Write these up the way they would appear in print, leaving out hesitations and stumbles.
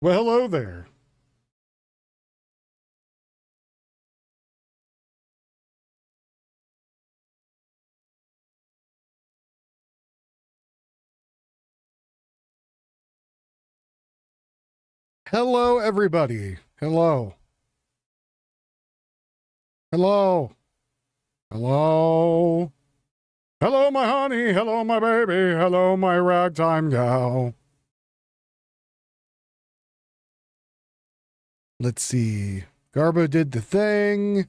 Well, hello there. Hello, everybody. Hello. Hello. Hello. Hello, my honey. Hello, my baby. Hello, my ragtime gal. Let's see. Garbo did the thing.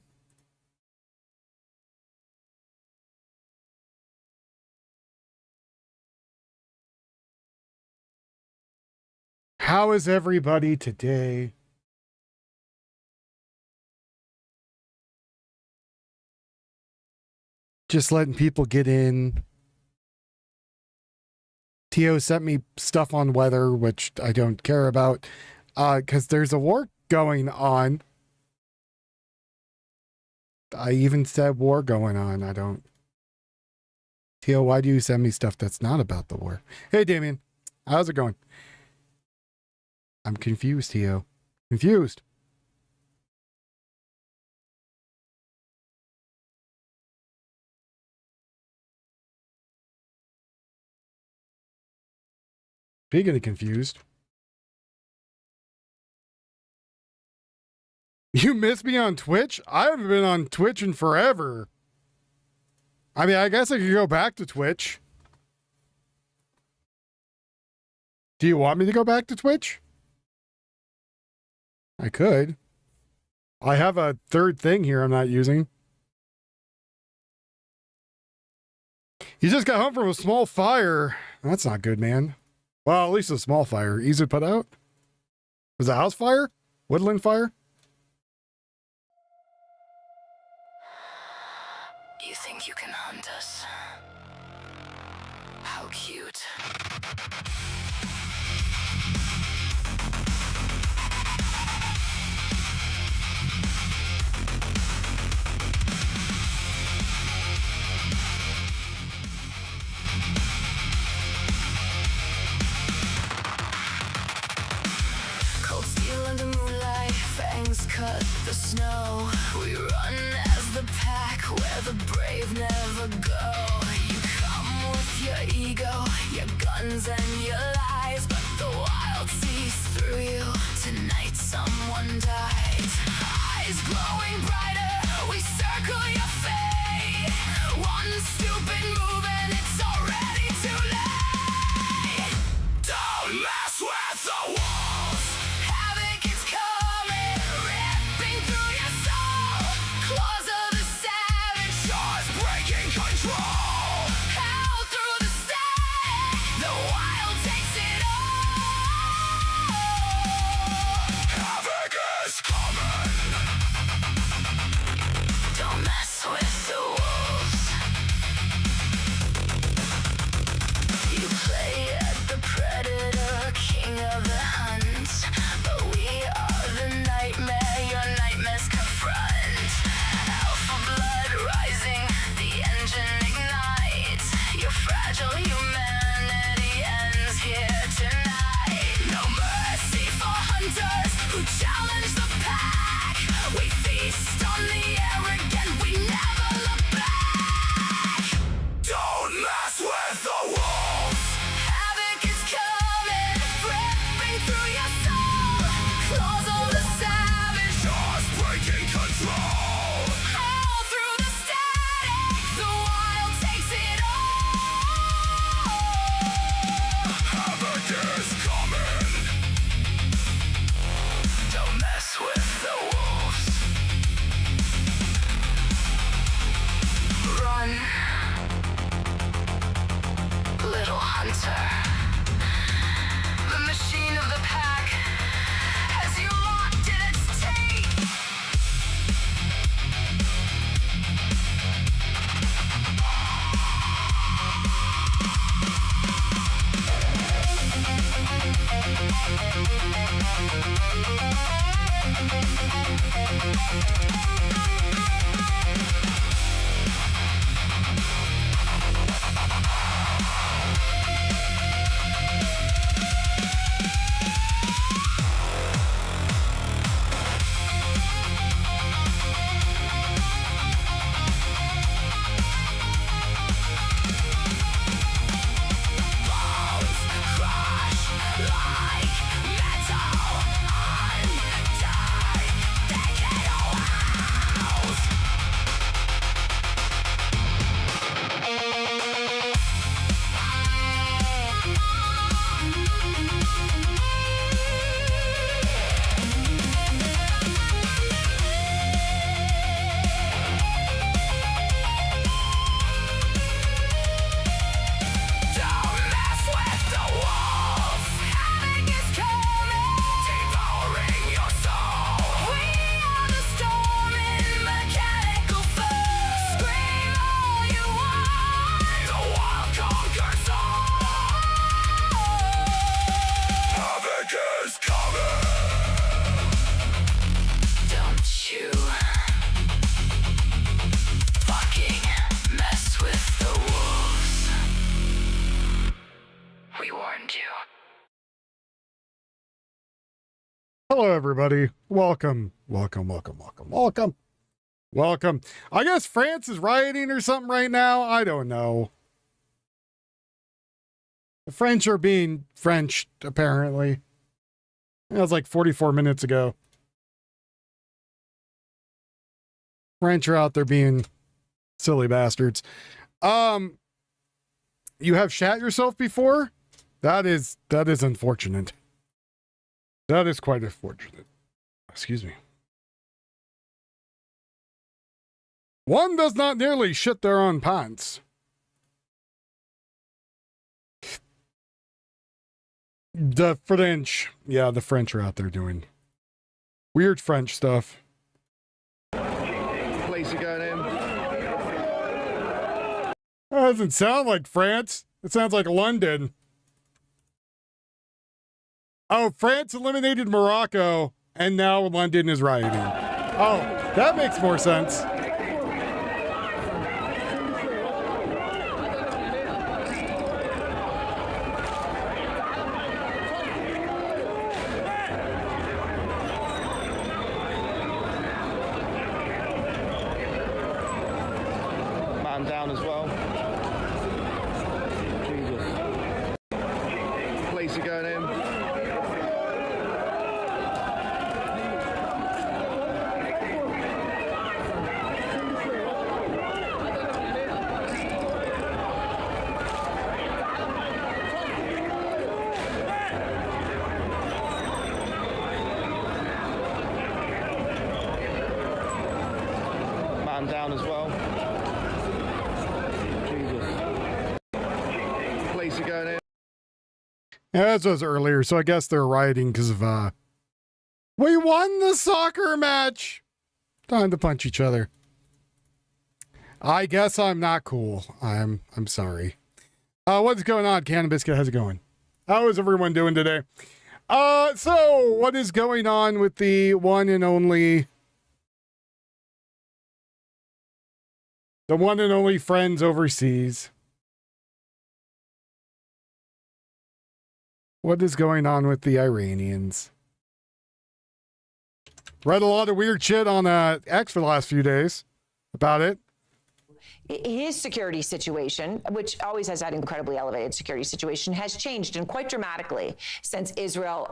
How is everybody today? Just letting people get in. Tio sent me stuff on weather, which I don't care about, because there's a war going on. I even said war going on. I don't. Tio, why do you send me stuff that's not about the war? Hey, Damien. How's it going? I'm confused, Tio. Confused. Speaking of confused. You miss me on Twitch? I haven't been on Twitch in forever. I mean, I guess I could go back to Twitch. Do you want me to go back to Twitch? I could. I have a third thing here I'm not using. You just got home from a small fire. That's not good, man. Well, at least a small fire. Easy to put out. Was it a house fire? Woodland fire? You think you can hunt us? How cute. Cold steel in the moonlight, fangs cut the snow. We run as the pack where the brave never go. You come with your ego, your guns and your lies, but the wild sees through you. Tonight someone dies. Eyes glowing brighter, we circle your fate. One stupid move and it's already too late. Don't mess with the walls. Havoc is coming, ripping through your soul. Claws of the savage, jaws breaking control. Hell through the static, the wild takes it all. Havoc is coming. Don't mess with the wolves. You play at the predator, king of the hunt, but we are the nightmare your nightmares confront. Alpha blood rising, the engine ignites. Your fragile humanity ends here tonight. No mercy for hunters who challenge the pack. We feast on the arrogant, we never look back. Don't mess with the wolves. Havoc is coming, ripping through your soul. Claws of the savage, jaws breaking control. Hell through the static, the wild takes it all. Havoc is coming. Don't mess with the wolves. Run, little hunter. The machine of the pack has you locked in its teeth. Hello, everybody. Welcome. Welcome, welcome, welcome, welcome. Welcome. I guess France is rioting or something right now. I don't know. The French are being French, apparently. That was like 44 minutes ago. French are out there being silly bastards. You have shat yourself before? That is unfortunate. That is quite unfortunate. Excuse me. One does not nearly shit their own pants. The French. Yeah, the French are out there doing weird French stuff. Police are going in. That doesn't sound like France. It sounds like London. Oh, France eliminated Morocco, and now London is rioting. Oh, that makes more sense. Man down as well. Jesus. Police are going in. Man down as well. Jesus. Police are going in. Yeah, that was earlier, so I guess they're rioting because of, we won the soccer match! Time to punch each other. I guess I'm not cool. I'm sorry. What's going on, Cannabiscuit? How's it going? How is everyone doing today? So, what is going on with the one and only friends overseas? What is going on with the Iranians? Read a lot of weird shit on X for the last few days about it. His security situation, which always has had incredibly elevated security situation, has changed and quite dramatically since Israel,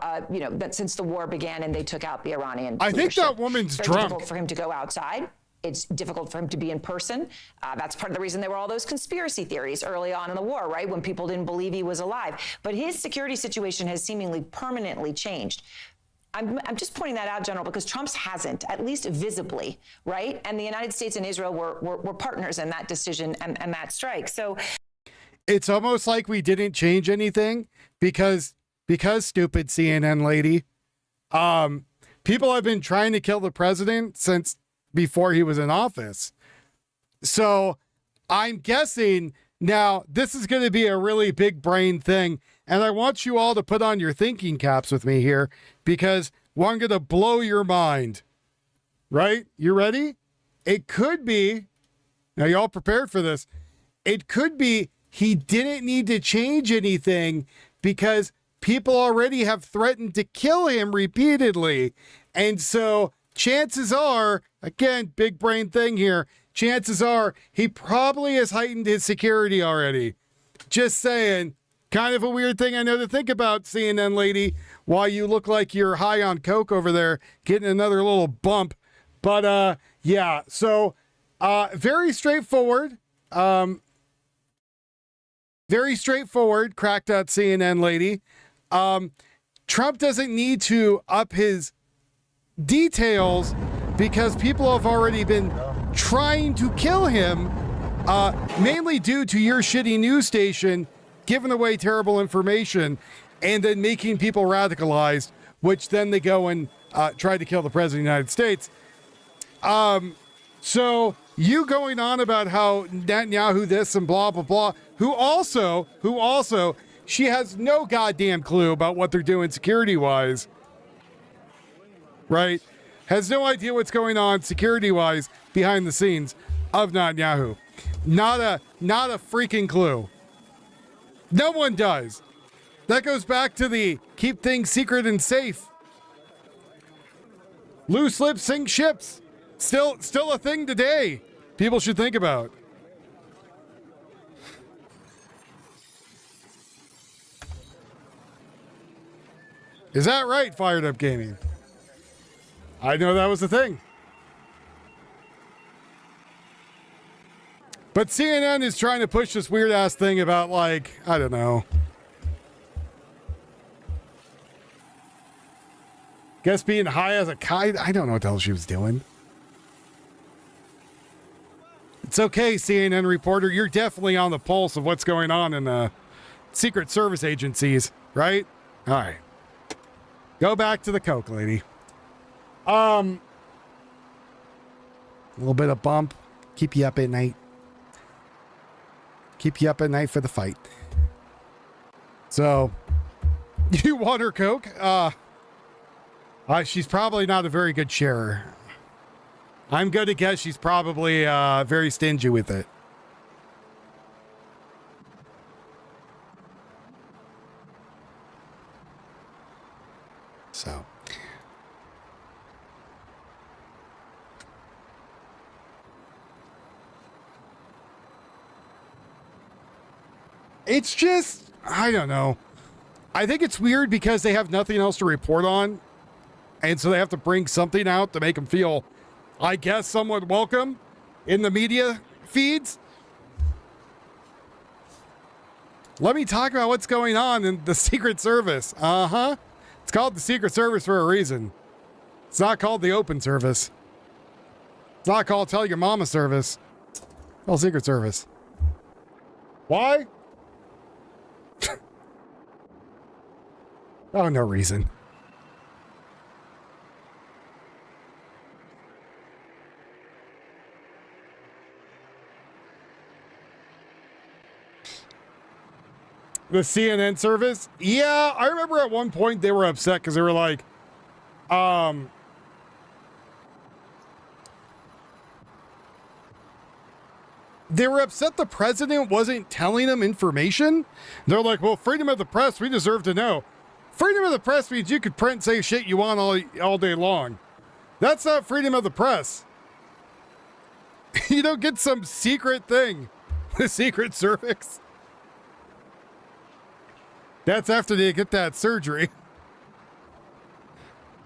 since the war began and they took out the Iranian I think that woman's it's very drunk. difficult for him to go outside. It's difficult for him to be in person. That's part of the reason there were all those conspiracy theories early on in the war, right? When people didn't believe he was alive. But his security situation has seemingly permanently changed. I'm just pointing that out, General, because Trump's hasn't, at least visibly, right? And the United States and Israel were partners in that decision and that strike. So it's almost like we didn't change anything because stupid CNN lady. People have been trying to kill the president since before he was in office. So I'm guessing now this is going to be a really big brain thing. And I want you all to put on your thinking caps with me here because I'm going to blow your mind. Right? You ready? It could be, now y'all prepared for this. It could be he didn't need to change anything because people already have threatened to kill him repeatedly. And so chances are, again, big brain thing here, chances are he probably has heightened his security already. Just saying. Kind of a weird thing I know to think about, CNN lady, while you look like you're high on coke over there, getting another little bump. But, yeah, so very straightforward. Very straightforward, cracked out CNN lady. Trump doesn't need to up his details because people have already been trying to kill him, mainly due to your shitty news station giving away terrible information and then making people radicalized, which then they go and try to kill the president of the United States. So you going on about how Netanyahu this and blah, blah, blah, who also, she has no goddamn clue about what they're doing security-wise, right? Has no idea what's going on security-wise behind the scenes of Netanyahu. Not a freaking clue. No one does. That goes back to the keep things secret and safe. Loose lips sink ships. Still a thing today. People should think about. Is that right, Fired Up Gaming? I know that was the thing. But CNN is trying to push this weird ass thing about, like, I don't know. Guess being high as a kite. I don't know what the hell she was doing. It's okay, CNN reporter. You're definitely on the pulse of what's going on in the Secret Service agencies, right? All right. Go back to the Coke, lady. A little bit of bump. Keep you up at night. Keep you up at night for the fight. So, you want her Coke? She's probably not a very good sharer. I'm going to guess she's probably very stingy with it. So. It's just, I don't know. I think it's weird because they have nothing else to report on. And so they have to bring something out to make them feel, I guess, somewhat welcome in the media feeds. Let me talk about what's going on in the Secret Service. Uh-huh. It's called the Secret Service for a reason. It's not called the Open Service. It's not called Tell Your Mama Service. It's called Secret Service. Why? Oh, no reason. The CNN service? Yeah, I remember at one point they were upset because they were like, they were upset the president wasn't telling them information. They're like, well, freedom of the press, we deserve to know. Freedom of the press means you could print and say shit you want all day long. That's not freedom of the press. You don't get some secret thing. The Secret Service. That's after they get that surgery.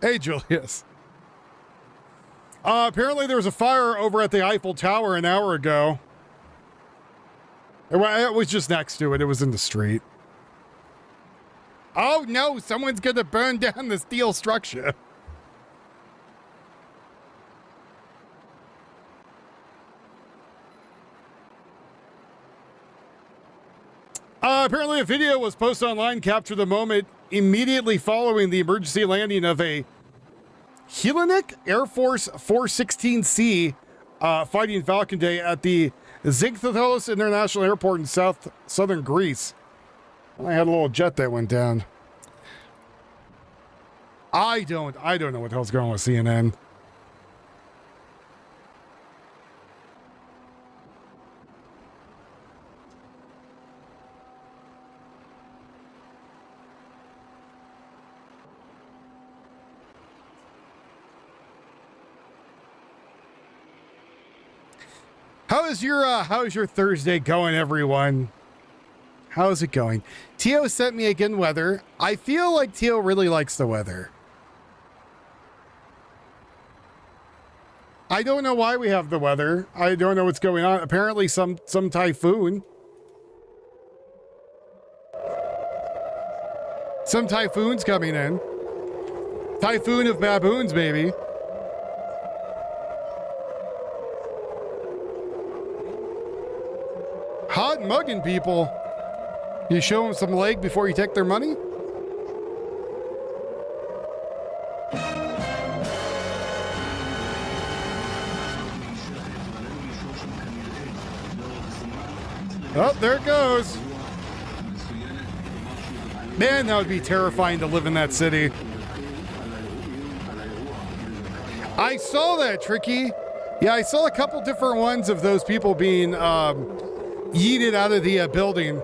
Hey, Julius. Apparently there was a fire over at the Eiffel Tower an hour ago. It was just next to it. It was in the street. Oh no, someone's gonna burn down the steel structure. Apparently a video was posted online captured the moment immediately following the emergency landing of a Hellenic Air Force 416C Fighting Falcon Day at the Zinthos International Airport in southern Greece. I had a little jet that went down. I don't know what the hell's going on with CNN. How's your Thursday going, everyone? How's it going? Tio sent me again weather. I feel like Tio really likes the weather. I don't know why we have the weather. I don't know what's going on. Apparently some typhoon. Some typhoon's coming in. Typhoon of baboons, maybe. Hot mugging people. You show them some leg before you take their money? Oh, there it goes. Man, that would be terrifying to live in that city. I saw that, Tricky. Yeah, I saw a couple different ones of those people being yeeted out of the building.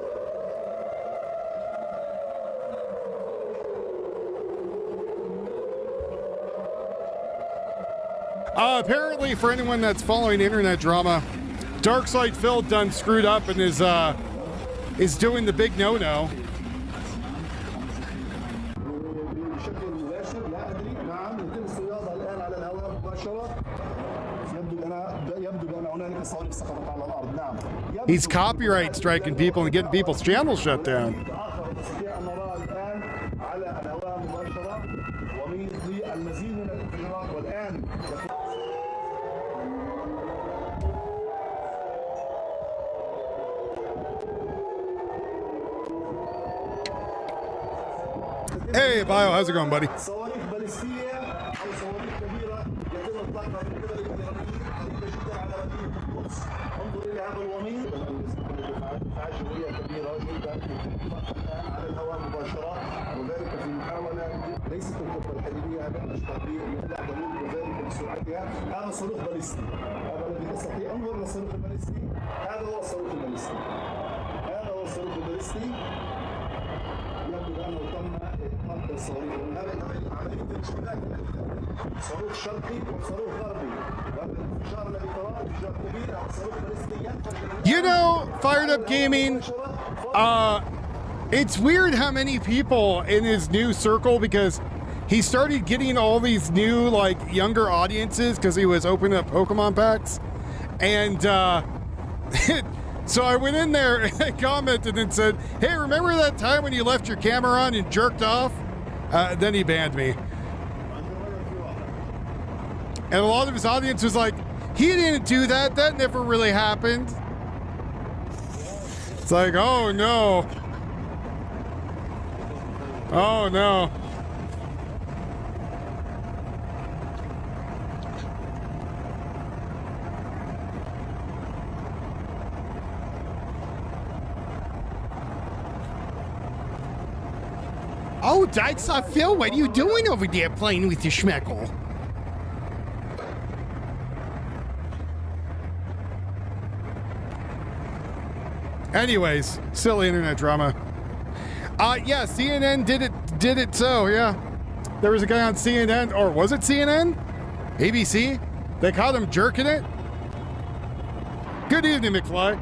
Apparently, for anyone that's following internet drama, Darkside Phil done screwed up and is doing the big no-no. بشكل مباشر لا ادري نعم يتم الصياغه الان على الهواء مباشره يبدو بان هنالك صواريخ سقطت على الارض نعم He's copyright striking people and getting people's channels shut down. اخر نستطيع ان نراه الان على الهواء مباشره ومثل المزيد من الانفجارات والان Hey, Bio, how's it going, buddy? صواريخ باليستيه او صواريخ كبيره يتم اطلاقها من قبل الايرانيين قريبه جدا على مدينه القدس انظر الى هذا الوميض دفاعات جويه كبيره جدا الان على الهواء مباشره وذلك في محاوله ليست القبه الحديديه هذا الاشطابيه لا دليل وذلك بسرعتها هذا صاروخ باليستي هذا الذي تستطيع انظر للصاروخ الباليستي هذا هو الصاروخ الباليستي هذا هو الصاروخ الباليستي يبدو بانه تم اطلاق الصواريخ هذا عمليه الاشتباك صاروخ شرقي وصاروخ غربي وهذا الانفجار الذي تراه انفجار كبير او صاروخ باليستي ينفجر You know, Fired Up Gaming, it's weird how many people in his new circle, because he started getting all these new, like, younger audiences because he was opening up Pokemon packs. And so I went in there and commented and said, hey, remember that time when you left your camera on and jerked off? Then he banned me. And a lot of his audience was like, he didn't do that. That never really happened. It's like, oh no. Oh no. Oh, that's Phil. What are you doing over there playing with your schmeckle? Anyways, silly internet drama. Yeah, CNN did it so, yeah. There was a guy on CNN, or was it CNN? ABC? They caught him jerking it? Good evening, McFly.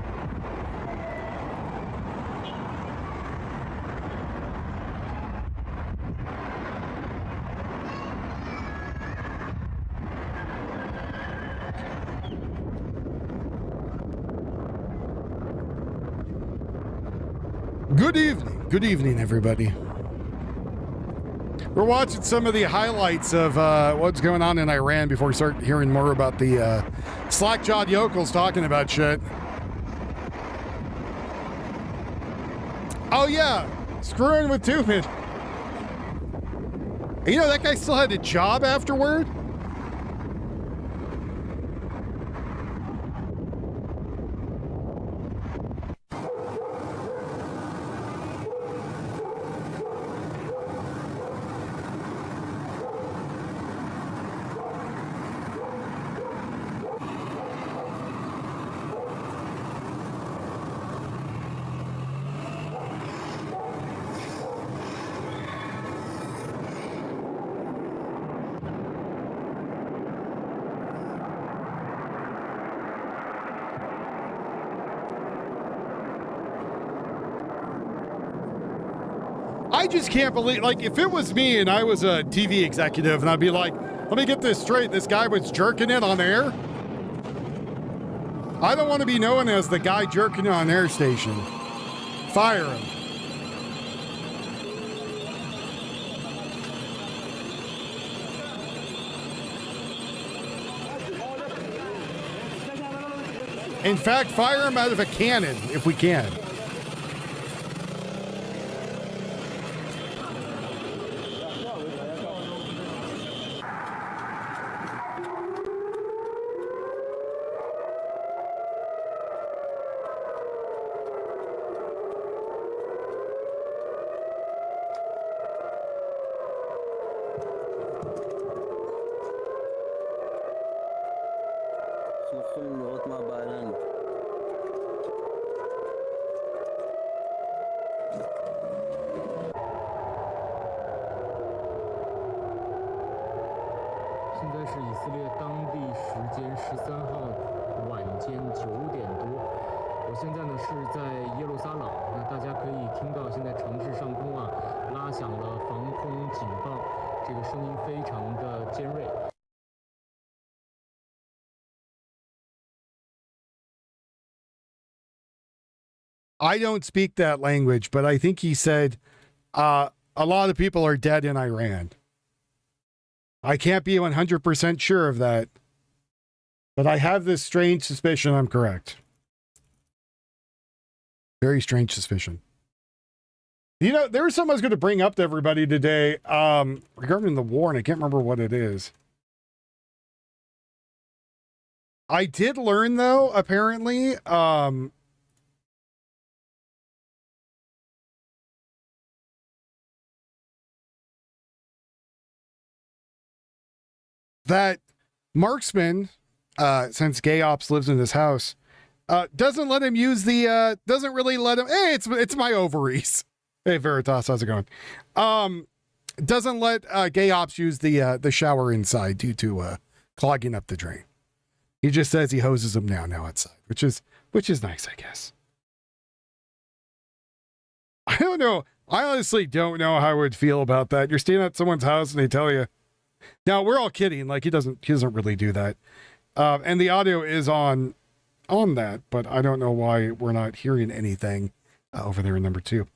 Good evening, everybody. We're watching some of the highlights of what's going on in Iran before we start hearing more about the slack-jawed yokels talking about shit. Oh yeah, screwing with Tubman. You know, that guy still had a job afterward? I just can't believe, like, if it was me and I was a TV executive and I'd be like, let me get this straight, this guy was jerking it on air? I don't want to be known as the guy jerking it on air station. Fire him. In fact, fire him out of a cannon if we can. 间13号晚间9点多，我现在呢是在耶路撒冷，那大家可以听到现在城市上空啊拉响了防空警报，这个声音非常的尖锐。I don't speak that language, but I think he said a lot of people are dead in Iran. I can't be 100% sure of that, but I have this strange suspicion I'm correct. Very strange suspicion. You know, there was something I was going to bring up to everybody today regarding the war, and I can't remember what it is. I did learn, though, apparently, that Marksman, since Gay Ops lives in this house, doesn't let him use the, doesn't really let him, hey, it's my ovaries. Hey, Veritas, how's it going? Doesn't let Gay Ops use the shower inside due to clogging up the drain. He just says he hoses them now outside, which is nice, I guess. I don't know. I honestly don't know how I would feel about that. You're staying at someone's house and they tell you. Now we're all kidding. Like he doesn't really do that. And the audio is on that, but I don't know why we're not hearing anything over there in number 2.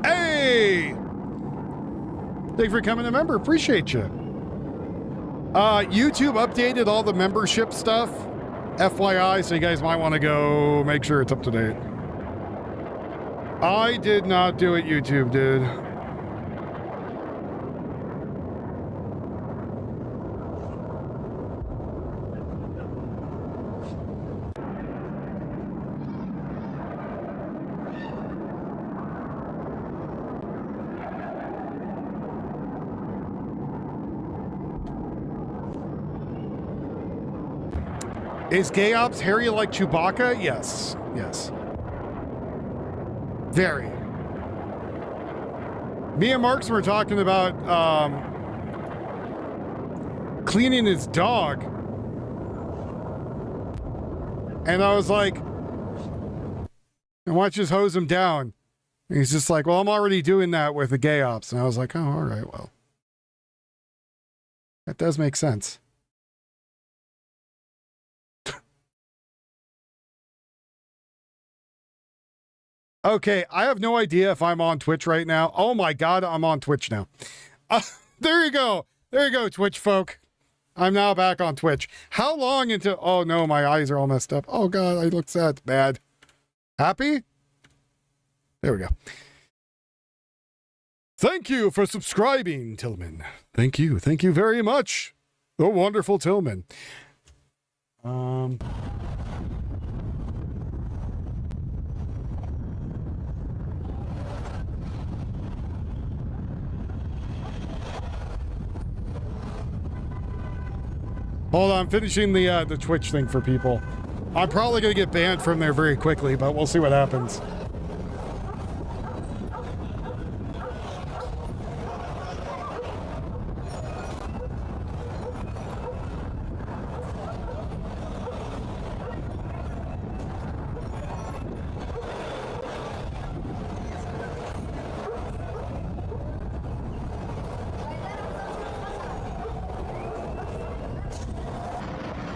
Hey! Thanks for becoming a member. Appreciate you. YouTube updated all the membership stuff. FYI, so you guys might want to go make sure it's up to date. I did not do it, YouTube did. Is Gay Ops hairy like Chewbacca? Yes. Yes. Very. Me and Marks were talking about cleaning his dog. And I was like, why don't you just hose him down? And he's just like, well, I'm already doing that with the Gay Ops. And I was like, oh, all right, well. That does make sense. Okay, I have no idea if I'm on Twitch right now. Oh my God, I'm on Twitch now. There you go. There you go, Twitch folk. I'm now back on Twitch. How long until... Oh no, my eyes are all messed up. Oh God, I look sad. Bad. Happy? There we go. Thank you for subscribing, Tillman. Thank you. Thank you very much. The wonderful Tillman. Hold on, I'm finishing the Twitch thing for people. I'm probably going to get banned from there very quickly, but we'll see what happens.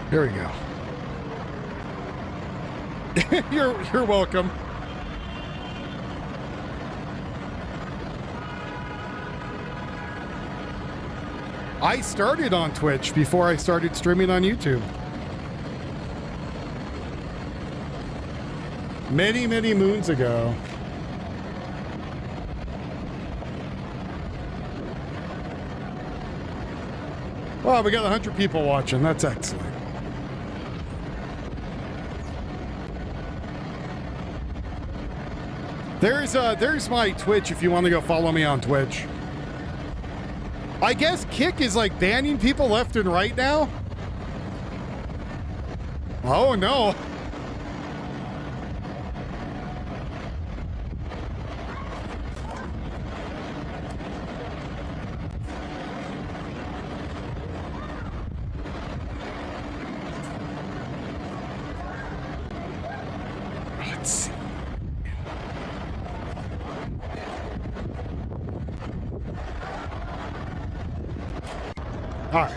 There we go. You're welcome. I started on Twitch before I started streaming on YouTube. Many, many moons ago. Well, we got 100 people watching. That's excellent. There's my Twitch if you want to go follow me on Twitch. I guess Kick is like banning people left and right now. Oh no. Let's see. All right.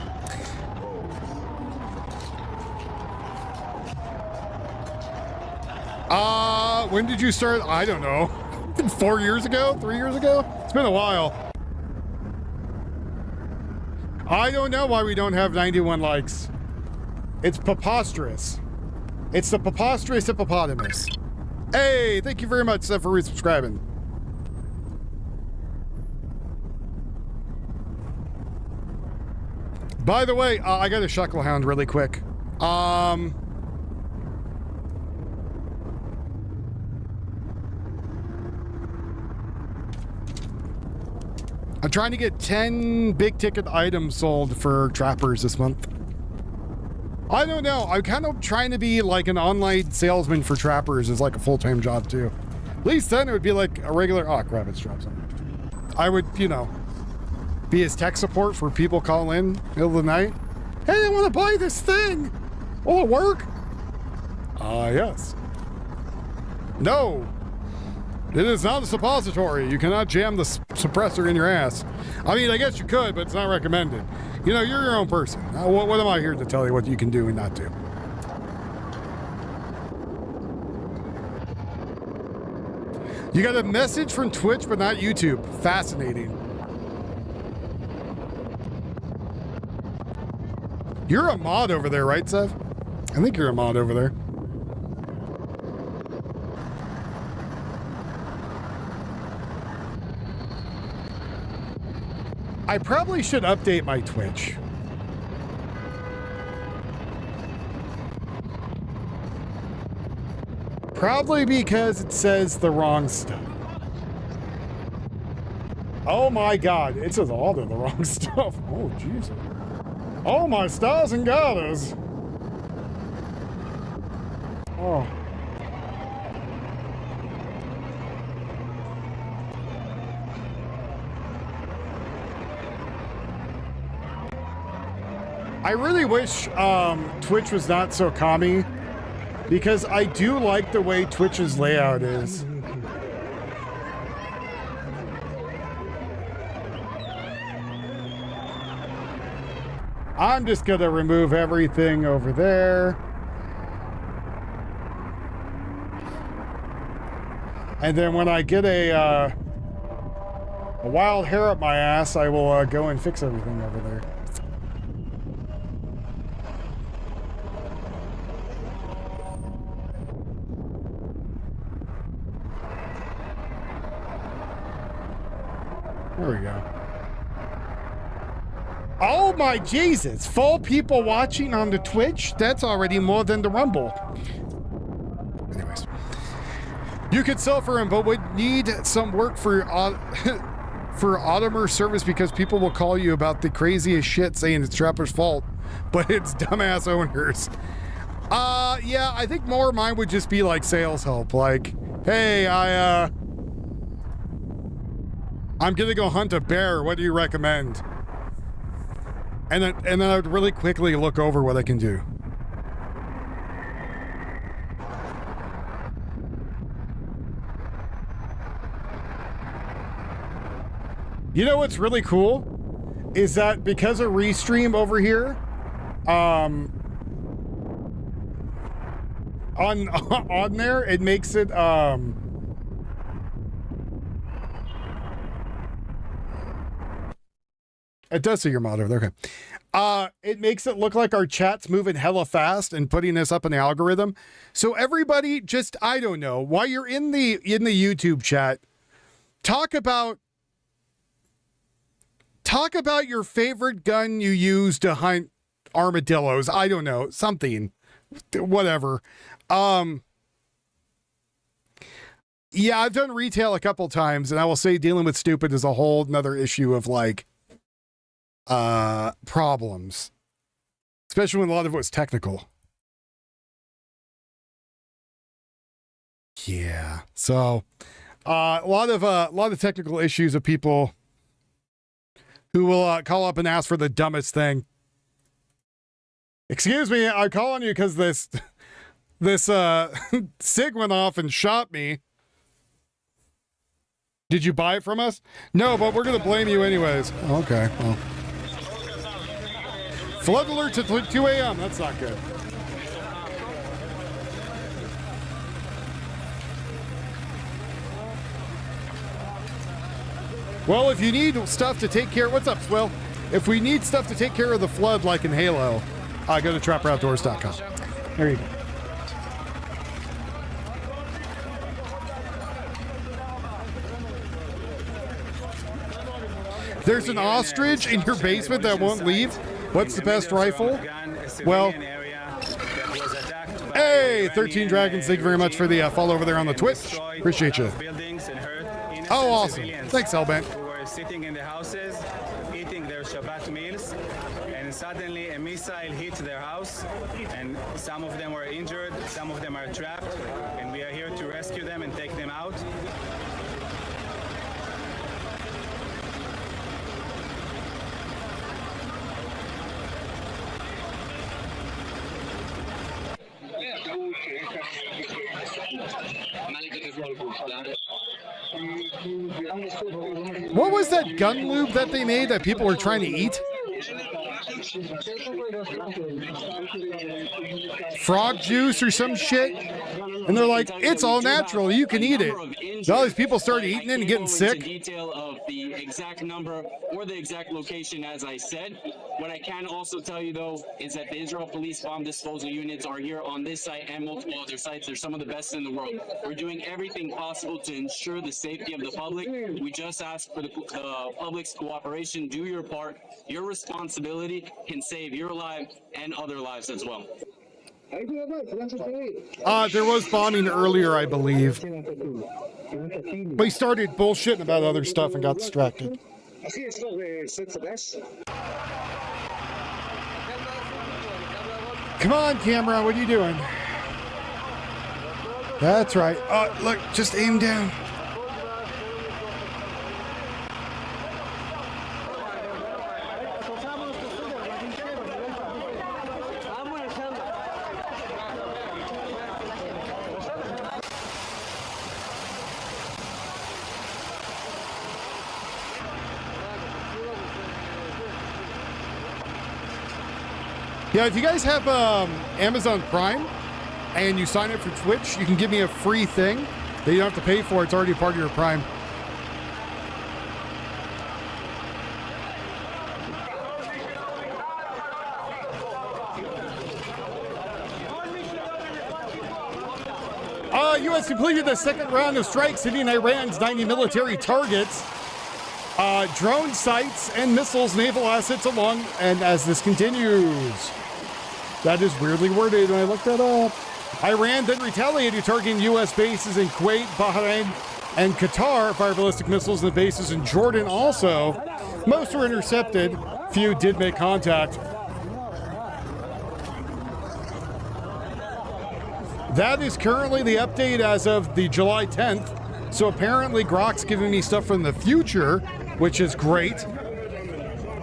When did you start? I don't know. 4 years ago? 3 years ago? It's been a while. I don't know why we don't have 91 likes. It's preposterous. It's the preposterous hippopotamus. Hey, thank you very much, Seth, for resubscribing. By the way, I got a Shucklehound really quick. I'm trying to get 10 big ticket items sold for trappers this month. I don't know. I'm kind of trying to be like an online salesman for trappers as like a full-time job too. At least then it would be like a regular, oh crap, it's dropped something. I would, you know, be his tech support for people call in middle of the night. Hey, I want to buy this thing. Will it work? Yes. No. It is not a suppository. You cannot jam the suppressor in your ass. I mean, I guess you could, but it's not recommended. You know, you're your own person. What am I here to tell you what you can do and not do? You got a message from Twitch, but not YouTube. Fascinating. You're a mod over there, right, Seth? I think you're a mod over there. I probably should update my Twitch. Probably because it says the wrong stuff. Oh my God, it says all the wrong stuff. Oh, Jesus. Oh, my stars and garters. Oh. I really wish Twitch was not so commie, because I do like the way Twitch's layout is. I'm just gonna remove everything over there. And then when I get a wild hair up my ass, I will go and fix everything over there. There we go. Oh my Jesus, 4 people watching on the Twitch? That's already more than the Rumble. Anyways. You could sell for him, but would need some work for for Automer service, because people will call you about the craziest shit saying it's Trapper's fault, but it's dumbass owners. Yeah, I think more of mine would just be like sales help. Like, hey, I'm gonna go hunt a bear. What do you recommend? And then I would really quickly look over what I can do. You know what's really cool is that because of Restream over here, on there, it makes it it does say your mod over there. Okay. It makes it look like our chat's moving hella fast and putting this up in the algorithm. So everybody just, I don't know, while you're in the YouTube chat, talk about your favorite gun you use to hunt armadillos. I don't know, something, whatever. Yeah, I've done retail a couple times, and I will say dealing with stupid is a whole nother issue of like, problems, especially when a lot of it was technical. Yeah. So a lot of technical issues of people who will call up and ask for the dumbest thing. Excuse me, I'm calling you because this SIG went off and shot me. Did you buy it from us? No, but we're gonna blame you anyways. Okay, well. Flood alert to 2 a.m. That's not good. Well, if you need stuff to take care, what's up, Swill? If we need stuff to take care of the flood, like in Halo, go to trapperoutdoors.com. There you go. There's an ostrich in your basement that won't leave. What's the best rifle? Well, hey, 13 Dragons, thank you very much for the follow over there on the Twitch. Appreciate you. Oh, awesome. Thanks, Hellbent. Who were sitting in the houses, eating their Shabbat meals, and suddenly a missile hit their house, and some of them were injured, some of them are trapped, and we are here to rescue them and take them out. What was that gun lube that they made that people were trying to eat? Frog juice or some shit? And they're like, it's all natural, you can eat it. So all these people started eating it and getting sick. Detail of the exact number or the exact location, as I said. What I can also tell you, though, is that the Israel Police Bomb Disposal Units are here on this site and multiple other sites. They're some of the best in the world. We're doing everything possible to ensure the safety of the public. We just ask for the public's cooperation. Do your part. Your responsibility can save your life and other lives as well. There was bombing earlier, I believe. But he started bullshitting about other stuff and got distracted. Come on, camera, what are you doing? That's right. Look, just aim down. Yeah, if you guys have Amazon Prime and you sign up for Twitch, you can give me a free thing that you don't have to pay for. It's already part of your Prime. U.S. completed the second round of strikes hitting Iran's 90 military targets. Drone sites and missiles, naval assets along, and as this continues. That is weirdly worded when I looked that up. Iran then retaliated, targeting U.S. bases in Kuwait, Bahrain, and Qatar. Fired ballistic missiles in the bases in Jordan also. Most were intercepted. Few did make contact. That is currently the update as of the July 10th. So apparently Grok's giving me stuff from the future, which is great.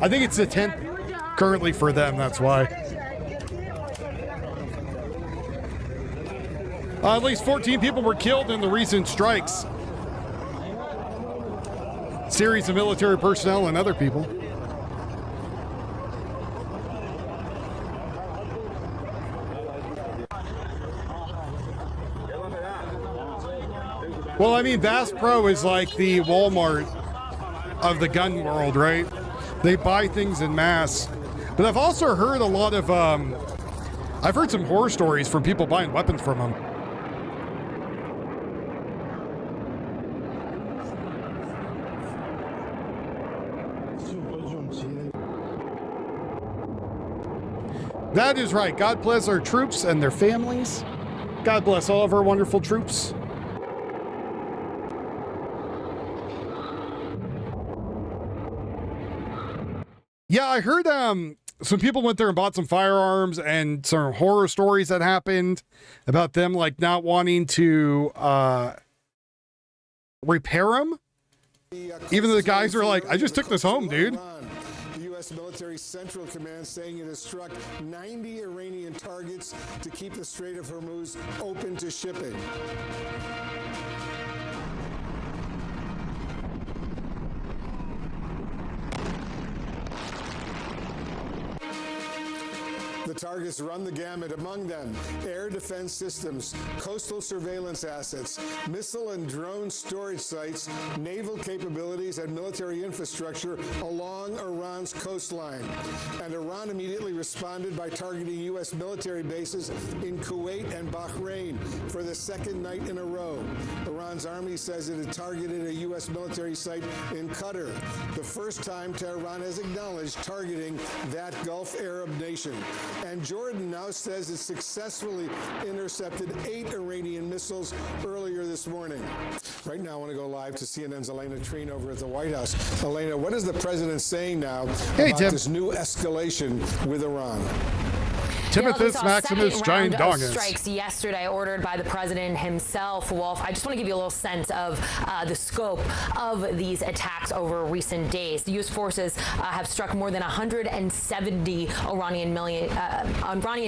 I think it's the 10th currently for them, that's why. At least 14 people were killed in the recent strikes. Series of military personnel and other people. Well, I mean, Bass Pro is like the Walmart of the gun world, right? They buy things in mass. But I've also heard a lot of, I've heard some horror stories from people buying weapons from them. That is right. God bless our troops and their families. God bless all of our wonderful troops. Yeah, I heard some people went there and bought some firearms and some horror stories that happened about them like not wanting to repair them. Even though the guys are like, I just took this home, dude. The U.S. Military Central Command saying it has struck 90 Iranian targets to keep the Strait of Hormuz open to shipping. The targets run the gamut, among them air defense systems, coastal surveillance assets, missile and drone storage sites, naval capabilities, and military infrastructure along Iran's coastline. And Iran immediately responded by targeting U.S. military bases in Kuwait and Bahrain for the second night in a row. Iran's army says it had targeted a U.S. military site in Qatar, the first time Tehran has acknowledged targeting that Gulf Arab nation. And Jordan now says it successfully intercepted 8 Iranian missiles earlier this morning. Right now, I want to go live to CNN's Elena Treen over at the White House. Elena, what is the president saying now about this new escalation with Iran? Timothy Maximus Giant Dongus. Strikes yesterday ordered by the president himself. Wolf, I just want to give you a little sense of the scope of these attacks over recent days. The U.S. forces have struck more than 170 Iranian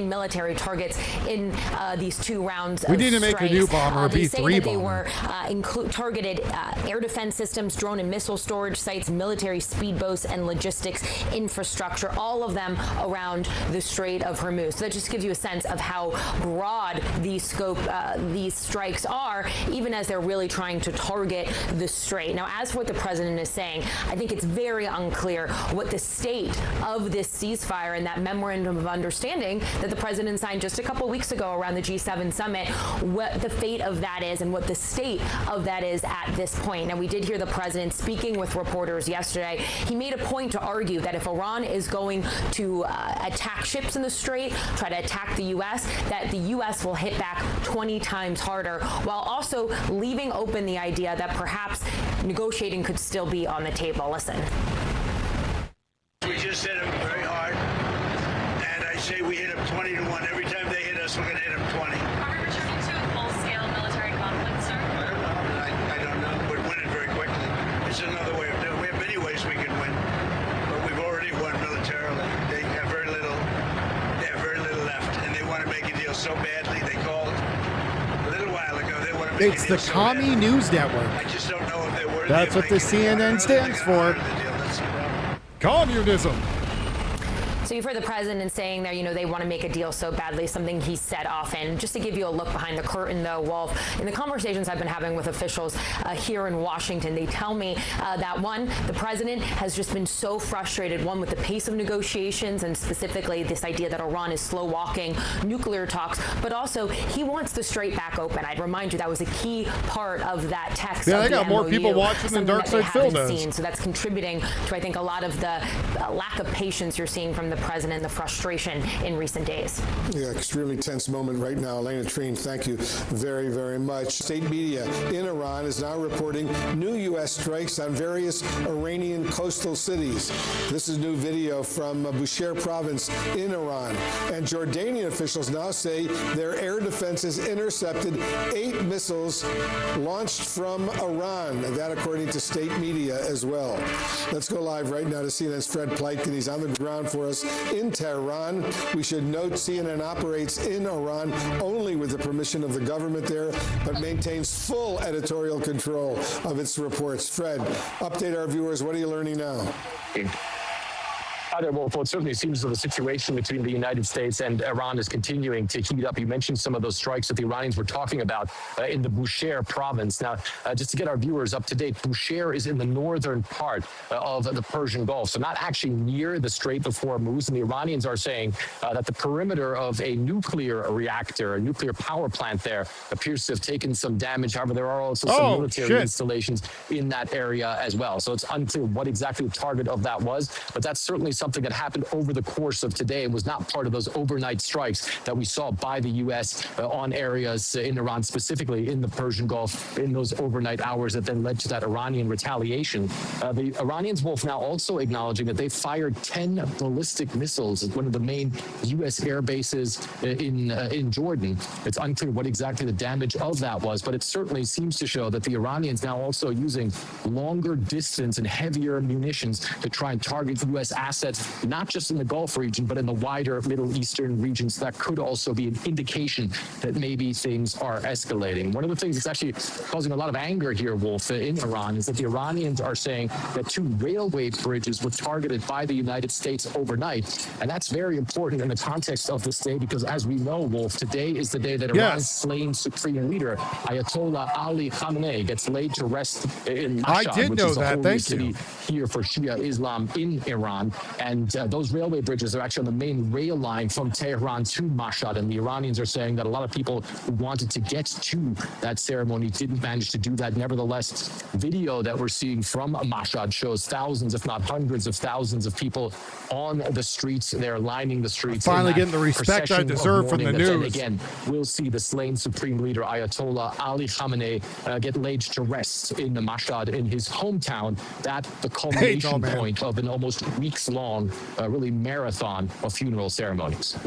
military targets in these 2 rounds. We need to make a new bomber, a B-3 bomber. They were targeted air defense systems, drone and missile storage sites, military speedboats, and logistics infrastructure, all of them around the Strait of Hormuz. So that just gives you a sense of how broad these strikes are, even as they're really trying to target the Strait. Now, as for what the president is saying, I think it's very unclear what the state of this ceasefire and that memorandum of understanding that the president signed just a couple weeks ago around the G7 summit, what the fate of that is and what the state of that is at this point. Now, we did hear the president speaking with reporters yesterday. He made a point to argue that if Iran is going to attack ships in the Strait, try to attack the U.S., that the U.S. will hit back 20 times harder, while also leaving open the idea that perhaps negotiating could still be on the table. Listen. We just hit them very hard, and I say we hit them 20 to 1. Every time they hit us, we're going to hit them 20. Are we returning to a full-scale military conflict, sir? I don't know. We're winning very quickly. It's another way of doing it. We have many ways we can win, but we've already won militarily. They have very little left, and they want to make a deal so badly. They called a little while ago. They want to make It's a deal the so Commie badly. News Network. I just don't know if they're worthy. That's what the CNN stands for. Communism. So you've heard the president saying there, they want to make a deal so badly, something he said often. Just to give you a look behind the curtain, though, Wolf, in the conversations I've been having with officials here in Washington, they tell me that, one, the president has just been so frustrated, one, with the pace of negotiations and specifically this idea that Iran is slow-walking nuclear talks, but also he wants the Strait back open. I'd remind you that was a key part of that text. Yeah, of they got the more MOU, people watching than Dark Side Phil does. So that's contributing to, I think, a lot of the lack of patience you're seeing from the president, the frustration in recent days. Yeah, extremely tense moment right now. Elena Treen, thank you very, very much. State media in Iran is now reporting new U.S. strikes on various Iranian coastal cities. This is new video from Bushehr province in Iran. And Jordanian officials now say their air defenses intercepted 8 missiles launched from Iran. That according to state media as well. Let's go live right now to CNN's Fred Pleitgen. He's on the ground for us in Tehran. We should note CNN operates in Iran only with the permission of the government there, but maintains full editorial control of its reports. Fred, update our viewers. What are you learning now? Well, it certainly seems that the situation between the United States and Iran is continuing to heat up. You mentioned some of those strikes that the Iranians were talking about in the Bushehr province. Now, just to get our viewers up to date, Bushehr is in the northern part of the Persian Gulf, so not actually near the Strait of Hormuz. And the Iranians are saying that the perimeter of a nuclear reactor, a nuclear power plant there, appears to have taken some damage. However, there are also some military installations in that area as well. So it's unclear what exactly the target of that was, but that's certainly something that happened over the course of today and was not part of those overnight strikes that we saw by the U.S. On areas in Iran, specifically in the Persian Gulf, in those overnight hours that then led to that Iranian retaliation. The Iranians, Wolf, now also acknowledging that they fired 10 ballistic missiles at one of the main U.S. air bases in Jordan. It's unclear what exactly the damage of that was, but it certainly seems to show that the Iranians now also using longer distance and heavier munitions to try and target U.S. assets, not just in the Gulf region, but in the wider Middle Eastern regions. That could also be an indication that maybe things are escalating. One of the things that's actually causing a lot of anger here, Wolf, in Iran is that the Iranians are saying that 2 railway bridges were targeted by the United States overnight. And that's very important in the context of this day because, as we know, Wolf, today is the day that Iran's slain supreme leader, Ayatollah Ali Khamenei, gets laid to rest in Mashhad, which is the holy city here for Shia Islam in Iran. And those railway bridges are actually on the main rail line from Tehran to Mashhad. And the Iranians are saying that a lot of people who wanted to get to that ceremony didn't manage to do that. Nevertheless, video that we're seeing from Mashhad shows thousands, if not hundreds of thousands of people on the streets. They're lining the streets. Finally getting the respect I deserve from the news. And again, we'll see the slain supreme leader Ayatollah Ali Khamenei get laid to rest in the Mashhad in his hometown. That the culmination point of an almost weeks-long, really marathon of funeral ceremonies.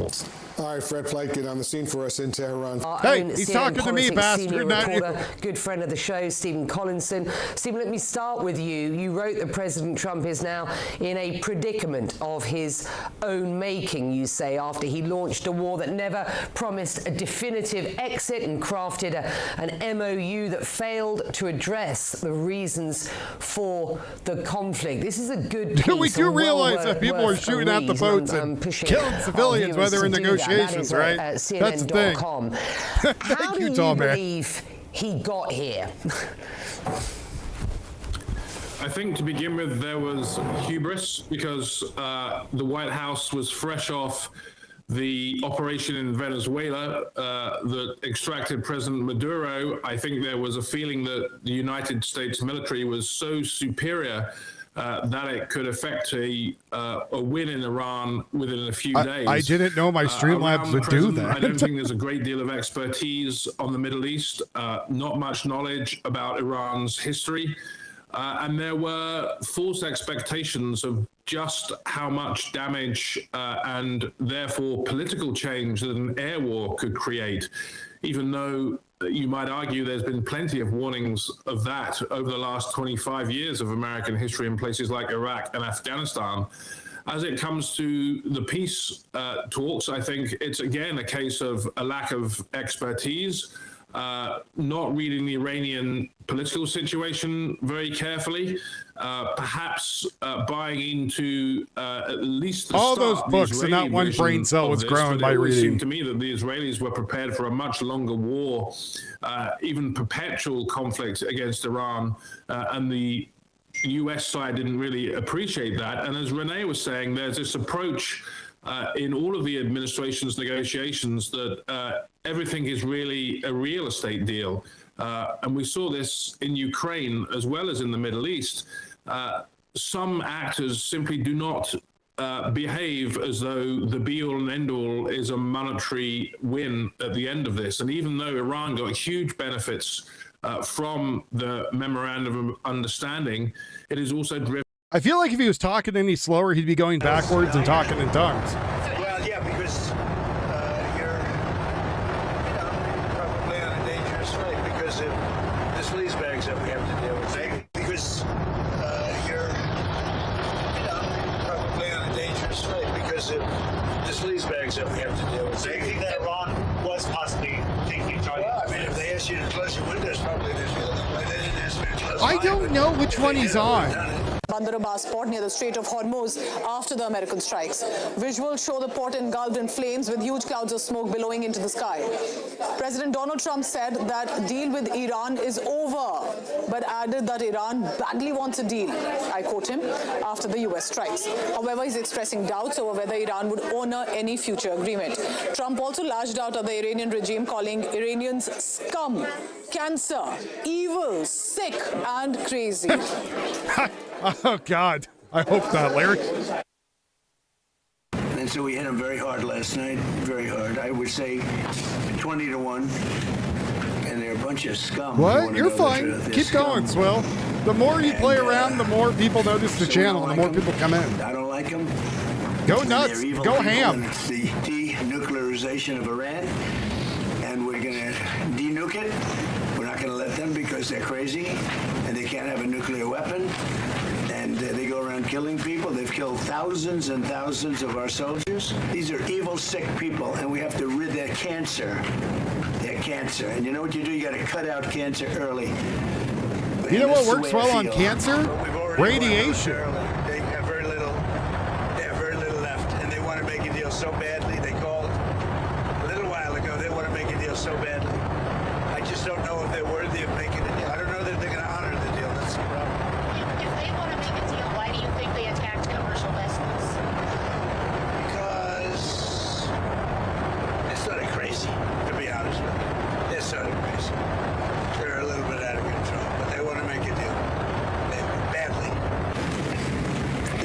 All right, Fred Pleitgen on the scene for us in Tehran. Hey, he's talking to me, bastard. Reporter, good friend of the show, Stephen Collinson. Stephen, let me start with you. You wrote that President Trump is now in a predicament of his own making, you say, after he launched a war that never promised a definitive exit and crafted an MOU that failed to address the reasons for the conflict. This is a good piece. We do realize that people are shooting at the boats and killing civilians while they're in negotiations, right? That's the thing. How do you believe he got here? I think to begin with, there was hubris because the White House was fresh off the operation in Venezuela that extracted President Maduro. I think there was a feeling that the United States military was so superior that it could affect a win in Iran within a few days. I didn't know my Streamlabs would do that. I don't think there's a great deal of expertise on the Middle East, not much knowledge about Iran's history. And there were false expectations of just how much damage and therefore political change that an air war could create, even though you might argue there's been plenty of warnings of that over the last 25 years of American history in places like Iraq and Afghanistan. As it comes to the peace talks, I think it's again a case of a lack of expertise, not reading the Iranian political situation very carefully, perhaps buying into at least the all start, those books and that one brain cell was grown by reading. It seemed to me that the Israelis were prepared for a much longer war, even perpetual conflict against Iran, and the U.S. side didn't really appreciate that. And as Renee was saying, there's this approach in all of the administration's negotiations that everything is really a real estate deal. And we saw this in Ukraine as well as in the Middle East. Some actors simply do not behave as though the be-all and end-all is a monetary win at the end of this. And even though Iran got huge benefits from the memorandum of understanding, it is also driven. I feel like if he was talking any slower, he'd be going backwards and talking in tongues. Well, yeah, because you're, probably on a dangerous flight because of the sleaze bags that we have to deal with. Because you're, probably on a dangerous flight because of the sleaze bags that we have to deal with. So you think that Iran was possibly taking targets? Well, I mean, if they ask you to close your windows, probably there's the other way. They didn't ask me to close I don't know which one he's on. Bandar Abbas port near the Strait of Hormuz after the American strikes. Visuals show the port engulfed in flames with huge clouds of smoke billowing into the sky. President Donald Trump said that deal with Iran is over, but added that Iran badly wants a deal, I quote him, after the US strikes. However, he's expressing doubts over whether Iran would honor any future agreement. Trump also lashed out at the Iranian regime, calling Iranians scum, cancer, evil, sick, and crazy. Oh, God. I hope not, Larry. And so we hit them very hard last night, very hard. I would say 20-1. And they're a bunch of scum. What? You're fine. Keep going, Swill. The more you play around, the more people notice the channel, and the more people come in. I don't like them. Go nuts. They're evil Go people, ham. and it's the denuclearization of Iran. And we're going to denuke it. We're not going to let them because they're crazy and they can't have a nuclear weapon. And they go around killing people. They've killed thousands and thousands of our soldiers. These are evil, sick people, and we have to rid their cancer. Their cancer. And you know what you do? You got to cut out cancer early. You know what works well on cancer? Radiation. They have very little. They have very little left, and they want to make a deal so badly. They called a little while ago. They want to make a deal so badly. I just don't know if they're worthy of making a deal. I don't know that they're going to honor the deal. That's the problem. If they want to make a deal, why do you think they attacked commercial vessels? Because they're sort of crazy, to be honest with you. They're sort of crazy. They're a little bit out of control, but they want to make a deal. Badly.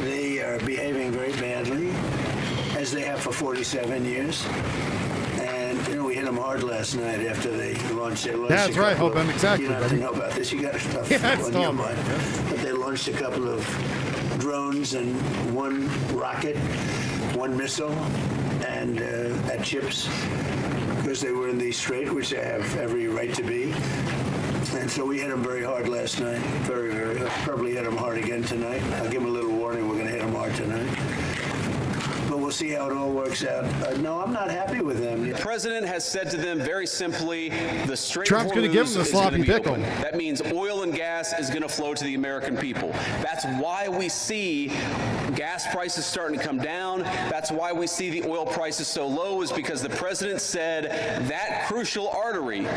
They are behaving very badly, as they have for 47 years. And, you know, we hit them hard last night after they launched their... That's right, hope I'm exactly. You don't have to know about this. You got stuff on your mind. But they launched a couple of drones and one rocket, one missile, and at ships, because they were in the strait, which they have every right to be. And so we hit them very hard last night. Very, very. I'll probably hit them hard again tonight. I'll give them a little warning. We're going to hit them hard tonight. But we'll see how it all works out. No, I'm not happy with them. The president has said to them very simply, the Strait Trump's of going to give Hormuz them the is gonna sloppy be pickle. open. That means oil and gas is going to flow to the American people. That's why we see gas prices starting to come down. That's why we see the oil prices so low, is because the president said that crucial artery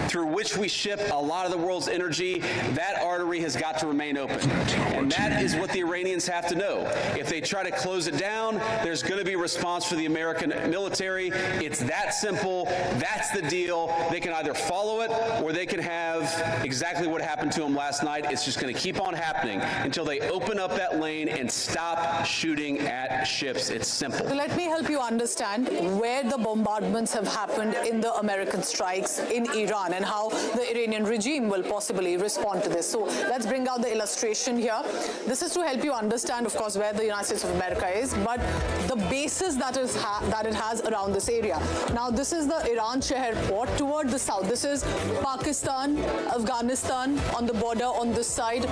through which we ship a lot of the world's energy, that artery has got to remain open. And that is what the Iranians have to know. If they try to close it down, there's going to be a response for the American military. It's that simple. That's the deal. They can either follow it or they can have exactly what happened to them last night. It's just going to keep on happening until they open up that lane and stop shooting at ships. It's simple. So let me help you understand where the bombardments have happened in the American strikes in Iran and how the Iranian regime will possibly respond to this. So let's bring out the illustration here. This is to help you understand, of course, where the United States of America is, but the basis that it has around this area. Now, this is the Iran Sheher port toward the south. This is Pakistan, Afghanistan on the border on this side.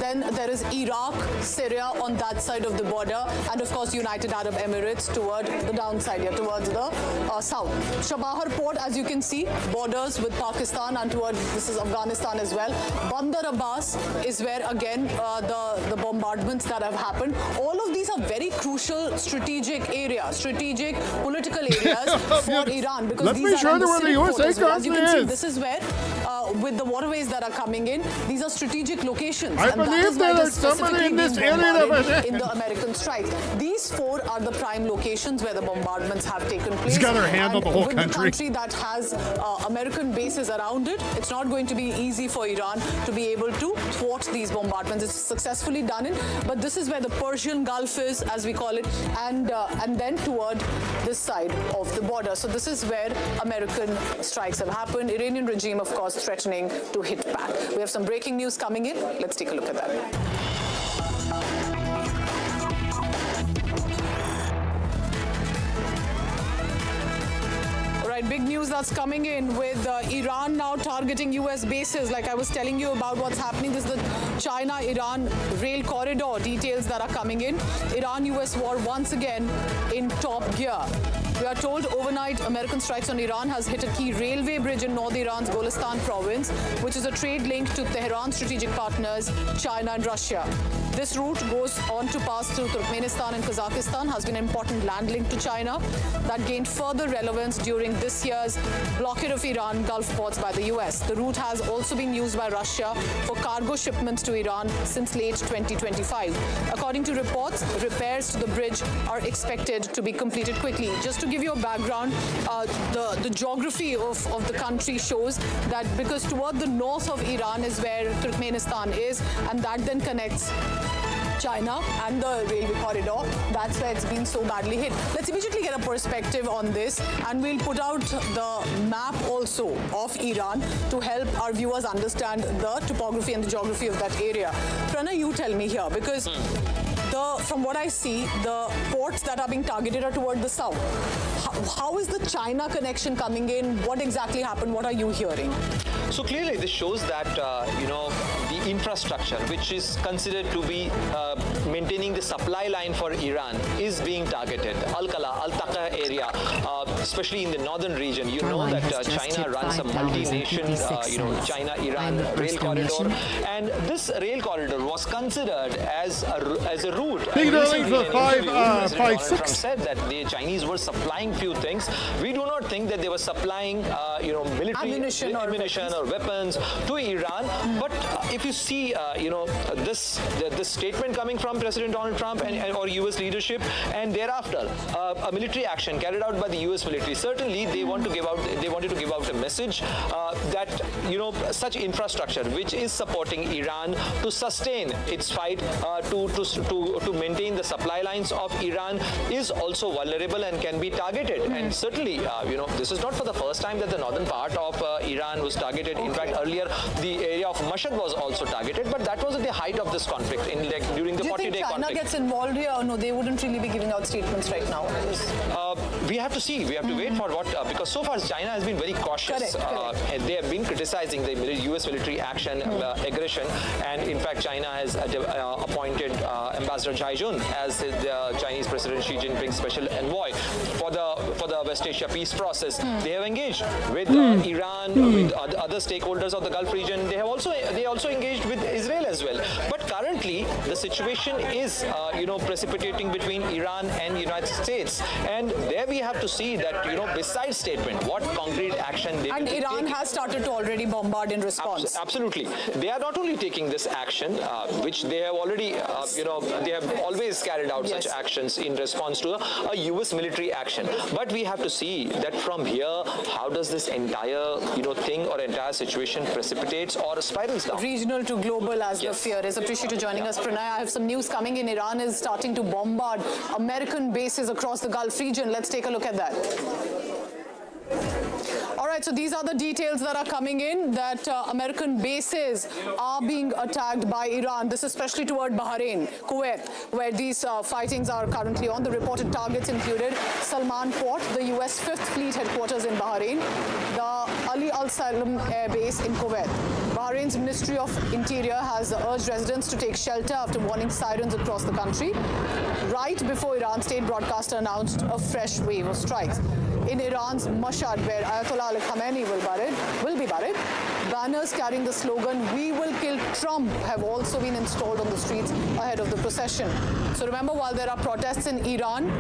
Then there is Iraq, Syria on that side of the border, and of course United Arab Emirates toward the downside here, towards the south. Shabahar port, as you can see, borders with Pakistan, and toward this is Afghanistan as well. Bandar Abbas is where again the bombardments that have happened. All of these are very crucial strategic areas, strategic political areas for Iran, because Let's these be are sure in the where the Silk USA Road as well. As you can see, constantly is. this is where with the waterways that are coming in, these are strategic locations. I and that believe is where there it is is somebody in specifically this being area that bombarded was- in the American strikes. These four are the prime locations where the bombardments have taken place. He's got her hand on the And whole with country. the country that has American bases around it, it's not going to be easy for Iran to be able to thwart these bombardments. It's successfully done it, but this is where the Persian Gulf is, as we call it, and then toward this side of the border. So this is where American strikes have happened. Iranian regime, of course, threatening to hit back. We have some breaking news coming in. Let's take a look at that. Right, big news that's coming in with Iran now targeting U.S. bases. Like I was telling you about what's happening, this is the China-Iran rail corridor details that are coming in. Iran-U.S. war once again in top gear. We are told overnight American strikes on Iran has hit a key railway bridge in North Iran's Golestan province, which is a trade link to Tehran's strategic partners, China and Russia. This route goes on to pass through Turkmenistan and Kazakhstan, has been an important land link to China that gained further relevance during this year's blockade of Iran Gulf ports by the US. The route has also been used by Russia for cargo shipments to Iran since late 2025. According to reports, repairs to the bridge are expected to be completed quickly. Just to give you a background, the geography of the country shows that because toward the north of Iran is where Turkmenistan is, and that then connects China and the railway corridor. That's where it's been so badly hit. Let's immediately get a perspective on this, and we'll put out the map also of Iran to help our viewers understand the topography and the geography of that area. Pranay, you tell me here, because from what I see, the ports that are being targeted are toward the south. How is the China connection coming in? What exactly happened? What are you hearing? So clearly this shows that, the infrastructure, which is considered to be maintaining the supply line for Iran, is being targeted. Al-Kala, Al-Taqa area, especially in the northern region. You know that China runs a multi-nation, China-Iran rail corridor. And this rail corridor was considered as a route. Big darling for President Donald 5.6. Trump said that the Chinese were supplying few things. We do not think that they were supplying, military ammunition or weapons to Iran. But if you see, this statement coming from President Donald Trump or U.S. leadership, and thereafter a military action carried out by the U.S. military, certainly they wanted to give out a message that such infrastructure which is supporting Iran to sustain its fight to maintain the supply lines of Iran is also vulnerable and can be targeted. And certainly, this is not for the first time that the northern part of Iran was targeted. In fact, earlier the area of Mashhad was also targeted, but that was at the height of this conflict during the 40-day conflict. Do you think China gets involved here, or no? They wouldn't really be giving out statements right now. We have to see. We have to wait for what, because so far China has been very cautious. Correct. They have been criticizing the U.S. military action, aggression, and in fact China has appointed Ambassador Zhai Jun as the Chinese President Xi Jinping's special envoy for the West Asia peace process. They have engaged with Iran, with other stakeholders of the Gulf region. They also engaged with Israel as well. But currently the situation is precipitating between Iran and the United States, and there we have to see that besides statement, what concrete action they and Iran has started to already bombard in response. Absolutely, they are not only taking this action, which they have already they have always carried out such actions in response to a U.S. military action. But we have to see that from here, how does this entire thing or entire situation precipitates or spirals down? Regional to global, as the fear is. Appreciate you joining us, Pranay. I have some news coming in. Iran is starting to bombard American bases across the Gulf region. Let's take a look at that. All right, so these are the details that are coming in, that American bases are being attacked by Iran. This is especially toward Bahrain, Kuwait, where these fightings are currently on. The reported targets included Salman Port, the U.S. 5th Fleet headquarters in Bahrain, the Ali Al Salam Air Base in Kuwait. Bahrain's Ministry of Interior has urged residents to take shelter after warning sirens across the country, right before Iran's state broadcaster announced a fresh wave of strikes. In Iran's Mashhad, where Ayatollah Ali Khamenei will be buried, banners carrying the slogan, "We will kill Trump," have also been installed on the streets ahead of the procession. So remember, while there are protests in Iran,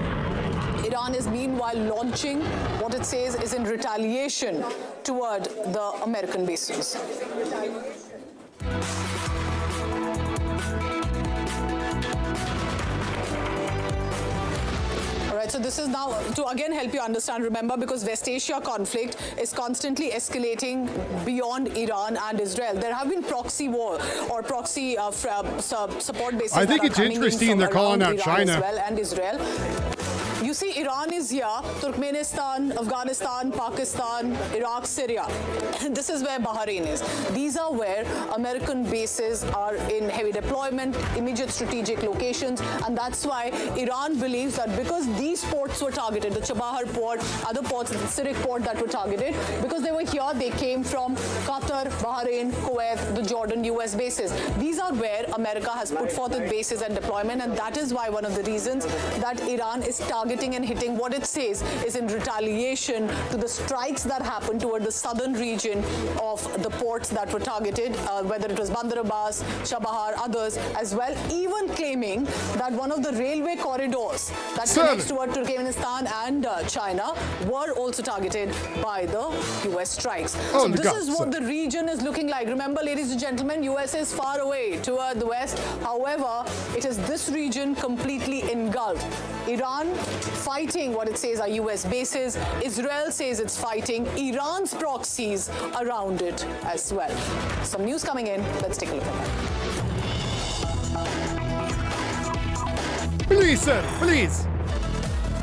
Iran is meanwhile launching what it says is in retaliation toward the American bases. Right, so this is now to again help you understand, remember, because West Asia conflict is constantly escalating beyond Iran and Israel. There have been proxy war or proxy support bases. I think it's interesting they're calling out China as well, and Israel. You see, Iran is here, Turkmenistan, Afghanistan, Pakistan, Iraq, Syria. This is where Bahrain is. These are where American bases are in heavy deployment, immediate strategic locations, and that's why Iran believes that because these ports were targeted, the Chabahar port, other ports, the Sirik port that were targeted, because they were here, they came from Qatar, Bahrain, Kuwait, the Jordan, US bases. These are where America has put forth its bases and deployment, and that is why one of the reasons that Iran is targeting and hitting what it says is in retaliation to the strikes that happened toward the southern region of the ports that were targeted, whether it was Bandar Abbas, Chabahar, others as well, even claiming that one of the railway corridors that connects toward Turkmenistan and China were also targeted by the US strikes. So this is what the region is looking like. Remember, ladies and gentlemen, US is far away toward the west. However, it is this region completely engulfed. Iran fighting what it says are US bases. Israel says it's fighting Iran's proxies around it as well. Some news coming in. Let's take a look at that. Please, sir, please.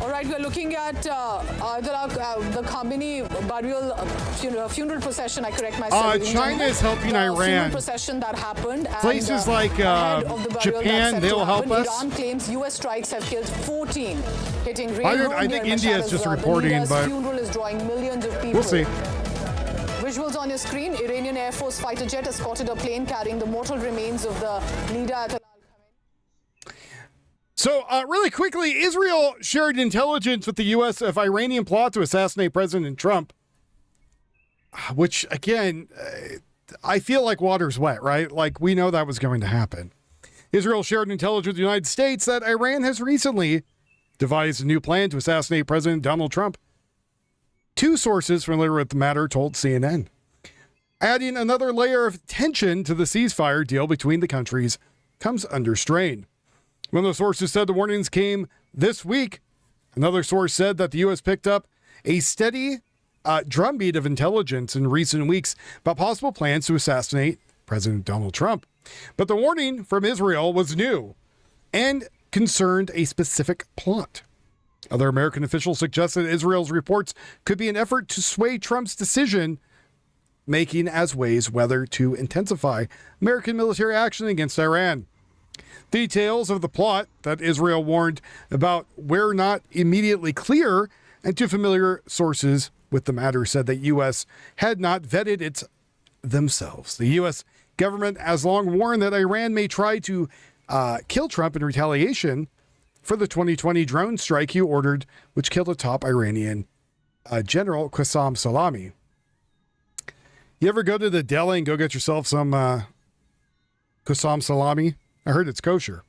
All right, we're looking at the Khamenei burial funeral procession. I correct myself. China is helping Iran. Funeral procession that happened. Places like Japan, they'll help us. Iran claims U.S. strikes have killed 14, hitting I think India is just reporting, but funeral is drawing millions of people. We'll see. Visuals on your screen. Iranian Air Force fighter jet escorted a plane carrying the mortal remains of the leader Ayatollah. So, really quickly, Israel shared intelligence with the U.S. of Iranian plot to assassinate President Trump, which, again, I feel like water's wet, right? Like, we know that was going to happen. Israel shared intelligence with the United States that Iran has recently devised a new plan to assassinate President Donald Trump. Two sources familiar with the matter told CNN, adding another layer of tension to the ceasefire deal between the countries comes under strain. One of the sources said the warnings came this week. Another source said that the U.S. picked up a steady drumbeat of intelligence in recent weeks about possible plans to assassinate President Donald Trump. But the warning from Israel was new and concerned a specific plot. Other American officials suggested Israel's reports could be an effort to sway Trump's decision making as ways whether to intensify American military action against Iran. Details of the plot that Israel warned about were not immediately clear, and two familiar sources with the matter said that U.S. had not vetted it themselves. The U.S. government has long warned that Iran may try to kill Trump in retaliation for the 2020 drone strike he ordered, which killed a top Iranian general, Qasem Soleimani. You ever go to the deli and go get yourself some Qasem Soleimani? I heard it's kosher.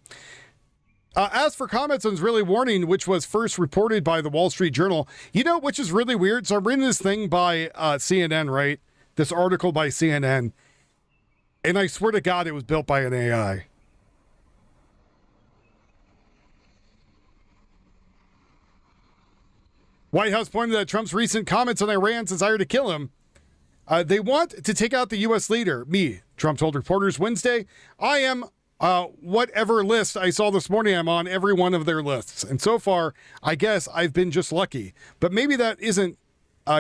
As for comments on Israeli warning, which was first reported by the Wall Street Journal, you know, which is really weird. So I'm reading this thing by CNN, right? This article by CNN. And I swear to God, it was built by an AI. White House pointed at Trump's recent comments on Iran's desire to kill him. They want to take out the U.S. leader, me, Trump told reporters Wednesday. I am whatever list I saw this morning, I'm on every one of their lists. And so far, I guess I've been just lucky. But maybe that isn't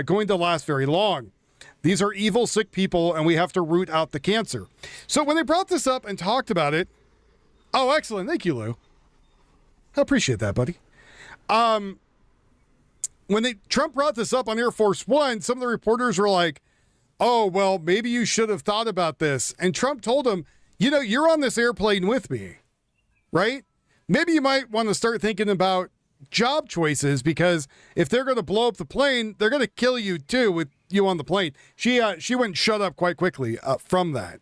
going to last very long. These are evil, sick people, and we have to root out the cancer. So when they brought this up and talked about it, oh, excellent. Thank you, Lou. I appreciate that, buddy. When Trump brought this up on Air Force One, some of the reporters were like, oh, well, maybe you should have thought about this. And Trump told him, you know, you're on this airplane with me, right? Maybe you might want to start thinking about job choices, because if they're going to blow up the plane, they're going to kill you too with you on the plane. She went shut up quite quickly from that.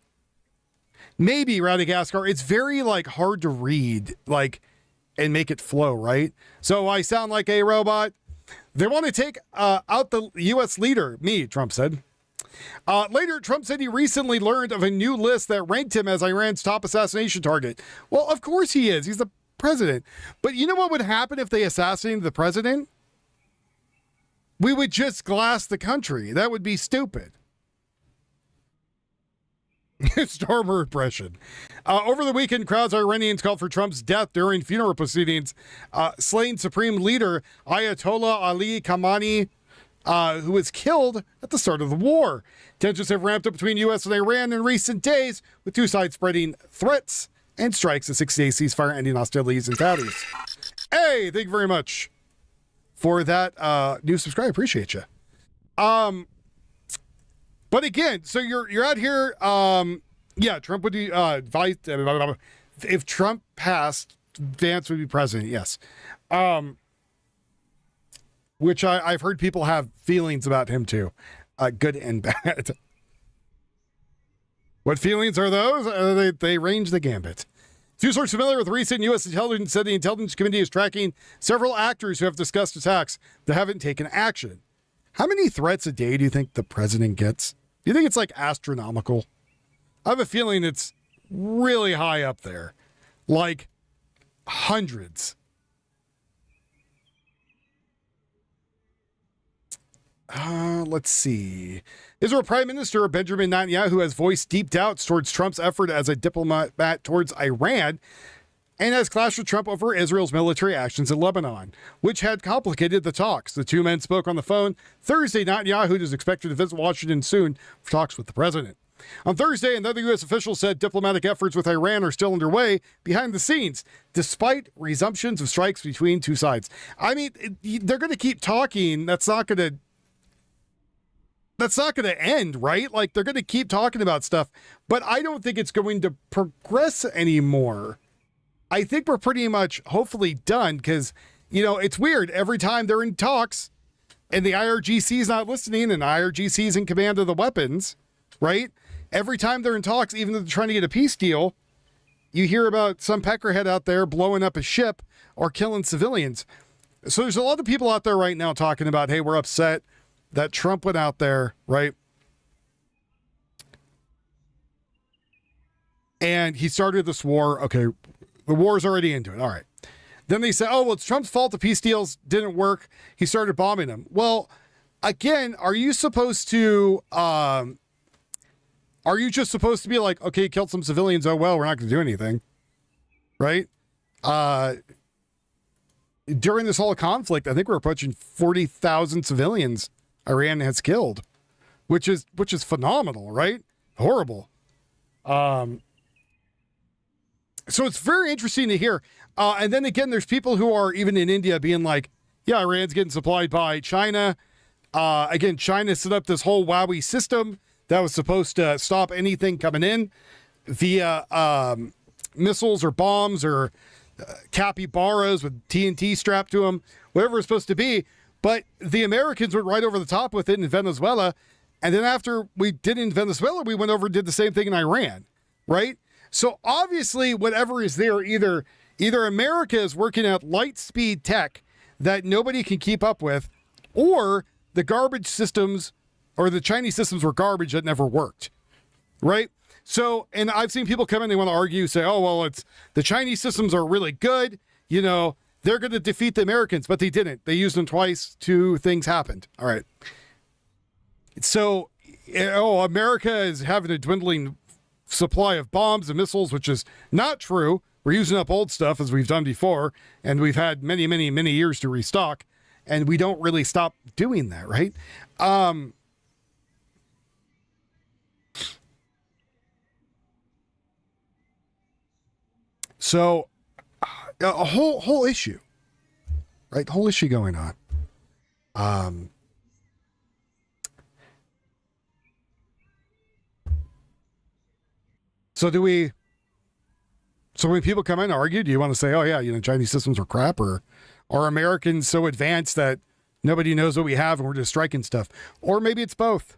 Maybe, Radagaskar, it's very hard to read, and make it flow, right? So I sound like a robot. They want to take out the U.S. leader, me, Trump said. Later, Trump said he recently learned of a new list that ranked him as Iran's top assassination target. Well, of course he is. He's the president. But you know what would happen if they assassinated the president? We would just glass the country. That would be stupid. Stormer repression. Over the weekend, crowds of Iranians called for Trump's death during funeral proceedings. Slain Supreme Leader Ayatollah Ali Khamenei, who was killed at the start of the war. Tensions have ramped up between U.S. and Iran in recent days, with two sides spreading threats and strikes. A 6-day ceasefire ending hostilities in Saudis. Hey, thank you very much for that new subscribe. Appreciate you. But again, so you're out here. Yeah, Trump would be vice. If Trump passed, Vance would be president. Yes. Which I've heard people have feelings about him too, good and bad. What feelings are those? They range the gambit. Two sources familiar with recent U.S. intelligence said the Intelligence Committee is tracking several actors who have discussed attacks that haven't taken action. How many threats a day do you think the president gets? Do you think it's astronomical? I have a feeling it's really high up there, hundreds. Let's see. Israel Prime Minister Benjamin Netanyahu has voiced deep doubts towards Trump's effort as a diplomat towards Iran and has clashed with Trump over Israel's military actions in Lebanon, which had complicated the talks. The two men spoke on the phone Thursday. Netanyahu is expected to visit Washington soon for talks with the president. On Thursday, another U.S. official said diplomatic efforts with Iran are still underway behind the scenes, despite resumptions of strikes between two sides. I mean, they're going to keep talking. That's not going to end, right? Like, they're going to keep talking about stuff, but I don't think it's going to progress anymore. I think we're pretty much hopefully done because, it's weird. Every time they're in talks and the IRGC is not listening and the IRGC is in command of the weapons, right? Every time they're in talks, even though they're trying to get a peace deal, you hear about some peckerhead out there blowing up a ship or killing civilians. So there's a lot of people out there right now talking about, hey, we're upset that Trump went out there, right? And he started this war. Okay, the war's already into it. All right. Then they say, oh, well, it's Trump's fault the peace deals didn't work. He started bombing them. Well, again, are you supposed to... Are you just supposed to be like, okay, killed some civilians, oh well, we're not going to do anything, right? During this whole conflict, I think we're approaching 40,000 civilians Iran has killed, which is phenomenal, right? Horrible. So it's very interesting to hear. And then again, there's people who are even in India being like, yeah, Iran's getting supplied by China. Again, China set up this whole Huawei system that was supposed to stop anything coming in via missiles or bombs or capybaras with TNT strapped to them, whatever it's supposed to be. But the Americans went right over the top with it in Venezuela. And then after we did it in Venezuela, we went over and did the same thing in Iran, right? So obviously, whatever is there, either America is working at light speed tech that nobody can keep up with, or the garbage systems or the Chinese systems were garbage that never worked, right? So, and I've seen people come in, they want to argue, say, oh, well, it's the Chinese systems are really good. They're going to defeat the Americans, but they didn't. They used them twice. Two things happened. All right. So, America is having a dwindling supply of bombs and missiles, which is not true. We're using up old stuff as we've done before, and we've had many, many, many years to restock, and we don't really stop doing that, right? So a whole issue, right? The whole issue going on. So when people come in and argue, do you want to say, oh yeah, Chinese systems are crap, or are Americans so advanced that nobody knows what we have and we're just striking stuff? Or maybe it's both.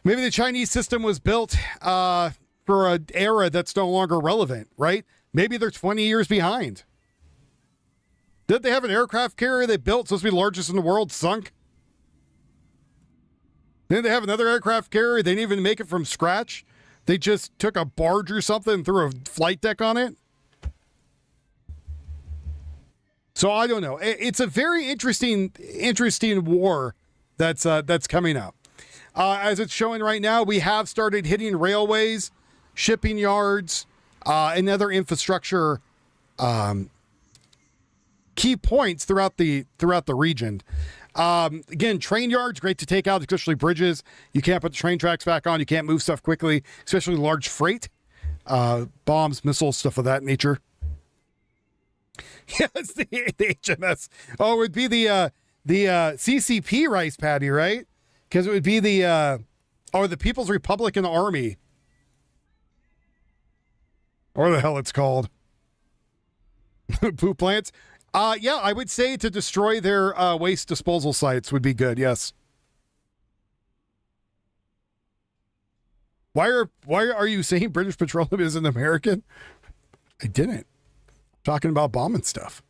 Maybe the Chinese system was built, for an era that's no longer relevant, right? Maybe they're 20 years behind. Did they have an aircraft carrier they built supposed to be the largest in the world sunk? Didn't they have another aircraft carrier? They didn't even make it from scratch. They just took a barge or something and threw a flight deck on it. So I don't know. It's a very interesting war that's coming up. As it's showing right now, we have started hitting railways, shipping yards, and other infrastructure key points throughout the region. Again, train yards, great to take out, especially bridges. You can't put the train tracks back on. You can't move stuff quickly, especially large freight, bombs, missiles, stuff of that nature. Yes, the HMS. Oh, it would be the CCP rice paddy, right? Because it would be the People's Republican Army. Or the hell it's called. Poop plants. Yeah, I would say to destroy their waste disposal sites would be good, yes. Why are you saying British Petroleum isn't American? I didn't. I'm talking about bombing stuff.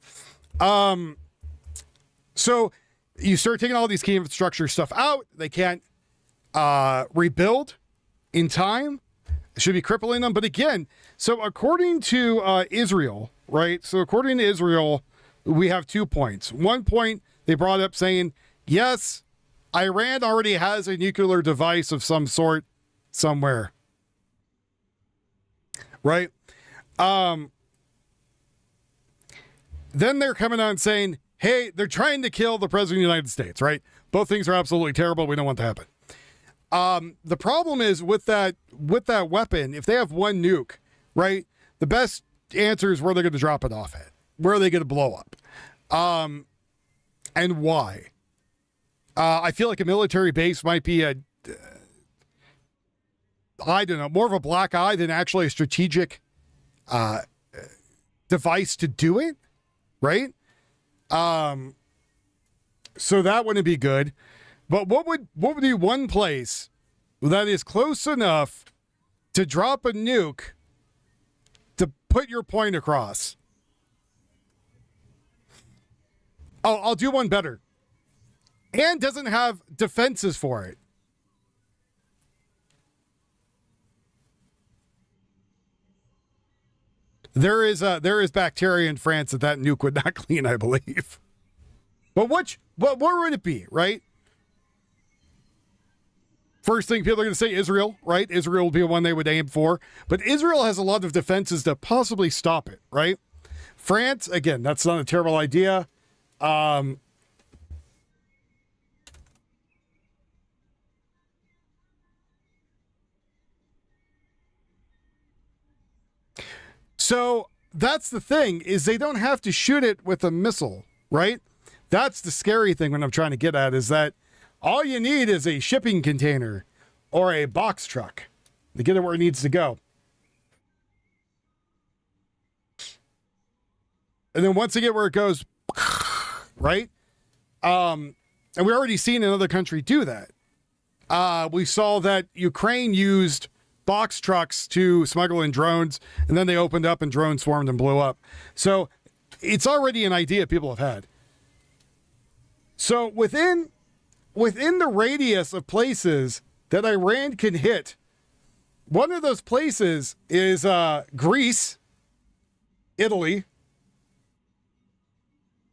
So you start taking all these key infrastructure stuff out. They can't rebuild in time. It should be crippling them. But again, so according to Israel, right? So according to Israel, we have 2 points. 1 point they brought up saying, yes, Iran already has a nuclear device of some sort somewhere. Right? then they're coming out and saying, hey, they're trying to kill the president of the United States, right? Both things are absolutely terrible. We don't want that to happen. The problem is with that weapon, if they have one nuke, right? The best answer is where they're going to drop it off at. Where are they going to blow up? And why? I feel like a military base might be I don't know, more of a black eye than actually a strategic device to do it, right? So that wouldn't be good. But what would be one place that is close enough to drop a nuke to put your point across? Oh, I'll do one better. And doesn't have defenses for it. There is bacteria in France that nuke would not clean, I believe. But what would it be, right? First thing people are going to say Israel, right? Israel will be the one they would aim for. But Israel has a lot of defenses to possibly stop it, right? France, again, that's not a terrible idea. So that's the thing, is they don't have to shoot it with a missile, right? That's the scary thing when I'm trying to get at, is that all you need is a shipping container or a box truck to get it where it needs to go. And then once they get where it goes, right? And we already seen another country do that. We saw that Ukraine used box trucks to smuggle in drones, and then they opened up and drones swarmed and blew up. So it's already an idea people have had. So within the radius of places that Iran can hit, one of those places is Greece, Italy,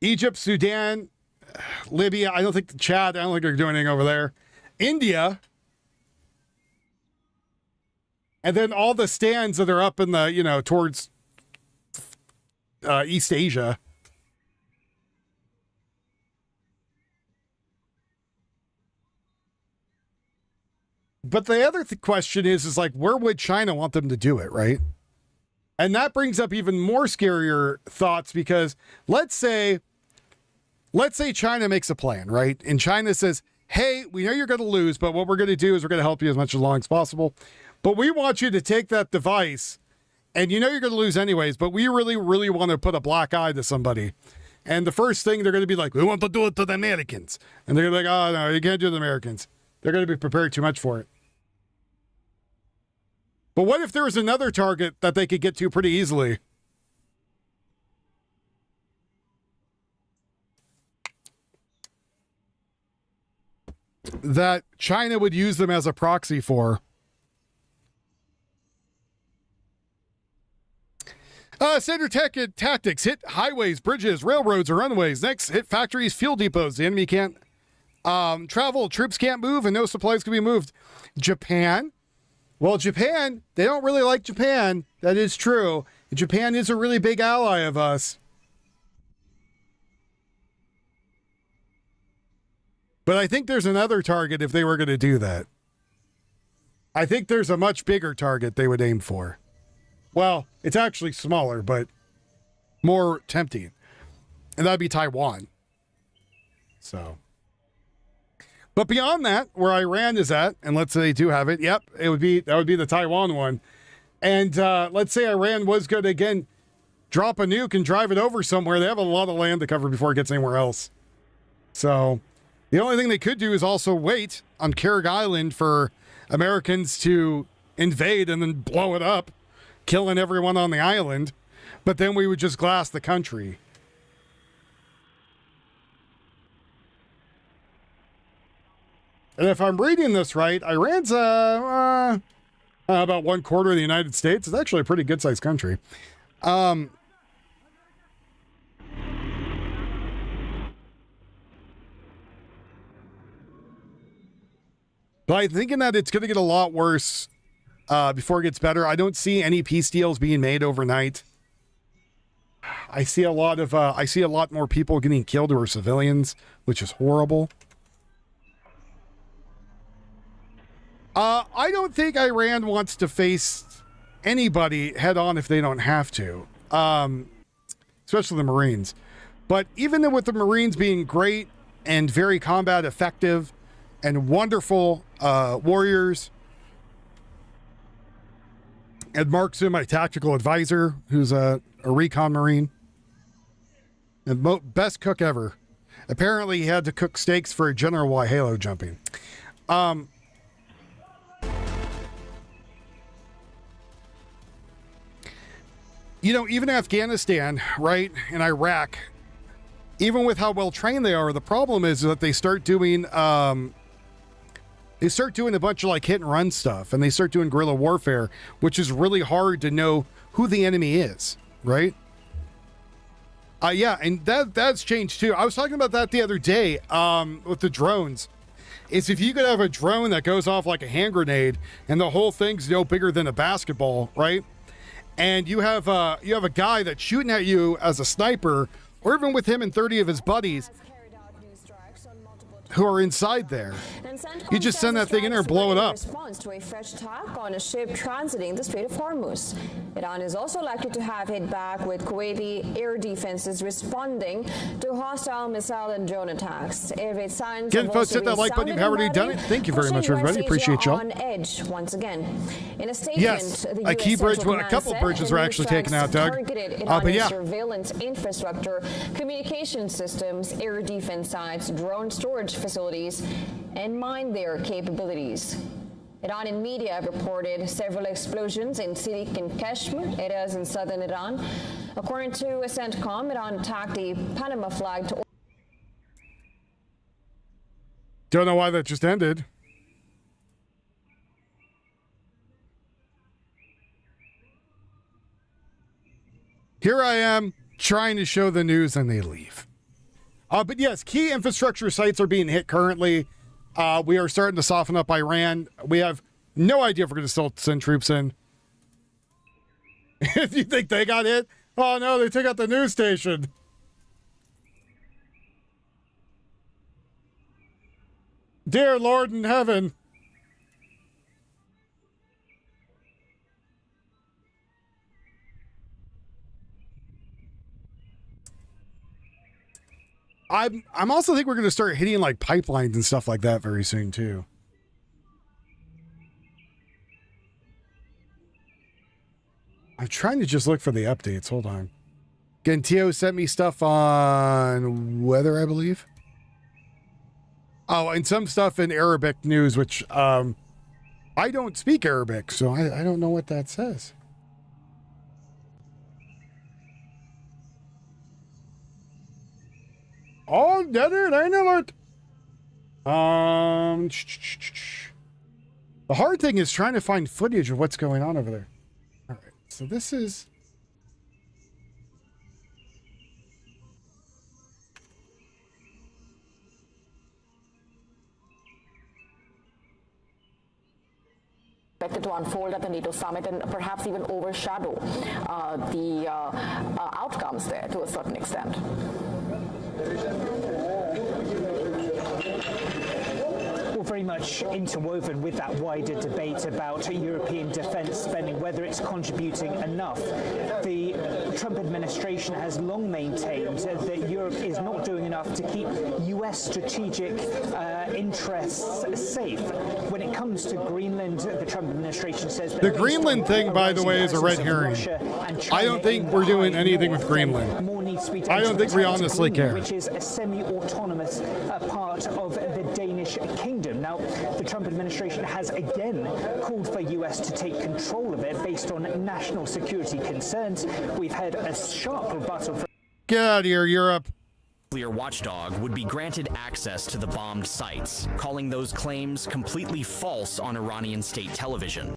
Egypt, Sudan, Libya. I don't think Chad, I don't think they're doing anything over there. India. And then all the stands that are up in the, towards East Asia. But the other question is like, where would China want them to do it, right? And that brings up even more scarier thoughts, because let's say China makes a plan, right? And China says, hey, we know you're going to lose, but what we're going to do is we're going to help you as long as possible. But we want you to take that device, and you know you're going to lose anyways, but we really, really want to put a black eye to somebody. And the first thing they're going to be like, we want to do it to the Americans. And they're going to be like, oh, no, you can't do the Americans. They're going to be prepared too much for it. But what if there was another target that they could get to pretty easily? That China would use them as a proxy for. Standard tactics: hit highways, bridges, railroads, or runways. Next, hit factories, fuel depots. The enemy can't travel, troops can't move, and no supplies can be moved. Japan. Well, Japan, they don't really like Japan. That is true. Japan is a really big ally of us. But I think there's another target if they were going to do that. I think there's a much bigger target they would aim for. Well, it's actually smaller, but more tempting. And that'd be Taiwan. So. But beyond that, where Iran is at, and let's say they do have it, yep, that would be the Taiwan one. And let's say Iran was going to, again, drop a nuke and drive it over somewhere. They have a lot of land to cover before it gets anywhere else. So the only thing they could do is also wait on Carrick Island for Americans to invade and then blow it up, killing everyone on the island. But then we would just glass the country. And if I'm reading this right, Iran's about 1/4 of the United States. It's actually a pretty good-sized country. But I'm thinking that it's going to get a lot worse before it gets better. I don't see any peace deals being made overnight. I see a lot more people getting killed who are civilians, which is horrible. I don't think Iran wants to face anybody head on if they don't have to, especially the Marines. But even with the Marines being great and very combat effective and wonderful warriors, and Mark's my tactical advisor, who's a recon Marine, and best cook ever. Apparently, he had to cook steaks for a general while halo jumping. You know, even Afghanistan, right, and Iraq, even with how well trained they are, the problem is that they start doing a bunch of like hit and run stuff, and they start doing guerrilla warfare, which is really hard to know who the enemy is, right? Yeah, and that's changed too. I was talking about that the other day with the drones. Is if you could have a drone that goes off like a hand grenade, and the whole thing's no bigger than a basketball, right? And you have a guy that's shooting at you as a sniper, or even with him and 30 of his buddies who are inside there. You just send that thing in there and blow it up. Response to a fresh attack on a ship transiting the Strait of Hormuz. Iran is also likely to have hit back with Kuwaiti air defenses responding to hostile missile and drone attacks. Air raid signs Again, folks, hit that like button if you've already done it. Thank you very much, everybody. Appreciate y'all. On edge once again. In a statement, yes, the a key US bridge, Central a couple Command bridges said were the actually strikes taken out, Doug. targeted But Iranian yeah. surveillance infrastructure, communication systems, air defense sites, drone storage facilities, and mine their capabilities. Iranian media have reported several explosions in Sirik and Kashmir, areas in southern Iran. According to a CENTCOM, Iran attacked a Panama flagged. Don't know why that just ended. Here I am trying to show the news and they leave. But yes, key infrastructure sites are being hit currently. We are starting to soften up Iran. We have no idea if we're going to still send troops in. If you think they got hit, oh no, they took out the news station. Dear Lord in heaven. I'm also think we're going to start hitting like pipelines and stuff like that very soon too. I'm trying to just look for the updates. Hold on. Gentio sent me stuff on weather, I believe. Oh, and some stuff in Arabic news, which I don't speak Arabic, so I don't know what that says. Oh, desert alert. The hard thing is trying to find footage of what's going on over there. All right, so this is. Expected to unfold at the NATO summit and perhaps even overshadow the outcomes there to a certain extent. Well, very much interwoven with that wider debate about European defence spending, whether it's contributing enough. The Trump administration has long maintained that Europe is not doing enough to keep US strategic interests safe. When it comes to Greenland, the Trump administration says that the Greenland thing, by the way, is a red herring. I don't think we're doing anything with Greenland. I don't think we honestly care. Which is a semi-autonomous part of the Danish kingdom. Now, the Trump administration has again called for US to take control of it based on national security concerns. We've had a sharp rebuttal from... Get out of here, Europe. Nuclear watchdog would be granted access to the bombed sites, calling those claims completely false on Iranian state television.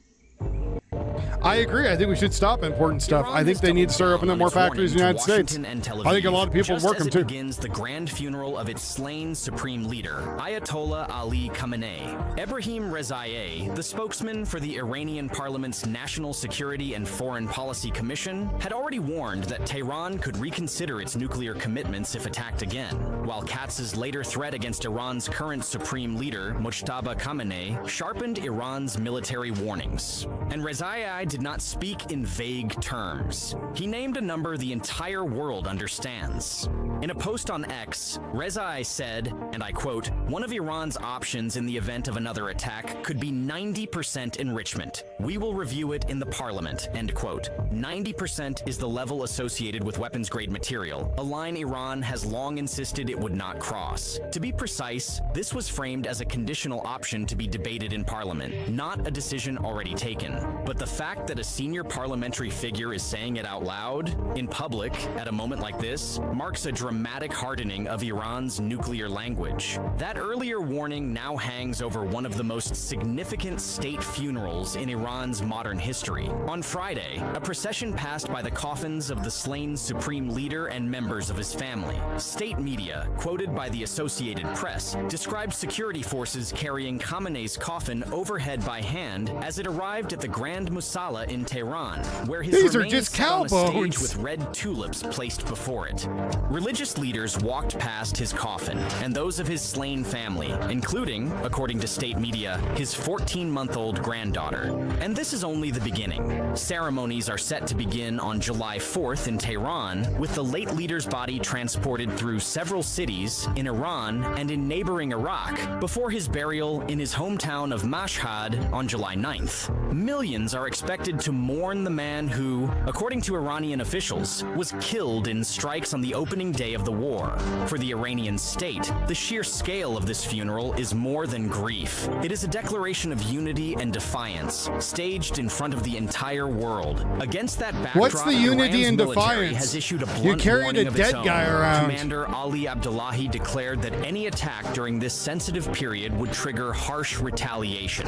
I agree. I think we should stop importing stuff. I think they need to start opening up more factories in the United States. I think a lot of people work them too. Begins the grand funeral of its slain supreme leader, Ayatollah Ali Khamenei. Ebrahim Rezaieh, the spokesman for the Iranian parliament's National Security and Foreign Policy Commission, had already warned that Tehran could reconsider its nuclear commitments if attacked again, while Katz's later threat against Iran's current supreme leader, Mojtaba Khamenei, sharpened Iran's military warnings. And Rezaieh did not speak in vague terms. He named a number the entire world understands. In a post on X, Rezaieh said, and I quote, "One of Iran's options in the event of another attack could be 90% enrichment. We will review it in the parliament," end quote. 90% is the level associated with weapons-grade material, a line Iran has long insisted it would not cross. To be precise, this was framed as a conditional option to be debated in parliament, not a decision already taken. But the fact that a senior parliamentary figure is saying it out loud, in public, at a moment like this, marks a dramatic hardening of Iran's nuclear language. That earlier warning now hangs over one of the most significant state funerals in Iran's modern history. On Friday, a procession passed by the coffins of the slain supreme leader and members of his family. State media, quoted by the Associated Press, described security forces carrying Khamenei's coffin overhead by hand as it arrived at the Grand Musalla in Tehran, where his These are remains just sat on a cow stage bones. with red tulips placed before it. Religious leaders walked past his coffin and those of his slain family, including, according to state media, his 14-month-old granddaughter. And this is only the beginning. Ceremonies are set to begin on July 4th in Tehran, with the late leader's body transported through several cities in Iran and in neighboring Iraq before his burial in his hometown of Mashhad on July 9th. Millions are expected to mourn the man who, according to Iranian officials, was killed in strikes on the opening day of the war. For the Iranian state, the sheer scale of this funeral is more than grief. It is a declaration of unity and defiance, staged in front of the entire world. Against that backdrop, What's the unity Iran's and military defiance? has issued a You're blunt carrying warning a of its dead own. guy around. Commander Ali Abdullahi declared that any attack during this sensitive period would trigger harsh retaliation.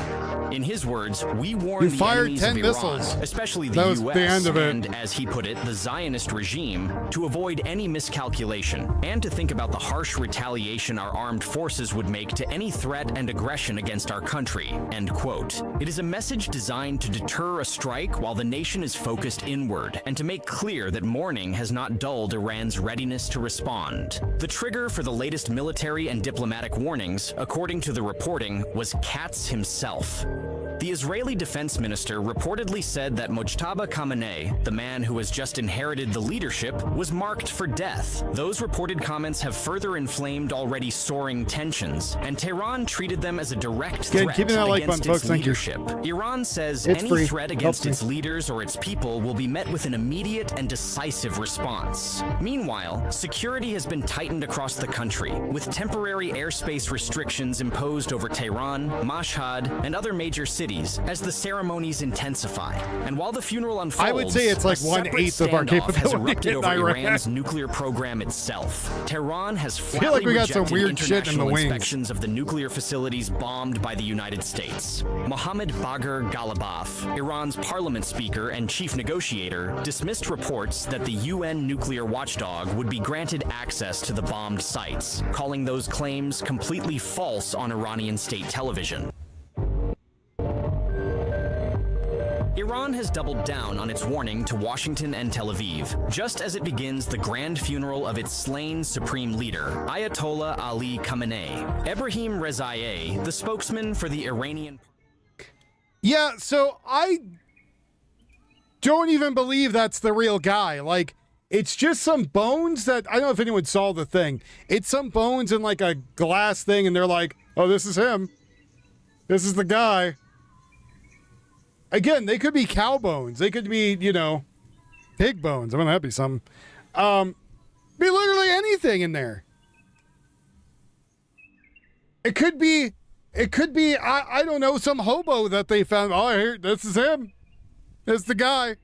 In his words, "We warn You the fired enemies 10 of Iran, missiles. especially the That was U.S. the end of it. and, as he put it, the Zionist regime, to avoid any miscalculation and to think about the harsh retaliation our armed forces would make to any threat and aggression against our country," end quote. It is a message designed to deter a strike while the nation is focused inward, and to make clear that mourning has not dulled Iran's readiness to respond. The trigger for the latest military and diplomatic warnings, according to the reporting, was Katz himself. The Israeli defense minister reportedly said that Mojtaba Khamenei, the man who has just inherited the leadership, was marked for death. Those reported comments have further inflamed already soaring tensions, and Tehran treated them as a direct Again, threat keep that like against button, its folks. Thank you. leadership. Iran says It's any free. threat Helps against me. its leaders or its people will be met with an immediate and decisive response. Meanwhile, security has been tightened across the country, with temporary airspace restrictions imposed over Tehran, Mashhad, and other major cities as the ceremonies intensify. And while the funeral unfolds, I would say it's like a separate 1/8 of our standoff has capability erupted in over Iraq. Iran's nuclear program itself. Tehran has feel flatly like we got some rejected weird shit in the international wings. inspections of the nuclear facilities bombed by the United States. Mohammad Bagher Ghalibaf, Iran's parliament speaker and chief negotiator, dismissed reports that the UN nuclear watchdog would be granted access to the bombed sites, calling those claims completely false on Iranian state television. Iran has doubled down on its warning to Washington and Tel Aviv, just as it begins the grand funeral of its slain supreme leader, Ayatollah Ali Khamenei. Ebrahim Rezaieh, the spokesman for the Iranian... Yeah, so I don't even believe that's the real guy. Like, it's just some bones that, I don't know if anyone saw the thing. It's some bones in like a glass thing, and they're like, oh, this is him. This is the guy. Again, they could be cow bones. They could be, you know, pig bones. I mean, that'd be some. Be literally anything in there. It could be, I don't know, some hobo that they found. Oh, here, this is him. This is the guy.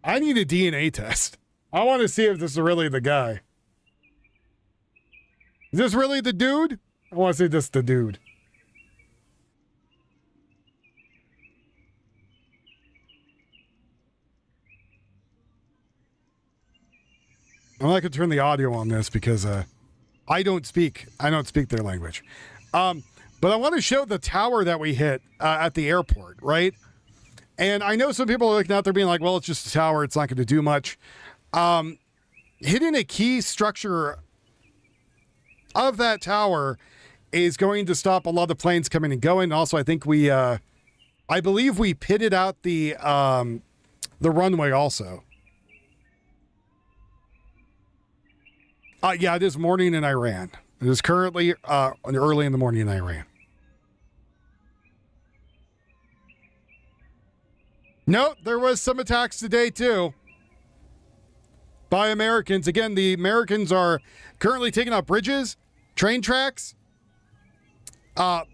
I need a DNA test. I want to see if this is really the guy. Is this really the dude? I want to say this the dude. I'm not going to turn the audio on this because I don't speak their language. But I want to show the tower that we hit at the airport, right? And I know some people are looking out there being like, well, it's just a tower. It's not going to do much. Hitting a key structure of that tower is going to stop a lot of planes coming and going. Also, I think I believe we pitted out the runway also. Yeah, it is morning in Iran. It is currently early in the morning in Iran. No, there was some attacks today too by Americans. Again, the Americans are currently taking out bridges, train tracks,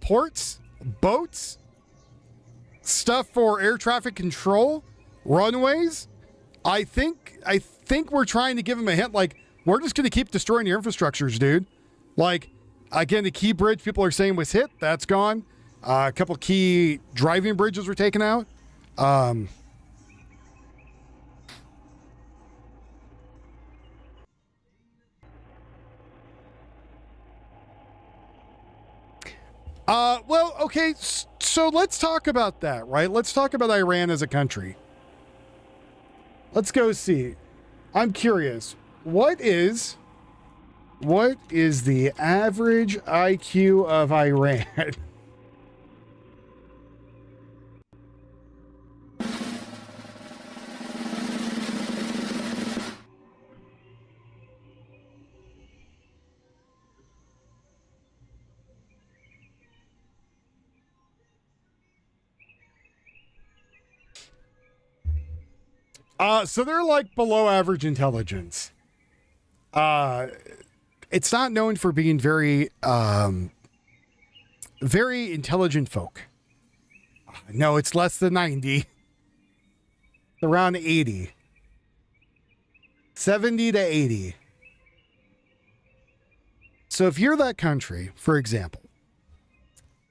ports, boats, stuff for air traffic control, runways. I think we're trying to give them a hint, like, we're just going to keep destroying your infrastructures, dude. Like, again, the key bridge people are saying was hit. That's gone. A couple key driving bridges were taken out. Well, okay, so let's talk about that, right? Let's talk about Iran as a country. Let's go see. I'm curious. What is the average IQ of Iran? So they're like below average intelligence. It's not known for being very intelligent folk. No, it's less than 90. Around 80. 70 to 80. So if you're that country, for example,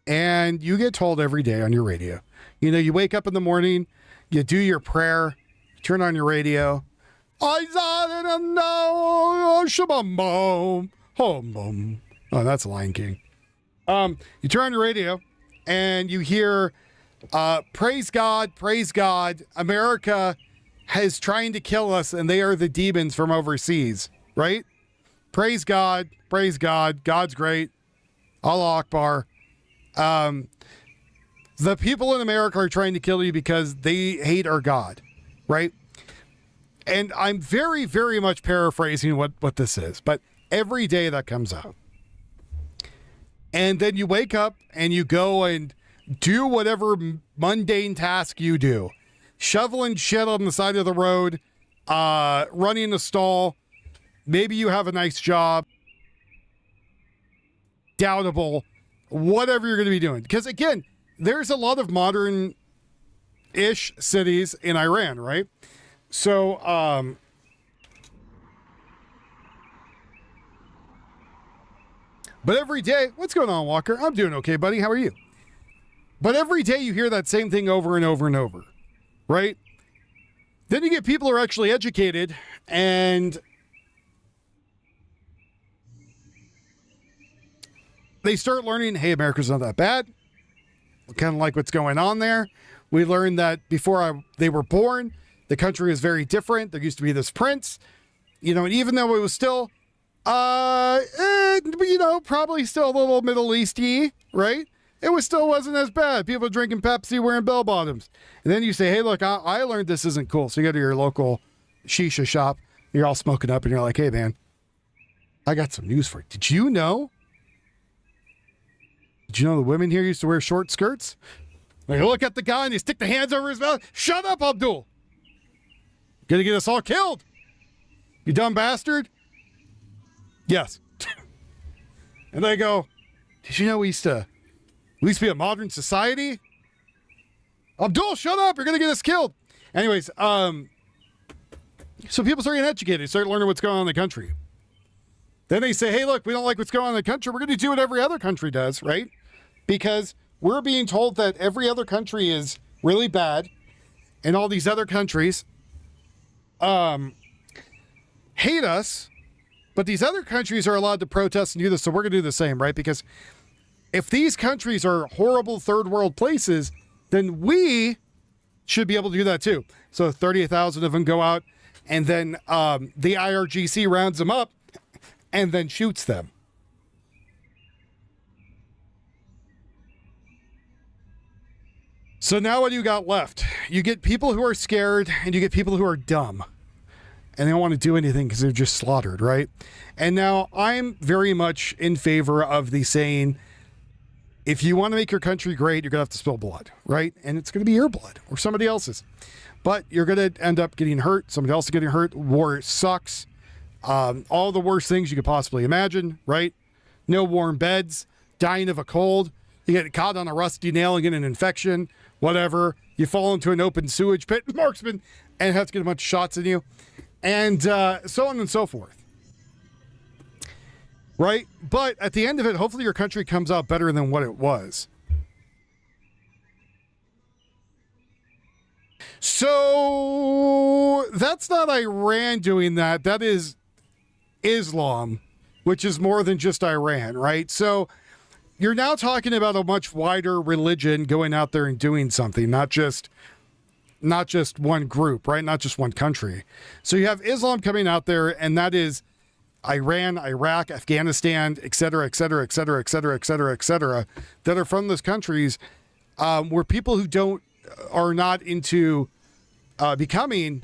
and you get told every day on your radio, you wake up in the morning, you do your prayer, turn on your radio. Oh, that's Lion King. You turn on your radio and you hear, praise God, America is trying to kill us and they are the demons from overseas, right? Praise God, God's great. Allah Akbar. The people in America are trying to kill you because they hate our God, right? And I'm very, very much paraphrasing what this is, but every day that comes out. And then you wake up and you go and do whatever mundane task you do. Shoveling shit on the side of the road, running a stall. Maybe you have a nice job. Doubtable. Whatever you're going to be doing. Because again, there's a lot of modern-ish cities in Iran, right? So, but every day, what's going on, Walker? I'm doing okay, buddy. How are you? But every day you hear that same thing over and over and over, right? Then you get people who are actually educated and they start learning, hey, America's not that bad. Kind of like what's going on there. We learned that before they were born, the country is very different. There used to be this prince, and even though it was still, probably still a little Middle East-y, right? It wasn't as bad. People drinking Pepsi, wearing bell bottoms. And then you say, hey, look, I learned this isn't cool. So you go to your local shisha shop, you're all smoking up and you're like, hey man, I got some news for you. Did you know the women here used to wear short skirts? Like, look at the guy and they stick the hands over his mouth. Shut up, Abdul. Gonna get us all killed. You dumb bastard. Yes. And they go, did you know we used to be a modern society? Abdul, shut up. You're gonna get us killed. Anyways, so people start getting educated, start learning what's going on in the country. Then they say, hey, look, we don't like what's going on in the country. We're going to do what every other country does, right? Because we're being told that every other country is really bad and all these other countries hate us, but these other countries are allowed to protest and do this, so we're going to do the same, right? Because if these countries are horrible third world places, then we should be able to do that too. So 30,000 of them go out, and then the IRGC rounds them up and then shoots them. So now what do you got left? You get people who are scared, and you get people who are dumb, and they don't want to do anything because they're just slaughtered, right? And now I'm very much in favor of the saying, if you want to make your country great, you're going to have to spill blood, right? And it's going to be your blood or somebody else's. But you're going to end up getting hurt. Somebody else is getting hurt. War sucks. All the worst things you could possibly imagine, right? No warm beds, dying of a cold. You get caught on a rusty nail and get an infection, whatever. You fall into an open sewage pit, marksman, and have to get a bunch of shots in you. And so on and so forth. Right? But at the end of it, hopefully your country comes out better than what it was. So that's not Iran doing that. That is Islam, which is more than just Iran, right? So you're now talking about a much wider religion going out there and doing something, not just one group, right? Not just one country. So you have Islam coming out there, and that is Iran, Iraq, Afghanistan, et cetera, et cetera, et cetera, et cetera, et cetera, et cetera, that are from those countries, where people who are not into becoming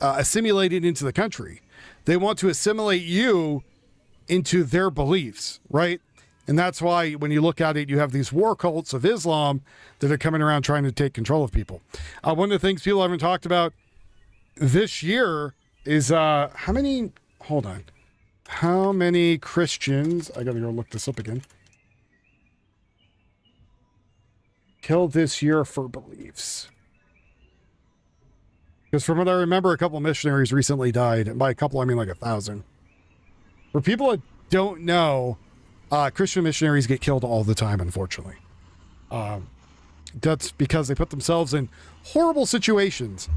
assimilated into the country. They want to assimilate you into their beliefs, right? And that's why when you look at it, you have these war cults of Islam that are coming around trying to take control of people. One of the things people haven't talked about this year is how many Christians, I gotta go look this up again, killed this year for beliefs. Because from what I remember, a couple of missionaries recently died. And by a couple, I mean like 1,000. For people that don't know, Christian missionaries get killed all the time, unfortunately. That's because they put themselves in horrible situations.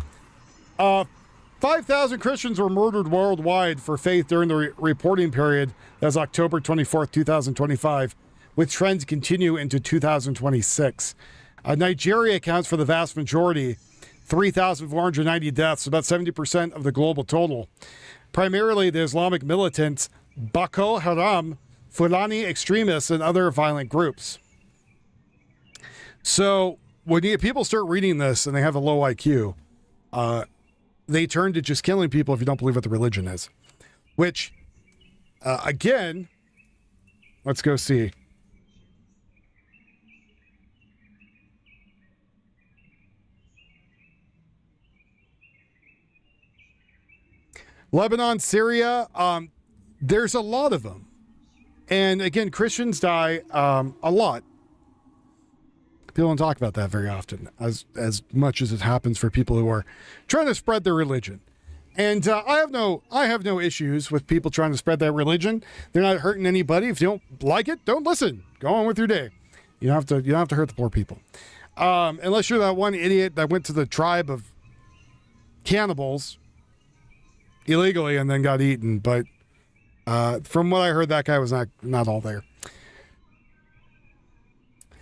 5,000 Christians were murdered worldwide for faith during the reporting period. That's October 24th, 2025, with trends continue into 2026. Nigeria accounts for the vast majority, 3,490 deaths, about 70% of the global total. Primarily the Islamic militants, Boko Haram, Fulani extremists, and other violent groups. So when people start reading this and they have a low IQ, they turn to just killing people if you don't believe what the religion is. Which, again, let's go see. Lebanon, Syria, there's a lot of them. And again, Christians die a lot. People don't talk about that very often, as much as it happens for people who are trying to spread their religion. And I have no issues with people trying to spread that religion. They're not hurting anybody. If you don't like it, don't listen. Go on with your day. You don't have to hurt the poor people, unless you're that one idiot that went to the tribe of cannibals illegally and then got eaten. But from what I heard, that guy was not all there.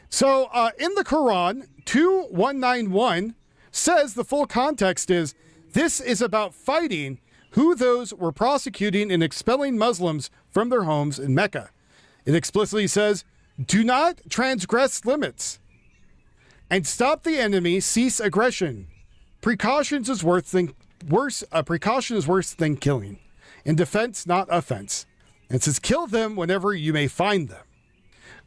So in the Quran, 2191 says the full context is, this is about fighting who those were prosecuting and expelling Muslims from their homes in Mecca. It explicitly says, do not transgress limits and stop the enemy, cease aggression. Precaution is worse than killing. In defense, not offense. And it says, kill them whenever you may find them.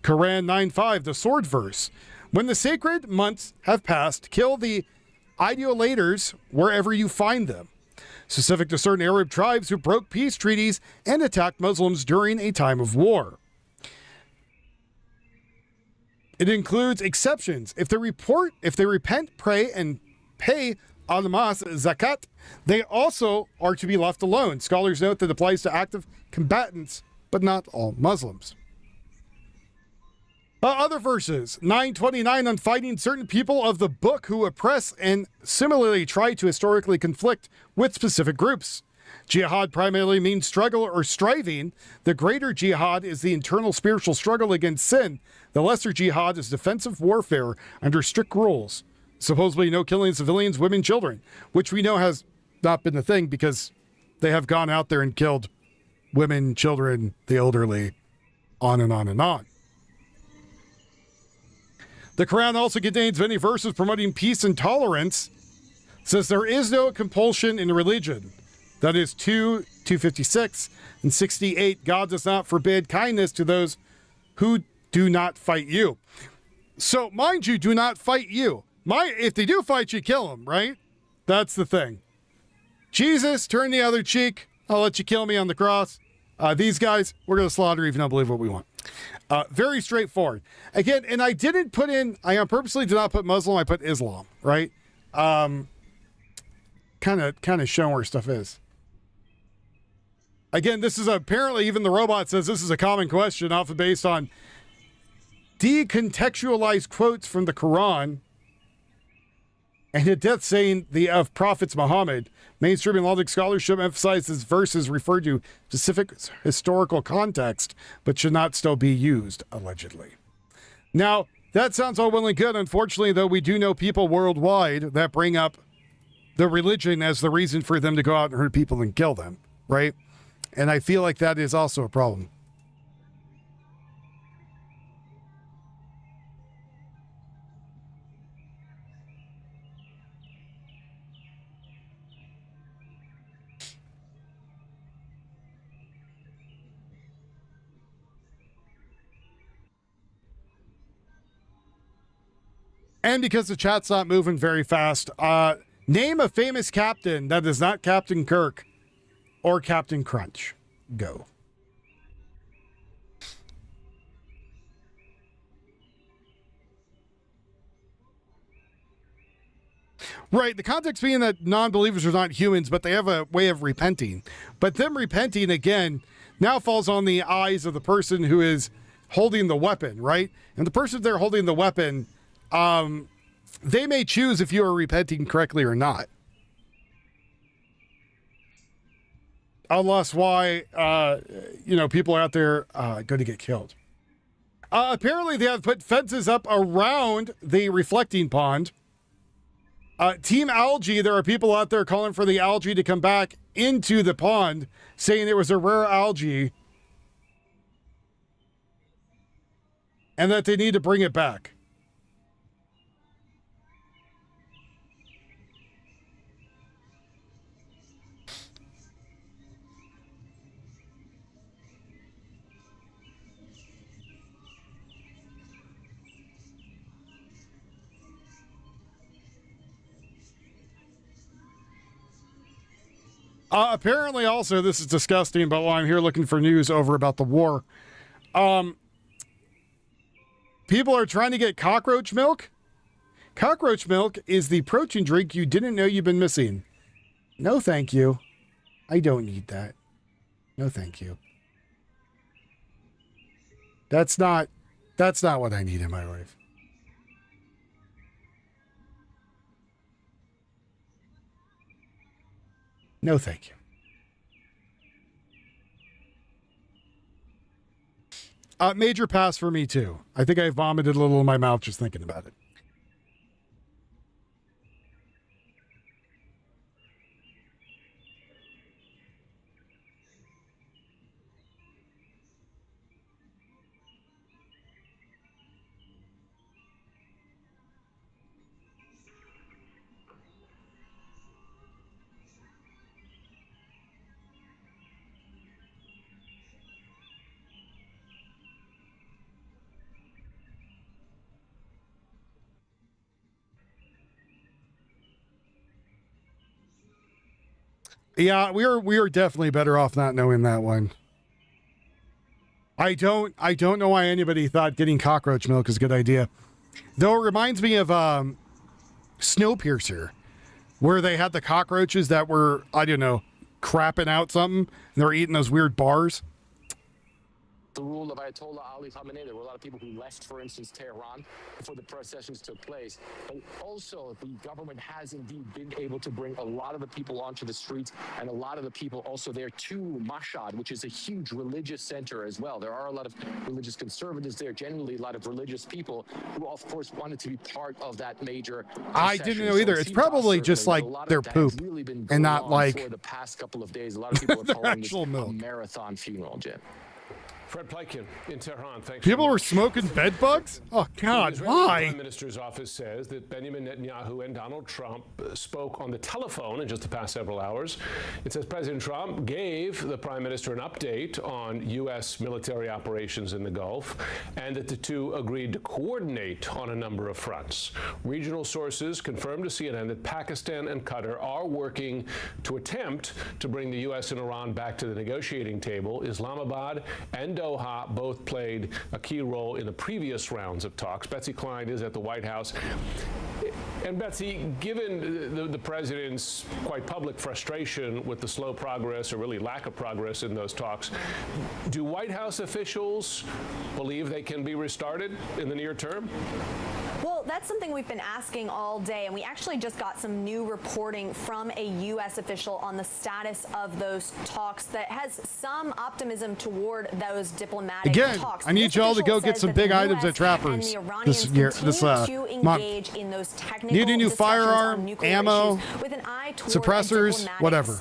Quran 9:5, the sword verse. When the sacred months have passed, kill the idolaters wherever you find them. Specific to certain Arab tribes who broke peace treaties and attacked Muslims during a time of war. It includes exceptions. If they repent, pray, and pay al-mas, zakat, they also are to be left alone. Scholars note that it applies to active combatants but not all Muslims. Other verses, 929 on fighting certain people of the book who oppress and similarly try to historically conflict with specific groups. Jihad primarily means struggle or striving. The greater jihad is the internal spiritual struggle against sin. The lesser jihad is defensive warfare under strict rules. Supposedly no killing civilians, women, children, which we know has not been the thing because they have gone out there and killed women, children, the elderly, on and on and on. The Quran also contains many verses promoting peace and tolerance. It says there is no compulsion in religion. That is 256 and 68. God does not forbid kindness to those who do not fight you. So, mind you, do not fight you. If they do fight you, kill them, right? That's the thing. Jesus, turn the other cheek. I'll let you kill me on the cross. These guys, we're going to slaughter even don't believe what we want. Very straightforward. Again, and I didn't put in, I purposely did not put Muslim, I put Islam, right? Kind of showing where stuff is. Again, this is apparently, even the robot says this is a common question, often based on decontextualized quotes from the Quran and a death saying of prophets Muhammad. Mainstream and logic scholarship emphasizes verses refer to specific historical context, but should not still be used, allegedly. Now, that sounds all well and good. Unfortunately, though, we do know people worldwide that bring up the religion as the reason for them to go out and hurt people and kill them, right? And I feel like that is also a problem. And because the chat's not moving very fast, name a famous captain that is not Captain Kirk or Captain Crunch. Go. Right, the context being that non-believers are not humans, but they have a way of repenting. But them repenting, again, now falls on the eyes of the person who is holding the weapon, right? And the person there holding the weapon, they may choose if you are repenting correctly or not. Unless why, people are out there going to get killed. Apparently, they have put fences up around the reflecting pond. Team Algae, there are people out there calling for the algae to come back into the pond, saying there was a rare algae and that they need to bring it back. Apparently also, this is disgusting, but while I'm here looking for news over about the war, people are trying to get cockroach milk. Cockroach milk is the protein drink you didn't know you've been missing. No, thank you. I don't need that. No, thank you. That's not what I need in my life. No, thank you. Major pass for me, too. I think I vomited a little in my mouth just thinking about it. Yeah, we are definitely better off not knowing that one. I don't know why anybody thought getting cockroach milk is a good idea. Though it reminds me of Snowpiercer, where they had the cockroaches that were, I don't know, crapping out something, and they were eating those weird bars. the rule of Ayatollah Ali Khamenei. There were a lot of people who left, for instance, Tehran before the processions took place. But also, the government has indeed been able to bring a lot of the people onto the streets, and a lot of the people also there to Mashhad, which is a huge religious center as well. There are a lot of religious conservatives there, generally a lot of religious people who, of course, wanted to be part of that major I didn't know either. It's probably just like their poop and not like for the past couple of days. A lot of people are calling this a marathon funeral, Jim. Fred Pleitgen in Tehran. Thanks. People were smoking bed bugs? Oh, God, The why? Prime Minister's office says that Benjamin Netanyahu and Donald Trump spoke on the telephone in just the past several hours. It says President Trump gave the Prime Minister an update on U.S. military operations in the Gulf, and that the two agreed to coordinate on a number of fronts. Regional sources confirmed to CNN that Pakistan and Qatar are working to attempt to bring the U.S. and Iran back to the negotiating table. Islamabad and Doha both played a key role in the previous rounds of talks. Betsy Klein is at the White House. And Betsy, given the president's quite public frustration with the slow progress, or really lack of progress in those talks, do White House officials believe they can be restarted in the near term? Well, that's something we've been asking all day, and we actually just got some new reporting from a U.S. official on the status of those talks that has some optimism toward those diplomatic talks. I need y'all to go get some big items at Trappers this year, this month. In those technical need a new firearm, ammo, with an eye toward suppressors, whatever.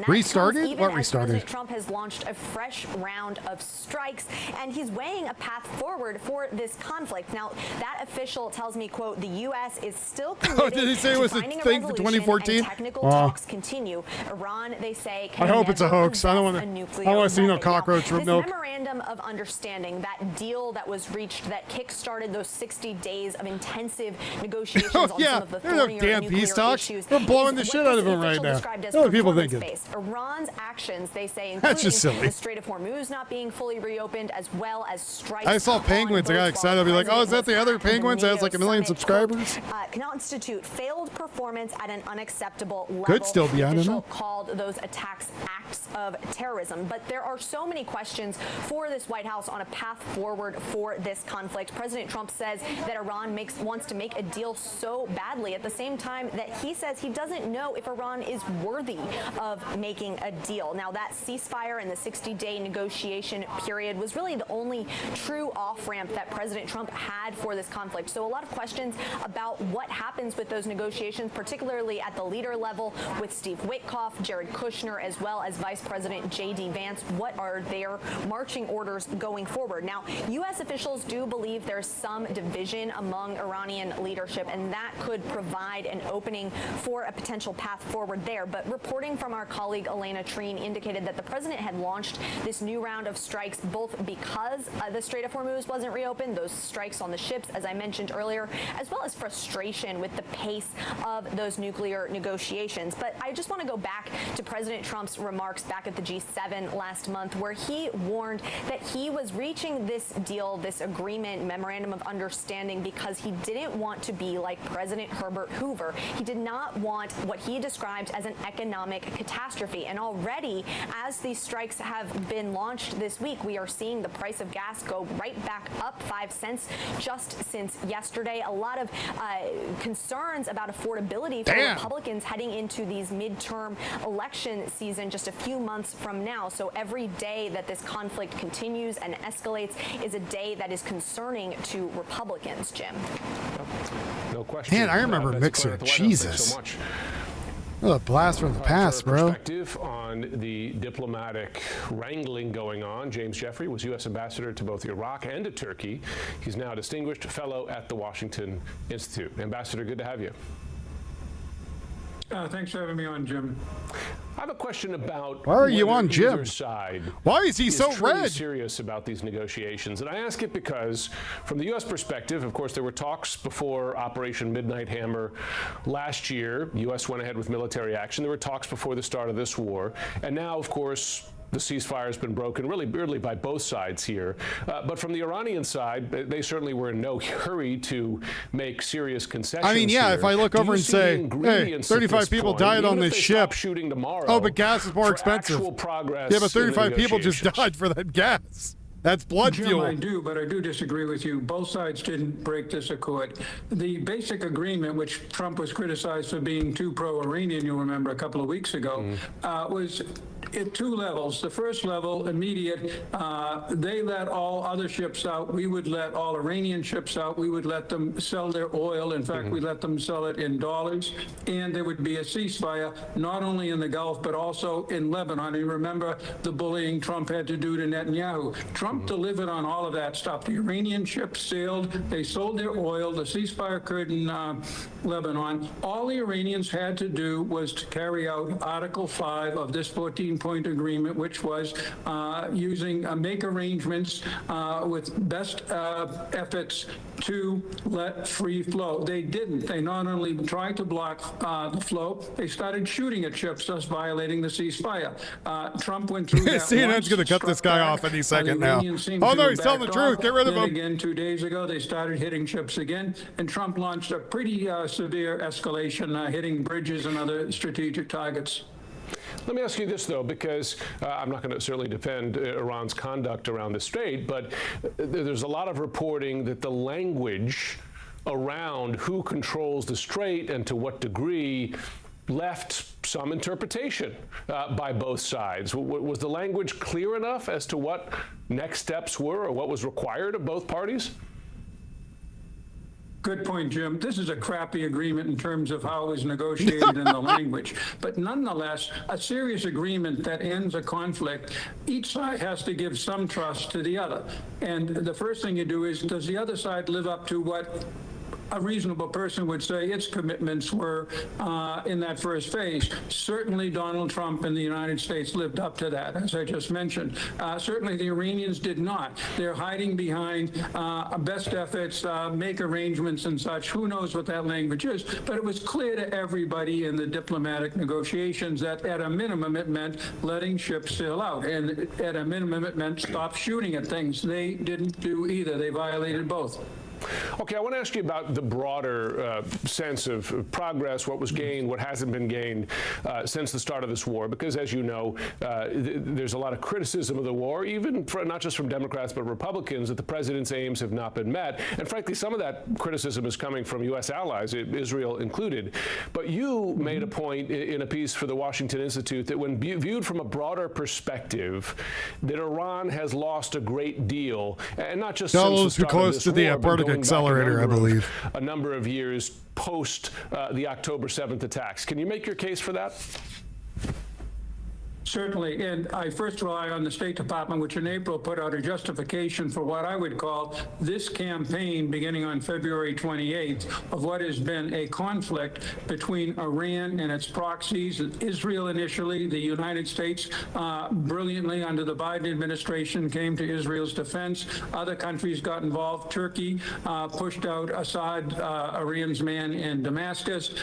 Restarted? What restarted? President Trump has launched a fresh round of strikes, and he's weighing a path forward for this conflict. Now, that official tells me, quote, the U.S. is still committed did he say it was a thing for 2014? Technical talks continue. Iran, they say, I hope it's a hoax. I don't want to see no cockroach with milk. This memorandum of understanding, that deal that was reached that kick-started those 60 days of intensive negotiations on some of the thornier nuclear issues. We're blowing the shit out of him right now. What are people thinking? Iran's actions, they say, that's just silly. The Strait of Hormuz not being fully reopened, as well as strikes. I saw penguins. I got excited. I'll be like, oh, is that the other penguins that has like 1 million subscribers? Constitute failed performance at an unacceptable level. Could still be, I don't know. Called those attacks acts of terrorism. But there are so many questions for this White House on a path forward for this conflict. President Trump says that Iran wants to make a deal so badly, at the same time that he says he doesn't know if Iran is worthy of making a deal. Now, that ceasefire and the 60-day negotiation period was really the only true off-ramp that President Trump had for this conflict. So a lot of questions about what happens with those negotiations, particularly at the leader level with Steve Witkoff, Jared Kushner, as well as Vice President J.D. Vance. What are their marching orders going forward? Now, U.S. officials do believe there's some division among Iranian leadership, and that could provide an opening for a potential path forward there. But reporting from our colleague Elena Treen indicated that the president had launched this new round of strikes both because the Strait of Hormuz wasn't reopened, those strikes on the ships, as I mentioned earlier, as well as frustration with the pace of those nuclear negotiations. But I just want to go back to President Trump's remarks back at the G7 last month, where he warned that he was reaching this deal, this agreement, memorandum of understanding, because he didn't want to be like President Herbert Hoover. He did not want what he described as an economic catastrophe. And already, as these strikes have been launched this week, we are seeing the price of gas go right back up 5 cents just since yesterday. A lot of concerns about affordability for Republicans heading into these midterm election season just a few months from now. So every day that this conflict continues and escalates is a day that is concerning to Republicans, Jim. No question. Man, I remember Mixer. Jesus. So much. Oh, a blast from the past, bro. Perspective on the diplomatic wrangling going on. James Jeffrey was U.S. ambassador to both Iraq and to Turkey. He's now a distinguished fellow at the Washington Institute. Ambassador, good to have you. Thanks for having me on, Jim. I have a question about why are you on Jim? Side why is he so red? Serious about these negotiations, and I ask it because, from the U.S. perspective, of course, there were talks before Operation Midnight Hammer last year. U.S. went ahead with military action. There were talks before the start of this war, and now, of course, the ceasefire has been broken really by both sides here. But from the Iranian side, they certainly were in no hurry to make serious concessions. I mean, yeah, here. if I look over and say, hey, 35 people died on this ship. Shooting tomorrow, oh, but gas is more expensive. Progress yeah, but 35 people just died for that gas. That's blood Jim, fuel. I do, but I do disagree with you. Both sides didn't break this accord. The basic agreement, which Trump was criticized for being too pro-Iranian, you'll remember a couple of weeks ago, was at two levels. The first level, immediate, they let all other ships out. We would let all Iranian ships out. We would let them sell their oil. In fact, we let them sell it in dollars. And there would be a ceasefire, not only in the Gulf, but also in Lebanon. And remember the bullying Trump had to do to Netanyahu. Trump delivered on all of that stuff. The Iranian ships sailed. They sold their oil. The ceasefire occurred in Lebanon. All the Iranians had to do was to carry out Article 5 of this 14-point agreement, which was make arrangements with best efforts to let free flow. They didn't. They not only tried to block the flow, they started shooting at ships, thus violating the ceasefire. Trump went through that. CNN's going to cut this guy off any second now. Oh no, he's telling the truth. Get rid of him. Again, 2 days ago, they started hitting ships again, and Trump launched a pretty severe escalation, hitting bridges and other strategic targets. Let me ask you this, though, because I'm not going to certainly defend Iran's conduct around the Strait, but there's a lot of reporting that the language around who controls the Strait and to what degree left some interpretation by both sides. Was the language clear enough as to what next steps were or what was required of both parties? Good point, Jim. This is a crappy agreement in terms of how it was negotiated in the language. But nonetheless, a serious agreement that ends a conflict, each side has to give some trust to the other. And the first thing you do is, does the other side live up to what a reasonable person would say its commitments were in that first phase? Certainly Donald Trump and the United States lived up to that, as I just mentioned. Certainly the Iranians did not. They're hiding behind best efforts, make arrangements and such. Who knows what that language is? But it was clear to everybody in the diplomatic negotiations that at a minimum it meant letting ships sail out. And at a minimum it meant stop shooting at things. They didn't do either. They violated both. Okay, I want to ask you about the broader sense of progress, what was gained, what hasn't been gained since the start of this war, because as you know, there's a lot of criticism of the war, even not just from Democrats but Republicans, that the president's aims have not been met. And frankly, some of that criticism is coming from U.S. allies, Israel included. But you made a point in a piece for the Washington Institute that when viewed from a broader perspective, that Iran has lost a great deal, and not just since the start of this war, but accelerator, I believe. A number of years post the October 7th attacks. Can you make your case for that? Certainly, and I first rely on the State Department, which in April put out a justification for what I would call this campaign beginning on February 28th of what has been a conflict between Iran and its proxies, Israel initially, the United States brilliantly under the Biden administration came to Israel's defense. Other countries got involved. Turkey pushed out Assad, Iran's man in Damascus.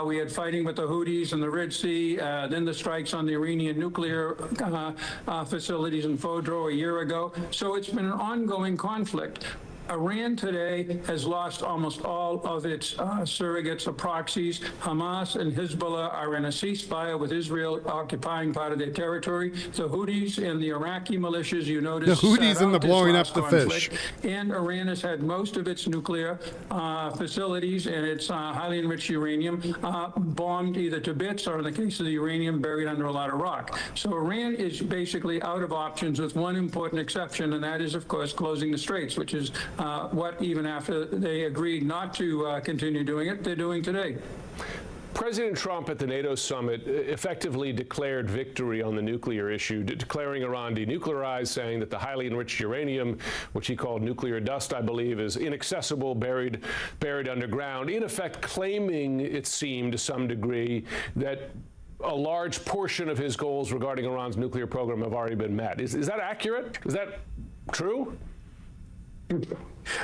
We had fighting with the Houthis in the Red Sea, then the strikes on the Iranian nuclear facilities in Fordow a year ago. So it's been an ongoing conflict. Iran today has lost almost all of its surrogates or proxies. Hamas and Hezbollah are in a ceasefire with Israel occupying part of their territory. The Houthis and the Iraqi militias, you notice, the Houthis and the blowing up the fish. And Iran has had most of its nuclear facilities and its highly enriched uranium bombed either to bits or, in the case of the uranium, buried under a lot of rock. So Iran is basically out of options with one important exception, and that is, of course, closing the straits, which is what, even after they agreed not to continue doing it, they're doing today. President Trump at the NATO summit effectively declared victory on the nuclear issue, declaring Iran denuclearized, saying that the highly enriched uranium, which he called nuclear dust, I believe, is inaccessible, buried underground, in effect claiming, it seemed to some degree, that a large portion of his goals regarding Iran's nuclear program have already been met. Is that accurate? Is that true?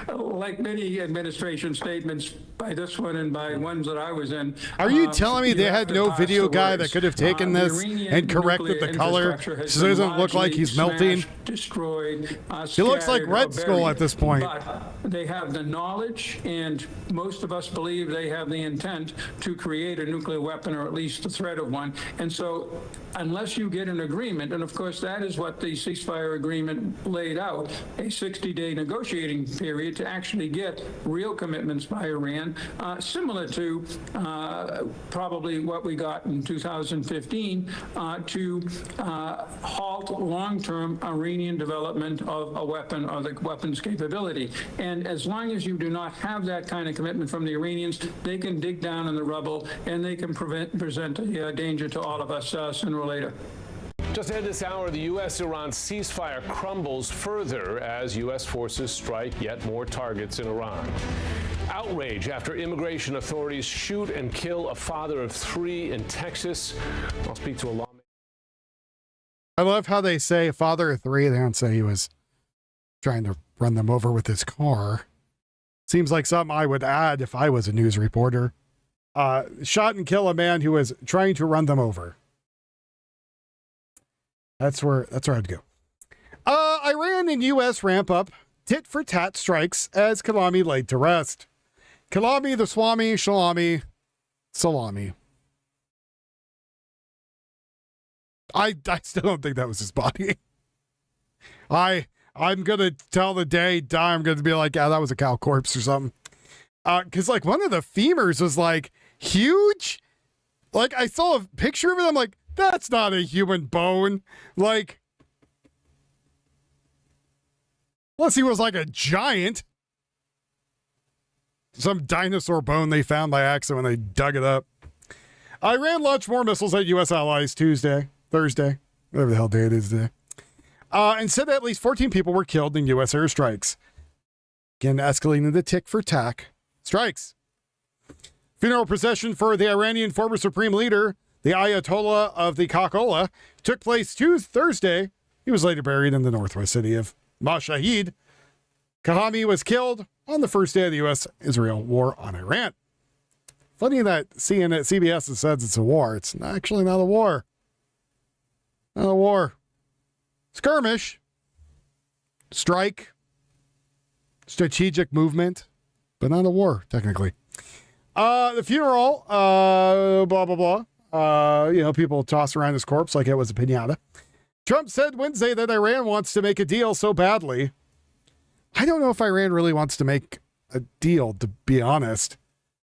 Like many administration statements, by this one and by ones that I was in. Are you telling me you they have had to no pass video the guy that words. could have taken The this Iranian and corrected nuclear the color infrastructure has so it doesn't been look like largely he's melting? smashed, destroyed. He looks like scattered, Red or Skull buried. at this point. But they have the knowledge, and most of us believe they have the intent to create a nuclear weapon, or at least the threat of one. And so, unless you get an agreement, and of course that is what the ceasefire agreement laid out, a 60-day negotiating period to actually get real commitments by Iran, similar to probably what we got in 2015, to halt long-term Iranian development of a weapon or the weapons capability. And as long as you do not have that kind of commitment from the Iranians, they can dig down in the rubble and they can present a danger to all of us sooner or later. Just ahead this hour, the U.S.-Iran ceasefire crumbles further as U.S. forces strike yet more targets in Iran. Outrage after immigration authorities shoot and kill a father of 3 in Texas. I'll speak to a lawmaker. I love how they say father of 3. They don't say he was trying to run them over with his car. Seems like something I would add if I was a news reporter. Shot and kill a man who was trying to run them over. That's where I'd go. Iran and U.S. ramp up tit-for-tat strikes as Kalami laid to rest. Kalami, the Swami, Shalami, Salami. I still don't think that was his body. I'm going to tell the day, I'm going to be like, yeah, that was a cow corpse or something. Because, like, one of the femurs was, like, huge. Like, I saw a picture of it. I'm like, that's not a human bone. Like, unless he was, like, a giant. Some dinosaur bone they found by accident when they dug it up. Iran launched more missiles at U.S. allies Thursday, whatever the hell day it is today. And said that at least 14 people were killed in U.S. airstrikes. Again, escalating the tick-for-tack strikes. Funeral procession for the Iranian former supreme leader, the Ayatollah of the Kakola, took place Thursday. He was later buried in the northwest city of Mashhad. Kahami was killed on the first day of the U.S.-Israel war on Iran. Funny that CBS says it's a war. It's actually not a war. Not a war. Skirmish. Strike. Strategic movement. But not a war, technically. The funeral, blah, blah, blah. People toss around his corpse like it was a piñata. Trump said Wednesday that Iran wants to make a deal so badly. I don't know if Iran really wants to make a deal, to be honest.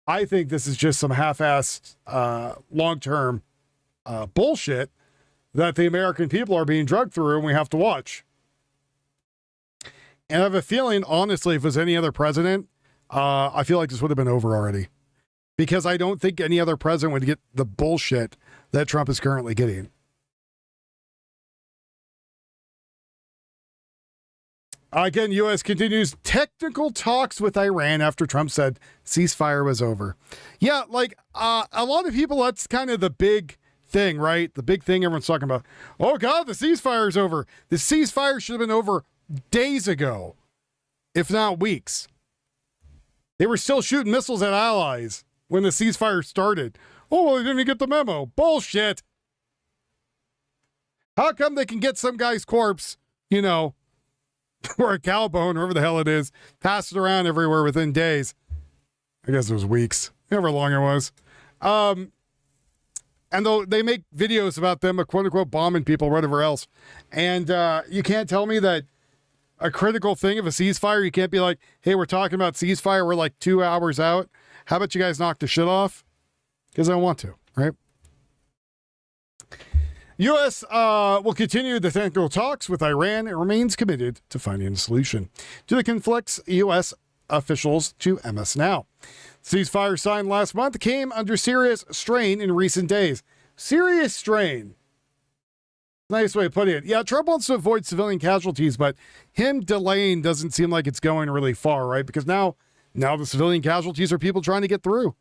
I think this is just some half-assed, long-term bullshit that the American people are being drugged through and we have to watch. And I have a feeling, honestly, if it was any other president, I feel like this would have been over already. Because I don't think any other president would get the bullshit that Trump is currently getting. Again, U.S. continues technical talks with Iran after Trump said ceasefire was over. Yeah, like a lot of people, that's kind of the big thing, right? The big thing everyone's talking about. Oh, God, the ceasefire is over. The ceasefire should have been over days ago, if not weeks. They were still shooting missiles at allies when the ceasefire started. Oh, well, they didn't get the memo. Bullshit. How come they can get some guy's corpse, or a cow bone, whoever the hell it is, pass it around everywhere within days? I guess it was weeks, however long it was. And though they make videos about them, quote unquote, bombing people, whatever else. And you can't tell me that a critical thing of a ceasefire, you can't be like, hey, we're talking about ceasefire, we're like 2 hours out. How about you guys knock the shit off? Because I don't want to, right? U.S. Will continue the technical talks with Iran and remains committed to finding a solution to the conflicts. U.S. officials to MS Now. Ceasefire signed last month came under serious strain in recent days. Serious strain. Nice way of putting it. Yeah, Trump wants to avoid civilian casualties, but him delaying doesn't seem like it's going really far, right? Because now the civilian casualties are people trying to get through.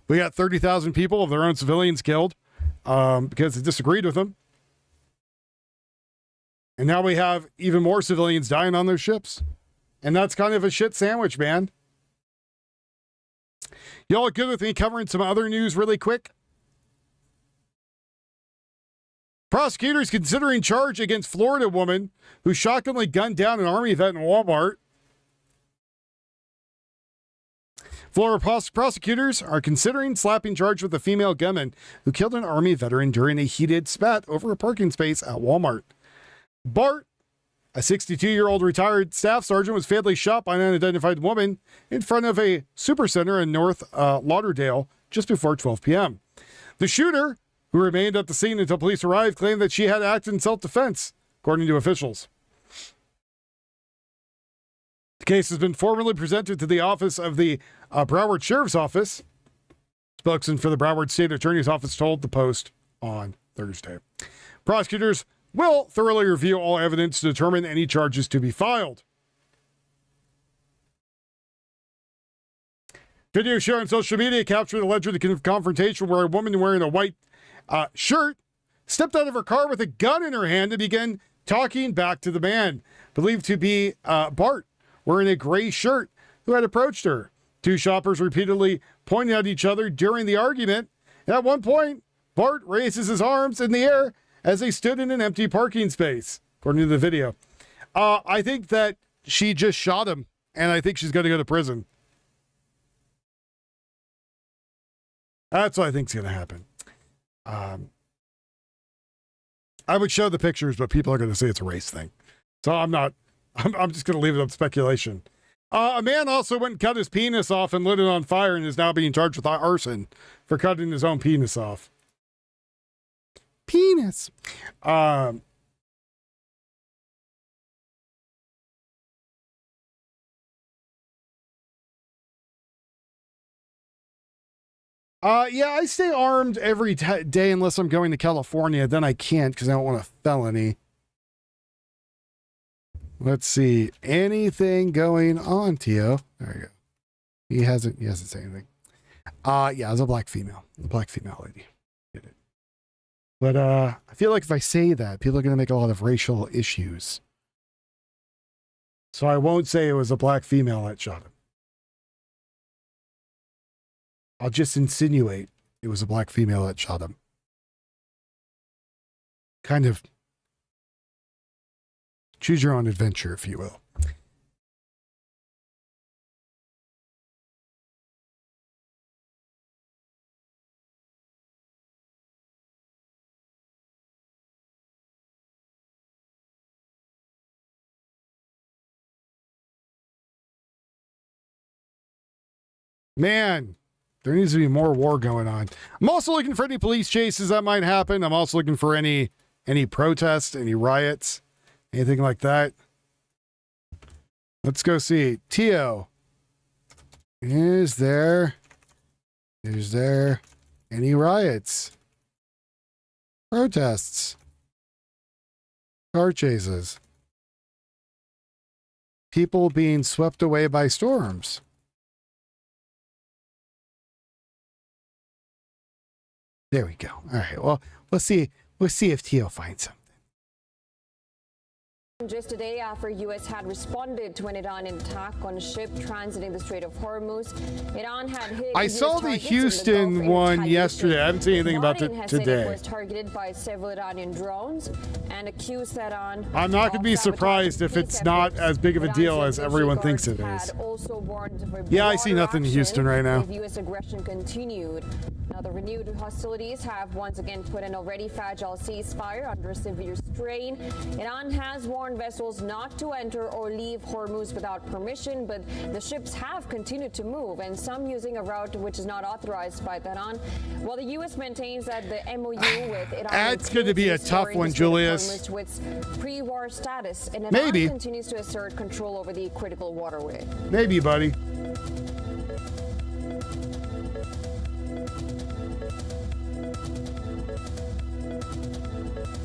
We got 30,000 people of their own civilians killed because they disagreed with them. And now we have even more civilians dying on their ships. And that's kind of a shit sandwich, man. Y'all good with me covering some other news really quick? Prosecutors considering charge against Florida woman who shockingly gunned down an Army vet in Walmart. Florida prosecutors are considering slapping charge with a female gunman who killed an Army veteran during a heated spat over a parking space at Walmart. Bart, a 62-year-old retired staff sergeant, was fatally shot by an unidentified woman in front of a supercenter in North Lauderdale just before 12 p.m. The shooter, who remained at the scene until police arrived, claimed that she had acted in self-defense, according to officials. The case has been formally presented to the office of the Broward Sheriff's Office. Spokesman for the Broward State Attorney's Office told the Post on Thursday. Prosecutors will thoroughly review all evidence to determine any charges to be filed. Video shared on social media captured alleged confrontation where a woman wearing a white shirt stepped out of her car with a gun in her hand and began talking back to the man, believed to be Bart, wearing a gray shirt, who had approached her. Two shoppers repeatedly pointed at each other during the argument. At one point, Bart raises his arms in the air as they stood in an empty parking space, according to the video. I think that she just shot him, and I think she's going to go to prison. That's what I think is going to happen. I would show the pictures, but people are going to say it's a race thing. So I'm just going to leave it up to speculation. A man also went and cut his penis off and lit it on fire and is now being charged with arson for cutting his own penis off. Penis. Yeah, I stay armed every day unless I'm going to California. Then I can't because I don't want a felony. Let's see. Anything going on, Tio? There you go. He hasn't said anything. Yeah, it was a black female lady. Did it. But I feel like if I say that, people are going to make a lot of racial issues. So I won't say it was a black female that shot him. I'll just insinuate it was a black female that shot him. Kind of choose your own adventure, if you will. Man, there needs to be more war going on. I'm also looking for any police chases that might happen. I'm also looking for any protests, any riots, anything like that. Let's go see. Tio, is there any riots, protests, car chases, people being swept away by storms? There we go. All right. Well, we'll see if Tio finds something. Just a day after U.S. had responded to an Iranian attack on a ship transiting the Strait of Hormuz, Iran had hit. I saw the Houston one yesterday. I haven't seen anything about it today. It was targeted by several Iranian drones and accused Iran. I'm not going to be surprised if it's not as big of a deal as everyone thinks it is. Yeah, I see nothing in Houston right now. U.S. aggression continued. Now, the renewed hostilities have once again put an already fragile ceasefire under severe strain. Iran has warned vessels not to enter or leave Hormuz without permission, but the ships have continued to move, and some using a route which is not authorized by Tehran. While the U.S. maintains that the MOU with Iran that's going to be a tough one, Julius. With pre-war status, and Iran Maybe continues to assert control over the critical waterway. Maybe, buddy.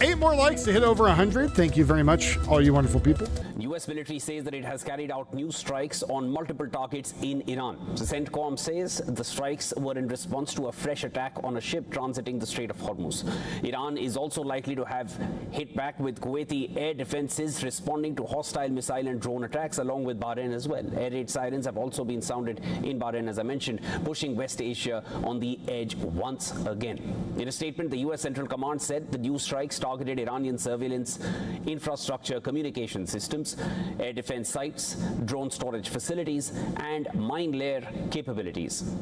Eight more likes to hit over 100. Thank you very much, all you wonderful people. U.S. military says that it has carried out new strikes on multiple targets in Iran. The CENTCOM says the strikes were in response to a fresh attack on a ship transiting the Strait of Hormuz. Iran is also likely to have hit back with Kuwaiti air defenses responding to hostile missile and drone attacks, along with Bahrain as well. Air raid sirens have also been sounded in Bahrain, as I mentioned, pushing West Asia on the edge once again. In a statement, the U.S. Central Command said the new strikes targeted Iranian surveillance infrastructure, communication systems, air defense sites, drone storage facilities, and mine layer capabilities.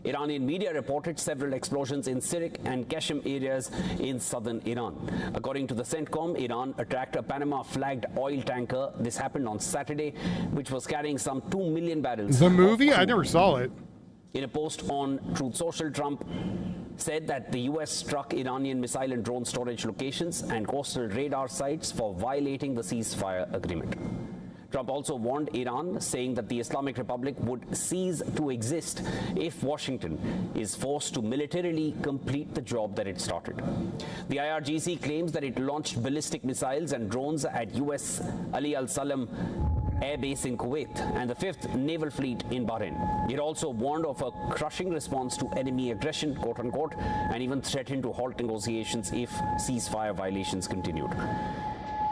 Iranian media reported several explosions in Sirik and Kashem areas in southern Iran. According to the CENTCOM, Iran attacked a Panama-flagged oil tanker. This happened on Saturday, which was carrying some 2 million barrels. The movie? I never saw it. In a post on Truth Social, Trump said that the U.S. struck Iranian missile and drone storage locations and coastal radar sites for violating the ceasefire agreement. Trump also warned Iran, saying that the Islamic Republic would cease to exist if Washington is forced to militarily complete the job that it started. The IRGC claims that it launched ballistic missiles and drones at U.S. Ali al-Salam Air Base in Kuwait and the 5th Naval Fleet in Bahrain. It also warned of a crushing response to enemy aggression, quote unquote, and even threatened to halt negotiations if ceasefire violations continued.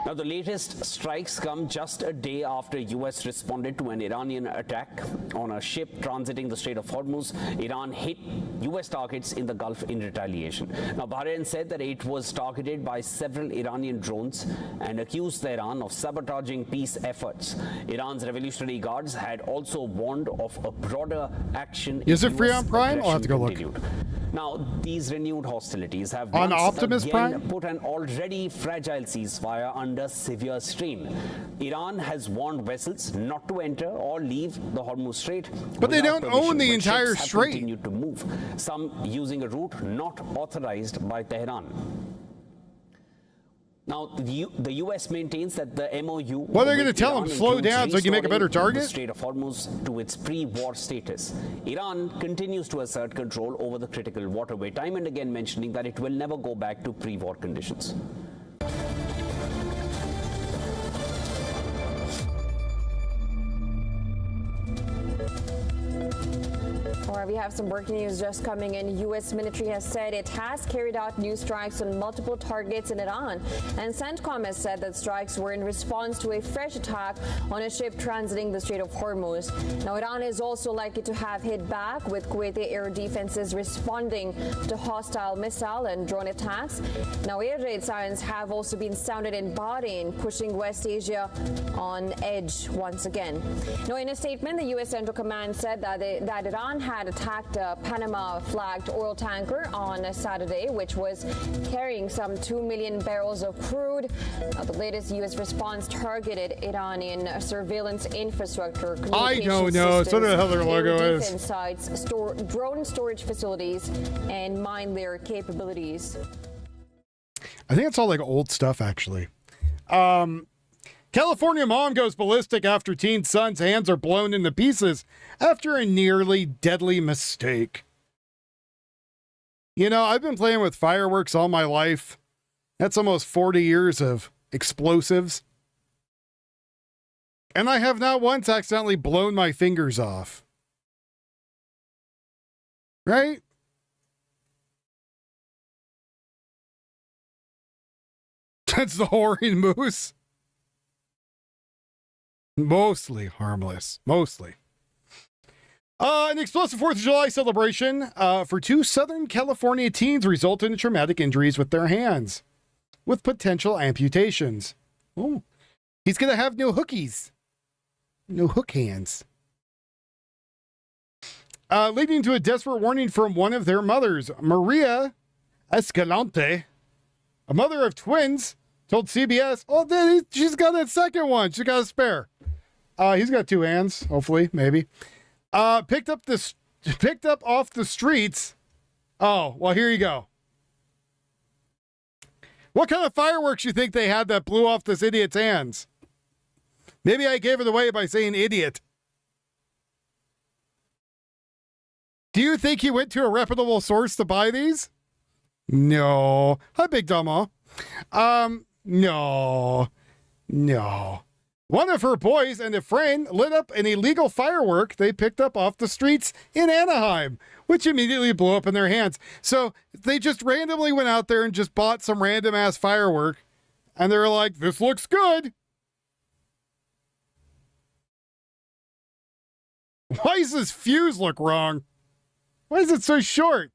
Now, the latest strikes come just a day after U.S. responded to an Iranian attack on a ship transiting the Strait of Hormuz. Iran hit U.S. targets in the Gulf in retaliation. Now, Bahrain said that it was targeted by several Iranian drones and accused Iran of sabotaging peace efforts. Iran's Revolutionary Guards had also warned of a broader action. Is it free on Prime? I'll have to go look. Now, these renewed hostilities have on once Optimus again Prime? put an already fragile ceasefire under severe strain. Iran has warned vessels not to enter or leave the Hormuz Strait. But they don't own the entire ships have strait. continued to move, some using a route not authorized by Tehran. Now, the U.S. maintains that the MOU... What are they going to tell them? Slow down so you can make a better target? The Strait of Hormuz to its pre-war status. Iran continues to assert control over the critical waterway, time and again mentioning that it will never go back to pre-war conditions. All right, we have some breaking news just coming in. U.S. military has said it has carried out new strikes on multiple targets in Iran. And CENTCOM has said that strikes were in response to a fresh attack on a ship transiting the Strait of Hormuz. Now, Iran is also likely to have hit back with Kuwaiti air defenses responding to hostile missile and drone attacks. Now, air raid sirens have also been sounded in Bahrain, pushing West Asia on edge once again. Now, in a statement, the U.S. Central Command said that Iran had attacked a Panama-flagged oil tanker on a Saturday, which was carrying some 2 million barrels of crude. The latest U.S. response targeted Iranian surveillance infrastructure, I don't know. So the hell their logo is. defense sites, drone storage facilities, and mine layer capabilities. I think it's all like old stuff, actually. California mom goes ballistic after teen son's hands are blown into pieces after a nearly deadly mistake. You know, I've been playing with fireworks all my life. That's almost 40 years of explosives. And I have not once accidentally blown my fingers off. Right? That's the whoring moose. Mostly harmless. Mostly. An explosive 4th of July celebration for 2 Southern California teens resulted in traumatic injuries with their hands, with potential amputations. Oh, he's going to have no hookies. No hook hands. Leading to a desperate warning from one of their mothers, Maria Escalante, a mother of twins, told CBS, oh, she's got that second one. She got a spare. He's got 2 hands, hopefully, maybe. Picked up off the streets. Oh, well, here you go. What kind of fireworks you think they had that blew off this idiot's hands? Maybe I gave it away by saying idiot. Do you think he went to a reputable source to buy these? No. Hi, Big Dumbo. No. One of her boys and a friend lit up an illegal firework they picked up off the streets in Anaheim, which immediately blew up in their hands. So they just randomly went out there and just bought some random ass firework. And they're like, this looks good. Why does this fuse look wrong? Why is it so short?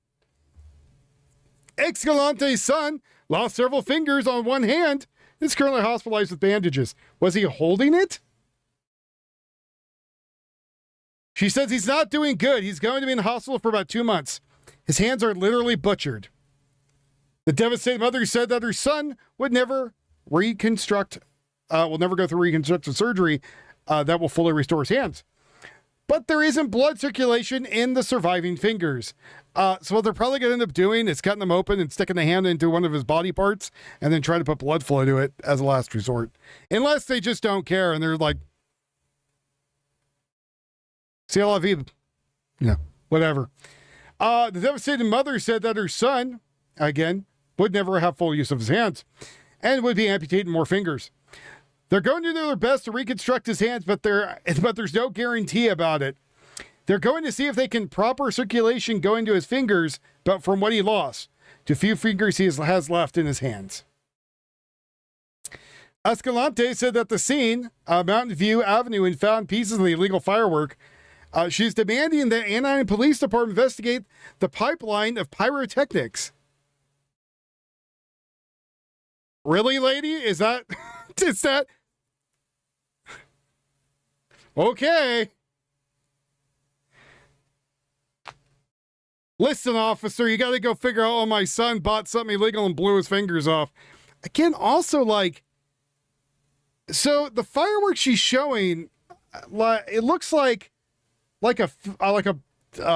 Escalante's son lost several fingers on one hand. He's currently hospitalized with bandages. Was he holding it? She says he's not doing good. He's going to be in the hospital for about 2 months. His hands are literally butchered. The devastated mother said that her son would never will never go through reconstructive surgery that will fully restore his hands. But there isn't blood circulation in the surviving fingers. So what they're probably going to end up doing is cutting them open and sticking the hand into one of his body parts and then trying to put blood flow to it as a last resort. Unless they just don't care and they're like, c'est la vie. Yeah, whatever. The devastated mother said that her son, again, would never have full use of his hands and would be amputating more fingers. They're going to do their best to reconstruct his hands, but there's no guarantee about it. They're going to see if they can proper circulation go into his fingers, but from what he lost, to few fingers he has left in his hands. Escalante said that the scene, Mountain View Avenue, and found pieces of the illegal firework. She's demanding that Anaheim Police Department investigate the pipeline of pyrotechnics. Really, lady? Is that... is that... Okay. Listen, officer, you got to go figure out, oh, my son bought something illegal and blew his fingers off. Again, also, like, so the fireworks she's showing, it looks like a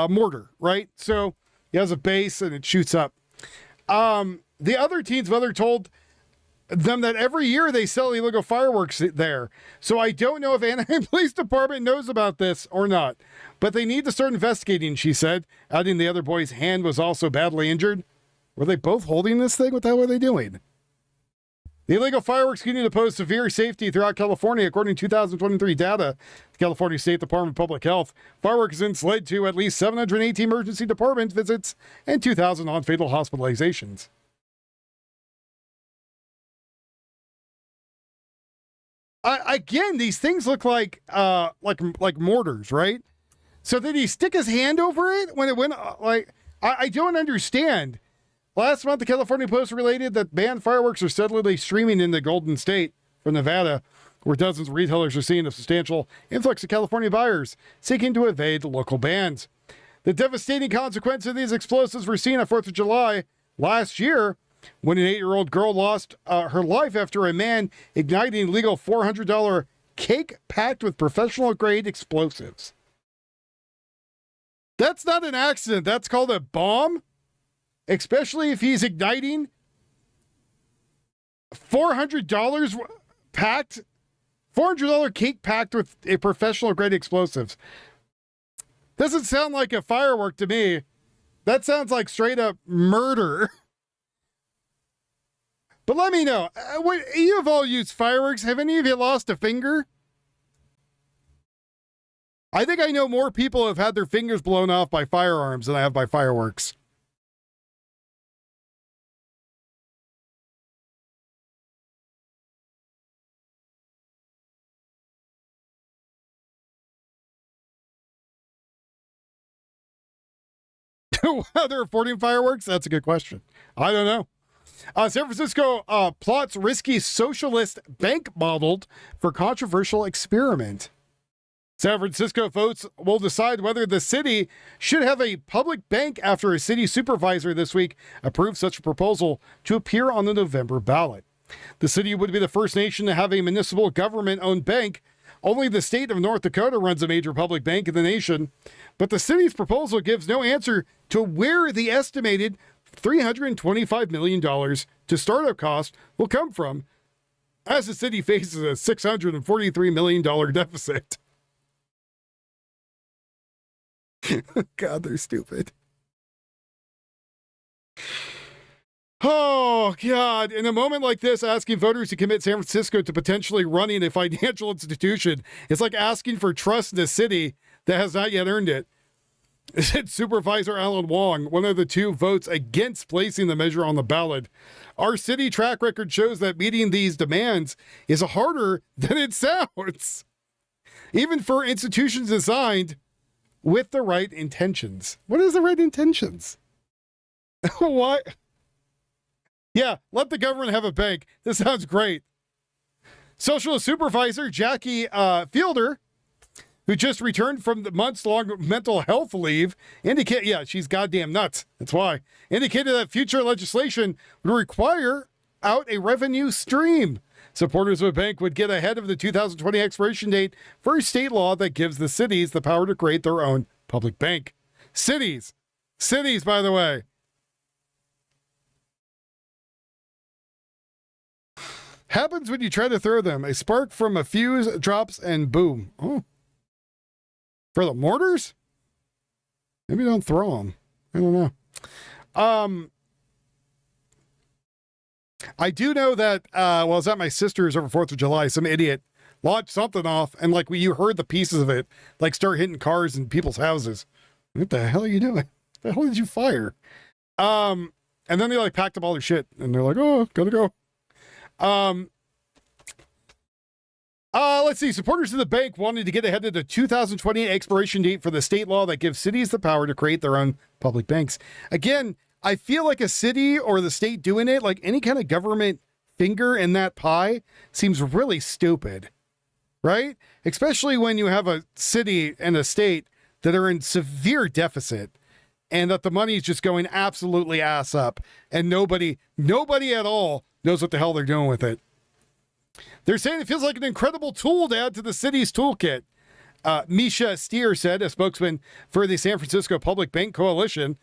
mortar, right? So he has a base and it shoots up. The other teen's mother told them that every year they sell illegal fireworks there. So I don't know if Anaheim Police Department knows about this or not, but they need to start investigating, she said, adding the other boy's hand was also badly injured. Were they both holding this thing? What the hell were they doing? The illegal fireworks continue to pose severe safety throughout California, according to 2023 data. The California State Department of Public Health. Fireworks incidents led to at least 780 emergency department visits and 2,000 non-fatal hospitalizations. Again, these things look like mortars, right? So did he stick his hand over it when it went? I don't understand. Last month, the California Post related that banned fireworks are steadily streaming into Golden State from Nevada, where dozens of retailers are seeing a substantial influx of California buyers seeking to evade local bans. The devastating consequence of these explosives were seen on 4th of July last year, when an 8-year-old girl lost her life after a man igniting illegal $400 cake packed with professional-grade explosives. That's not an accident. That's called a bomb, especially if he's igniting $400 packed, $400 cake packed with a professional-grade explosives. Doesn't sound like a firework to me. That sounds like straight-up murder. But let me know, you have all used fireworks. Have any of you lost a finger? I think I know more people have had their fingers blown off by firearms than I have by fireworks. Are there reporting fireworks? That's a good question. I don't know. San Francisco plots risky socialist bank modeled for controversial experiment. San Francisco votes will decide whether the city should have a public bank after a city supervisor this week approved such a proposal to appear on the November ballot. The city would be the first nation to have a municipal government-owned bank. Only the state of North Dakota runs a major public bank in the nation, but the city's proposal gives no answer to where the estimated $325 million to startup cost will come from, as the city faces a $643 million deficit. God, they're stupid. Oh, Oh, God. In a moment like this, asking voters to commit San Francisco to potentially running a financial institution is like asking for trust in a city that has not yet earned it. Said Supervisor Alan Wong, one of the two votes against placing the measure on the ballot. Our city track record shows that meeting these demands is harder than it sounds, even for institutions designed with the right intentions. What is the right intentions? What? Yeah, let the government have a bank. This sounds great. Socialist Supervisor Jackie Fielder, who just returned from the months-long mental health leave, she's goddamn nuts. That's why. Indicated that future legislation would require out a revenue stream. Supporters of a bank would get ahead of the 2020 expiration date for a state law that gives the cities the power to create their own public bank. Cities, by the way. Happens when you try to throw them. A spark from a fuse drops and boom. Oh. For the mortars? Maybe don't throw them. I don't know. I do know that, I was at my sister's over 4th of July. Some idiot launched something off, and you heard the pieces of it, start hitting cars and people's houses. What the hell are you doing? The hell did you fire? And then they packed up all their shit, and they're like, oh, gotta go. Let's see. Supporters of the bank wanted to get ahead of the 2020 expiration date for the state law that gives cities the power to create their own public banks. Again, I feel like a city or the state doing it, any kind of government finger in that pie, seems really stupid, right? Especially when you have a city and a state that are in severe deficit and that the money is just going absolutely ass up and nobody at all knows what the hell they're doing with it. They're saying it feels like an incredible tool to add to the city's toolkit. Misha Steer said, a spokesman for the San Francisco Public Bank Coalition.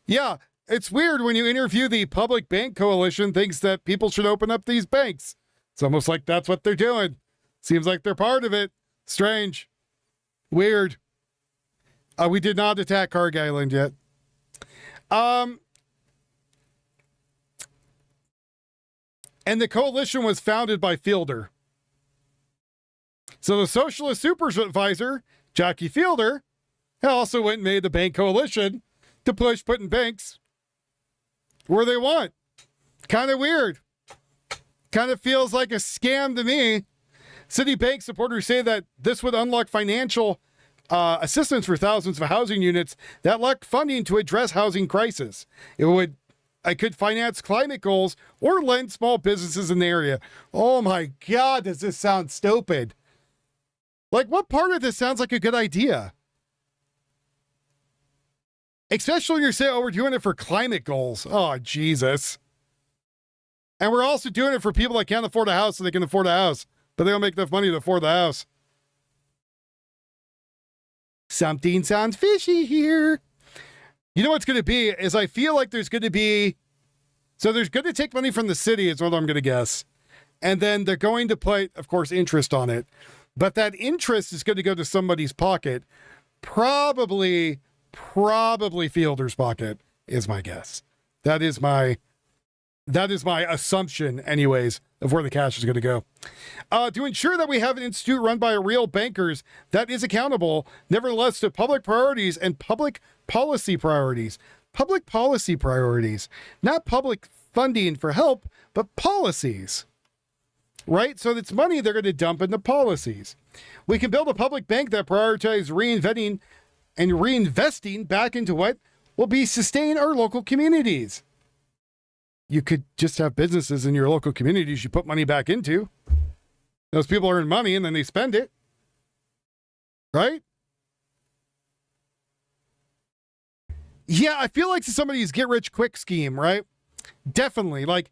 Yeah, it's weird when you interview the Public Bank Coalition, thinks that people should open up these banks. It's almost like that's what they're doing. Seems like they're part of it. Strange. Weird. We did not attack Carg Island yet. And the coalition was founded by Fielder. So the socialist supervisor, Jackie Fielder, also went and made the bank coalition to push putting banks where they want. Kind of weird. Kind of feels like a scam to me. City bank supporters say that this would unlock financial assistance for thousands of housing units that lack funding to address housing crisis. I could finance climate goals or lend small businesses in the area. Oh my God, does this sound stupid? What part of this sounds like a good idea? Especially when you're saying, we're doing it for climate goals. Oh, Jesus. And we're also doing it for people that can't afford a house so they can afford a house, but they don't make enough money to afford the house. Something sounds fishy here. You know what's going to be is I feel like there's going to be, there's going to take money from the city is what I'm going to guess. And then they're going to put, of course, interest on it. But that interest is going to go to somebody's pocket. Probably Fielder's pocket is my guess. That is my assumption anyways of where the cash is going to go. To ensure that we have an institute run by real bankers that is accountable, nevertheless, to public priorities and public policy priorities. Public policy priorities. Not public funding for help, but policies. Right? So it's money they're going to dump into policies. We can build a public bank that prioritizes reinventing and reinvesting back into what will be sustain our local communities. You could just have businesses in your local communities you put money back into. Those people earn money and then they spend it. Right? Yeah, I feel like it's somebody's get rich quick scheme, right? Definitely that.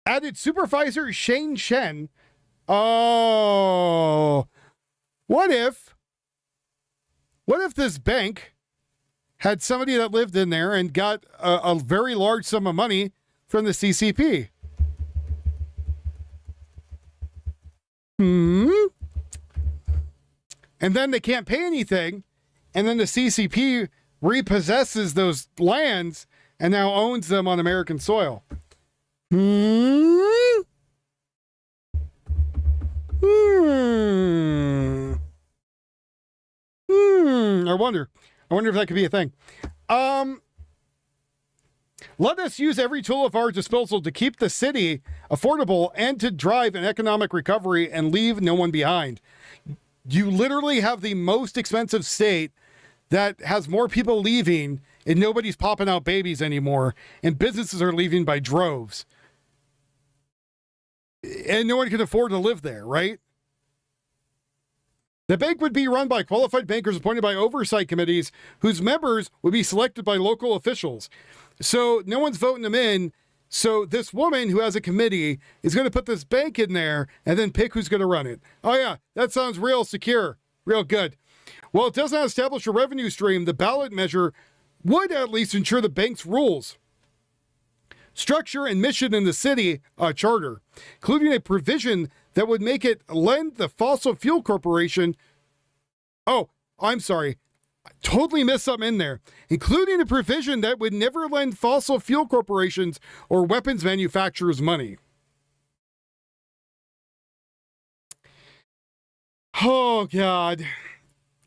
Added Supervisor Shane Shen. Oh, what if this bank had somebody that lived in there and got a very large sum of money from the CCP? And then they can't pay anything. And then the CCP repossesses those lands and now owns them on American soil. Hmm. I wonder if that could be a thing. Let us use every tool at our disposal to keep the city affordable and to drive an economic recovery and leave no one behind. You literally have the most expensive state that has more people leaving and nobody's popping out babies anymore, and businesses are leaving by droves. And no one can afford to live there, right? The bank would be run by qualified bankers appointed by oversight committees whose members would be selected by local officials. So no one's voting them in. So this woman who has a committee is going to put this bank in there and then pick who's going to run it. Oh yeah, that sounds real secure, real good. Well, it does not establish a revenue stream. The ballot measure would at least ensure the bank's rules, structure, and mission in the city charter, including a provision that would make it lend the fossil fuel corporation. Oh, I'm sorry. I totally missed something in there. Including a provision that would never lend fossil fuel corporations or weapons manufacturers money. Oh, God.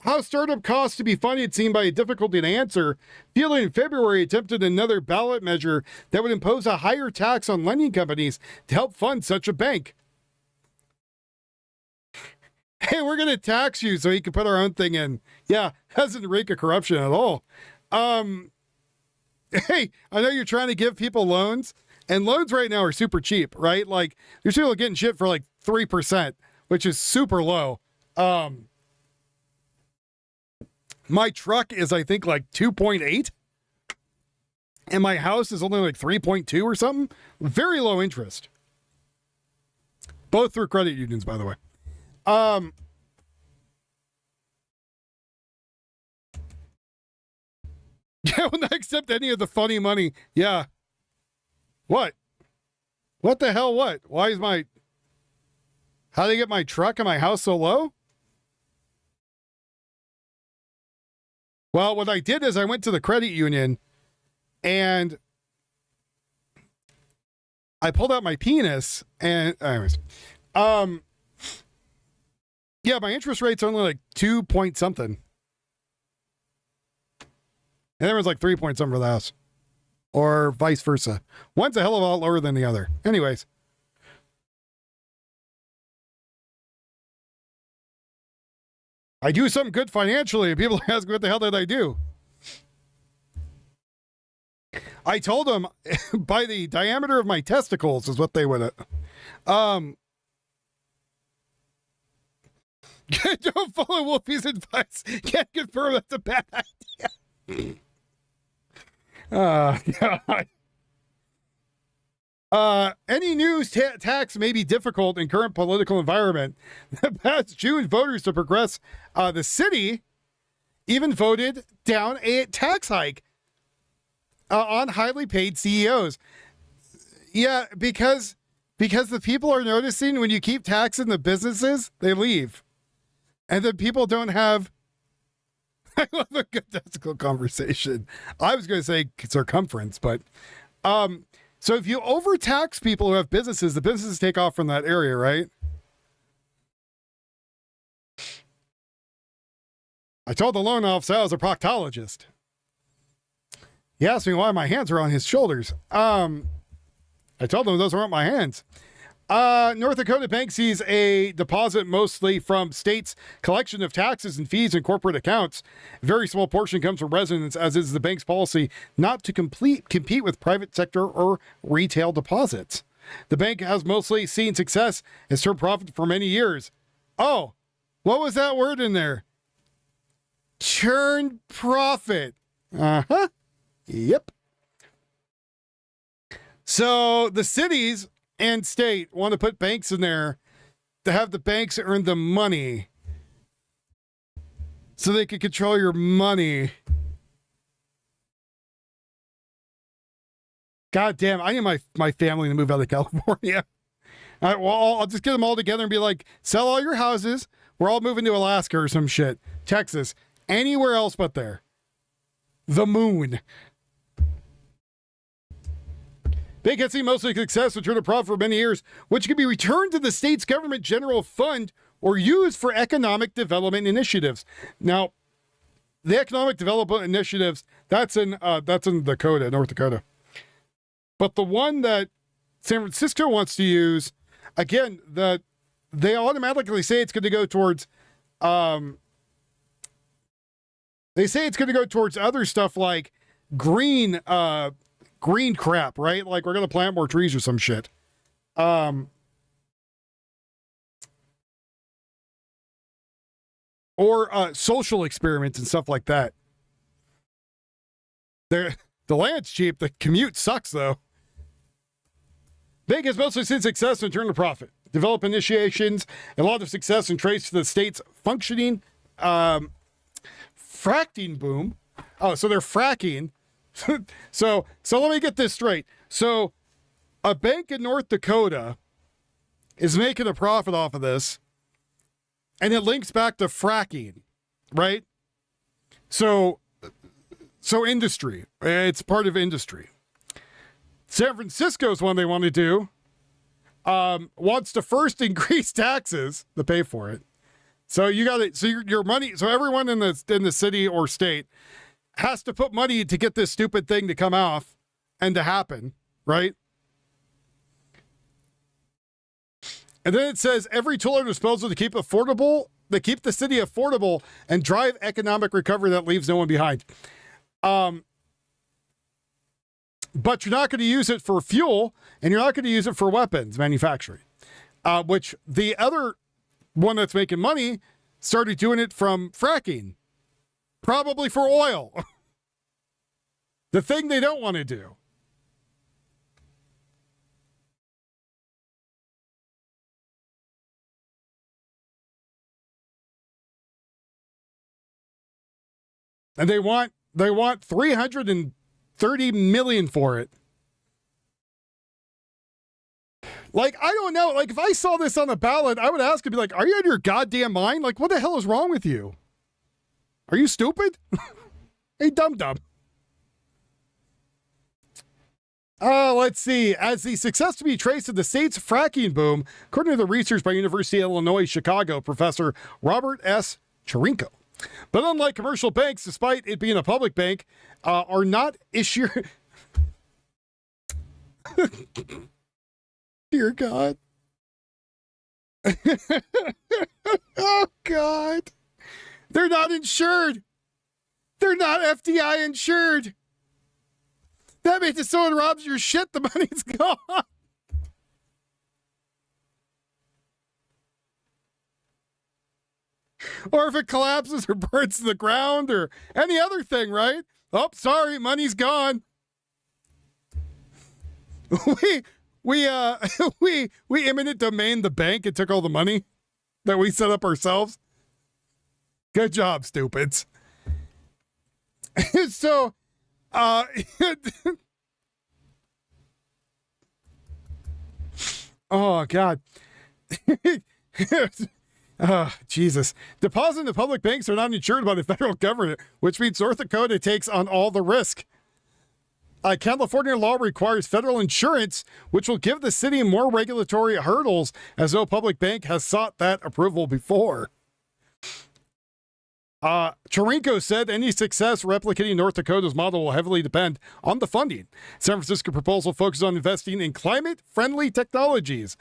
How startup costs to be funded seemed by a difficulty to answer. Fielding in February attempted another ballot measure that would impose a higher tax on lending companies to help fund such a bank. Hey, we're going to tax you so you can put our own thing in. Yeah, doesn't rake of corruption at all. Hey, I know you're trying to give people loans, and loans right now are super cheap, right? Like, there's people getting shit for like 3%, which is super low. My truck is, I think, like 2.8, and my house is only like 3.2 or something. Very low interest. Both through credit unions, by the way. Yeah, will not accept any of the funny money. Yeah. What? What the hell? What? Why is my... How do they get my truck and my house so low? Well, what I did is I went to the credit union and I pulled out my penis and anyways, yeah, my interest rate's only like 2 point something. And there was like 3 point something for the house. Or vice versa. One's a hell of a lot lower than the other. Anyways. I do something good financially, and people ask, what the hell did I do? I told them by the diameter of my testicles is what they would don't follow Wolfie's advice. Can't confirm that's a bad idea. God. Any news tax may be difficult in current political environment. The past June, voters to progress the city even voted down a tax hike on highly paid CEOs. Yeah, because the people are noticing when you keep taxing the businesses, they leave. And then people don't have... I love a good testicle conversation. I was going to say circumference, but... So if you overtax people who have businesses, the businesses take off from that area, right? I told the loan officer I was a proctologist. He asked me why my hands were on his shoulders. I told him those weren't my hands. North Dakota Bank sees a deposit mostly from state's collection of taxes and fees and corporate accounts. A very small portion comes from residents, as is the bank's policy not to compete with private sector or retail deposits. The bank has mostly seen success and turned profit for many years. Oh, what was that word in there? Churn profit. Uh-huh. Yep. So the cities and state want to put banks in there to have the banks earn the money so they can control your money. God damn, I need my family to move out of California. All right, well, I'll just get them all together and be like, sell all your houses. We're all moving to Alaska or some shit. Texas. Anywhere else but there. the moon. Bank has seen mostly success return a profit for many years, which can be returned to the state's government general fund or used for economic development initiatives. Now, the economic development initiatives, that's in Dakota, North Dakota. But the one that San Francisco wants to use, again, they automatically say it's going to go towards they say it's going to go towards other stuff like green crap, right? Like we're going to plant more trees or some shit. Or social experiments and stuff like that. The land's cheap. The commute sucks, though. Bank has mostly seen success and turned to profit. Develop initiations and a lot of success and trace to the state's functioning fracking boom. Oh, so they're fracking. so let me get this straight. So a bank in North Dakota is making a profit off of this. And it links back to fracking, right? So industry, it's part of industry. San Francisco's one they want to do, wants to first increase taxes to pay for it. So you got it. So your money. So everyone in the city or state has to put money to get this stupid thing to come off and to happen, right? And then it says every tool at disposal to keep the city affordable and drive economic recovery that leaves no one behind. But you're not going to use it for fuel and you're not going to use it for weapons manufacturing, which the other one that's making money started doing it from fracking, probably for oil. The thing they don't want to do. And they want 330 million for it. Like, I don't know. Like, if I saw this on the ballot, I would ask and be like, are you out of your goddamn mind? Like, what the hell is wrong with you? Are you stupid? Hey, dum-dum. Let's see. As the success to be traced to the state's fracking boom, according to the research by University of Illinois, Chicago, Professor Robert S. Chirinko. But unlike commercial banks, despite it being a public bank, are not issuing... Dear God. Oh, God. They're not insured. They're not FDI insured. That means if someone robs your shit, the money's gone. Or if it collapses or burns to the ground or any other thing, right? Oh, sorry, money's gone. We eminent domain the bank and took all the money that we set up ourselves. Good job, stupids. So, oh, God. Oh, Jesus. Deposits in public banks are not insured by the federal government, which means North Dakota takes on all the risk. California law requires federal insurance, which will give the city more regulatory hurdles, as no public bank has sought that approval before. Chirinko said any success replicating North Dakota's model will heavily depend on the funding. San Francisco proposal focuses on investing in climate-friendly technologies.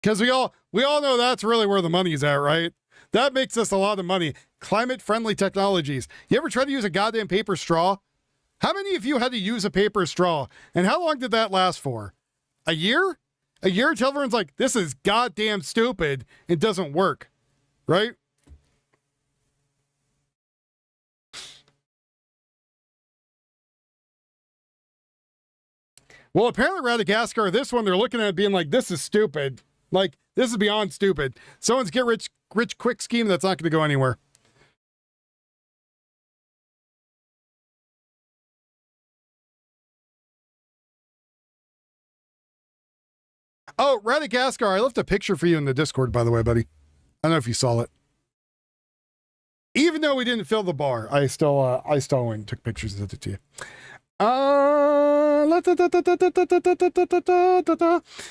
Because we all know that's really where the money's at, right? That makes us a lot of money. Climate-friendly technologies. You ever try to use a goddamn paper straw? How many of you had to use a paper straw? And how long did that last for? A year? A year until everyone's like, this is goddamn stupid. It doesn't work. Right? Well, apparently Madagascar, this one, they're looking at it being like, this is stupid. Like, this is beyond stupid. Someone's get rich quick scheme that's not going to go anywhere. Oh, Madagascar, I left a picture for you in the Discord, by the way, buddy. I don't know if you saw it. Even though we didn't fill the bar, I still went and took pictures and sent it to you.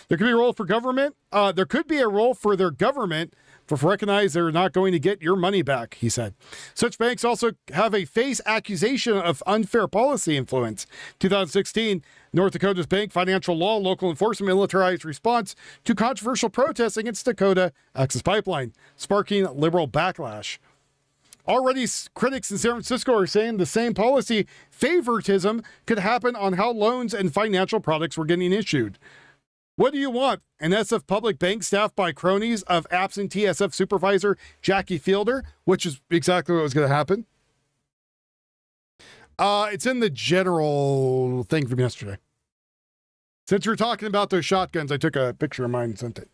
There could be a role for government. There could be a role for their government for recognize they're not going to get your money back, he said. Such banks also have a face accusation of unfair policy influence. 2016, North Dakota's bank, financial law, local enforcement, militarized response to controversial protests against Dakota Access Pipeline, sparking liberal backlash. Already, critics in San Francisco are saying the same policy favoritism could happen on how loans and financial products were getting issued. What do you want? An SF public bank staffed by cronies of absent TSF supervisor Jackie Fielder, which is exactly what was going to happen. It's in the general thing from yesterday. Since we're talking about those shotguns, I took a picture of mine and sent it.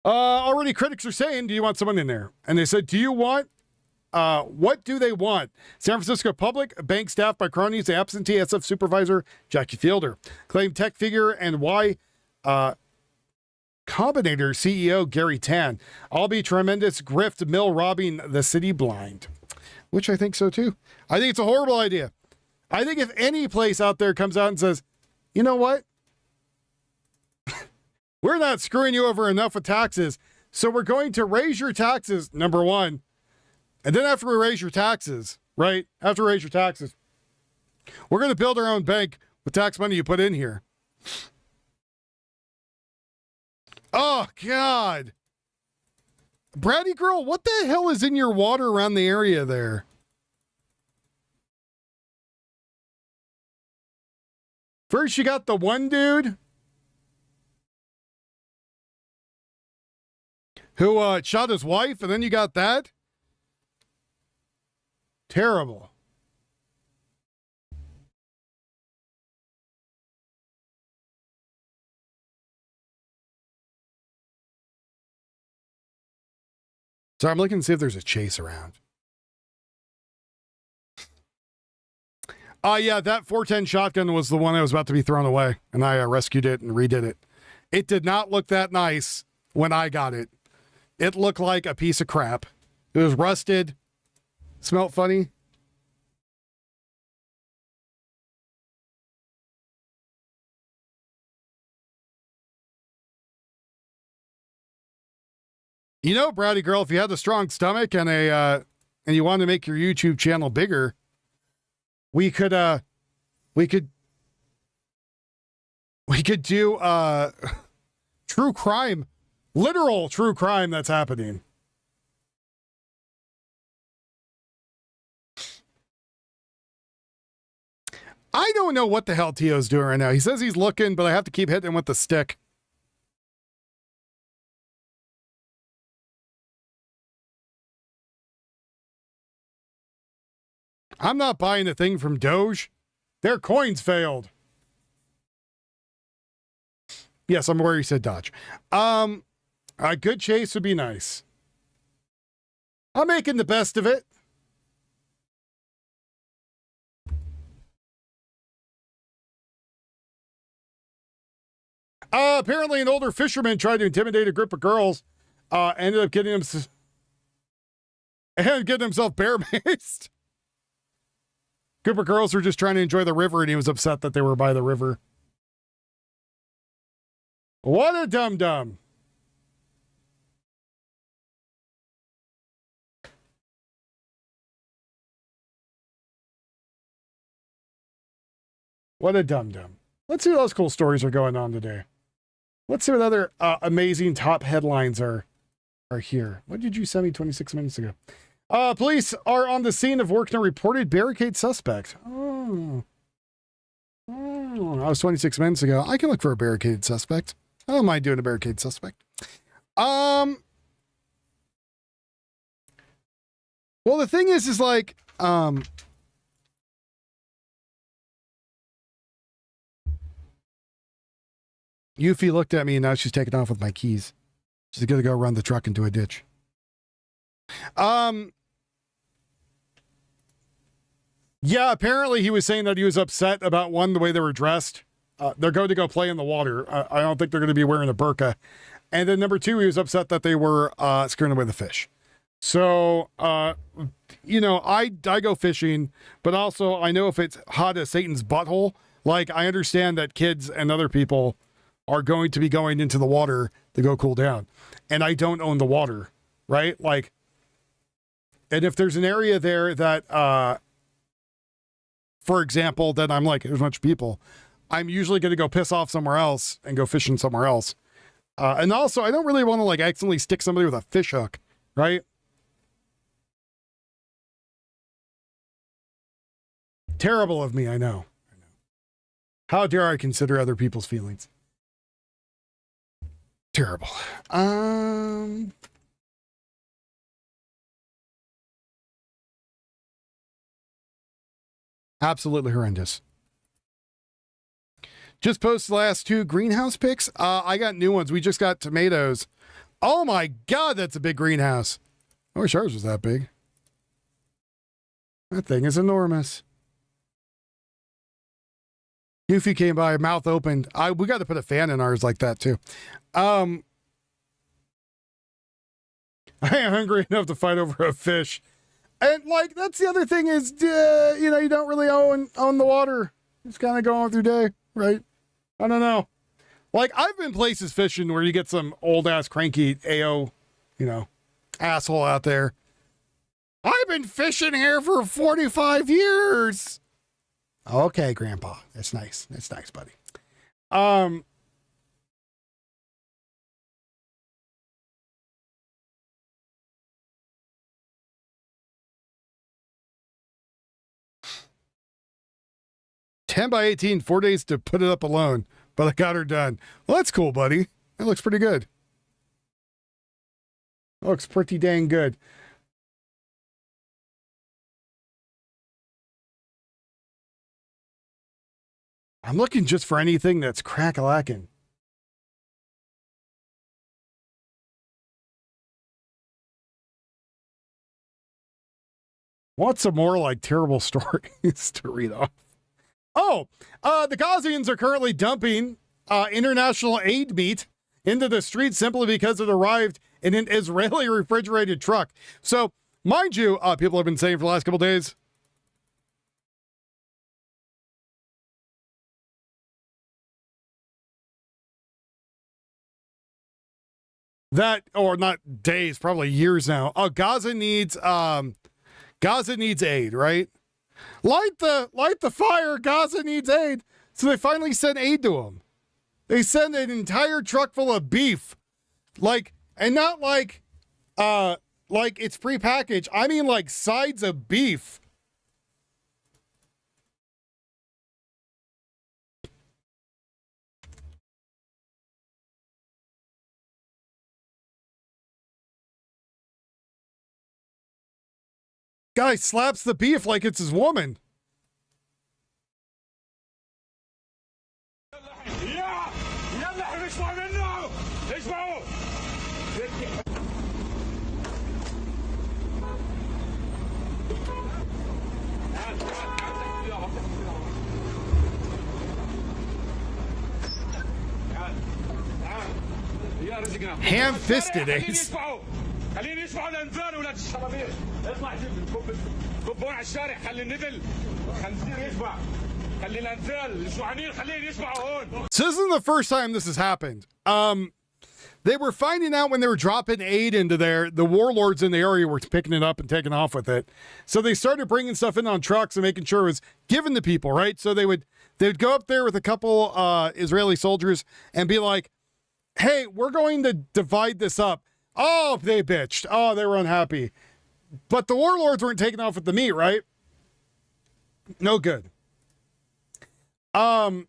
Already critics are saying, do you want someone in there? And they said, do you want, what do they want? San Francisco public bank staffed by cronies, the absent TSF supervisor, Jackie Fielder, claimed tech figure and Combinator CEO Gary Tan. I'll be tremendous grift mill robbing the city blind, which I think so too. I think it's a horrible idea. I think if any place out there comes out and says, you know what? We're not screwing you over enough with taxes, so we're going to raise your taxes, number one. And then after we raise your taxes, right? After we raise your taxes, we're going to build our own bank with tax money you put in here. Oh, God. Bratty girl, what the hell is in your water around the area there? First, you got the one dude who shot his wife, and then you got that? Terrible. So I'm looking to see if there's a chase around. Yeah, that 410 shotgun was the one that was about to be thrown away, and I rescued it and redid it. It did not look that nice when I got it. It looked like a piece of crap. It was rusted. Smelled funny. You know, Browdy girl, if you had a strong stomach and and you wanted to make your YouTube channel bigger, we could do true crime. Literal true crime that's happening. I don't know what the hell Tio's doing right now. He says he's looking, but I have to keep hitting him with the stick. I'm not buying a thing from Doge. Their coins failed. Yes, I'm aware you said Dodge. A good chase would be nice. I'm making the best of it. Apparently an older fisherman tried to intimidate a group of girls, ended up getting himself bear-maced. Group of girls were just trying to enjoy the river, and he was upset that they were by the river. What a dum-dum. What a dum-dum. Let's see what else cool stories are going on today. Let's see what other amazing top headlines are here. What did you send me 26 minutes ago? Police are on the scene of working a reported barricade suspect. Oh, that was 26 minutes ago. I can look for a barricaded suspect. I don't mind doing a barricade suspect. Well, the thing is like, Yuffie looked at me and now she's taking off with my keys. She's gonna go run the truck into a ditch. Yeah, apparently he was saying that he was upset about the way they were dressed. They're going to go play in the water. I don't think they're going to be wearing a burqa. And then number 2, he was upset that they were scaring away the fish. So, you know, I go fishing, but also I know if it's hot as Satan's butthole, like I understand that kids and other people are going to be going into the water to go cool down. And I don't own the water, right? Like, and if there's an area there that, for example, that I'm like, there's a bunch of people, I'm usually going to go piss off somewhere else and go fishing somewhere else. And also, I don't really want to like accidentally stick somebody with a fish hook, right? Terrible of me, I know. How dare I consider other people's feelings? Terrible. Absolutely horrendous. Just posted the last 2 greenhouse pics. I got new ones. We just got tomatoes. Oh my God, that's a big greenhouse. I wish ours was that big. That thing is enormous. Goofy came by, mouth opened. We got to put a fan in ours like that too. I ain't hungry enough to fight over a fish. And like, that's the other thing is, you know, you don't really own the water. It's kind of going through day, right? I don't know. Like, I've been places fishing where you get some old ass cranky AO, you know, asshole out there. I've been fishing here for 45 years. Okay, Grandpa. That's nice. That's nice, buddy. 10 by 18, 4 days to put it up alone, but I got her done. Well, that's cool, buddy. That looks pretty good. Looks pretty dang good. I'm looking just for anything that's crack-a-lacking. Want some more like terrible stories to read off? Oh, the Ghazians are currently dumping international aid meat into the streets simply because it arrived in an Israeli refrigerated truck. So, mind you, people have been saying for the last couple days, that, or not days, probably years now. Gaza needs aid, right? Light the fire. Gaza needs aid. So they finally sent aid to them. They sent an entire truck full of beef, and not like it's prepackaged. I mean, like sides of beef. Guy slaps the beef like it's his woman. Ham-fisted, Ace. خليني يسمعوا الانذار ولاد الشرابير اطلع كبون على الشارع خلي النبل خنزير يسمع خلي الانذار الجوعانين خليهم يسمعوا هون. So this isn't the first time this has happened. They were finding out when they were dropping aid into there, the warlords in the area were picking it up and taking off with it. So they started bringing stuff in on trucks and making sure it was given to people, right? So they'd go up there with a couple Israeli soldiers and be like, hey, we're going to divide this up. Oh, they bitched. Oh, they were unhappy. But the warlords weren't taking off with the meat, right? No good. They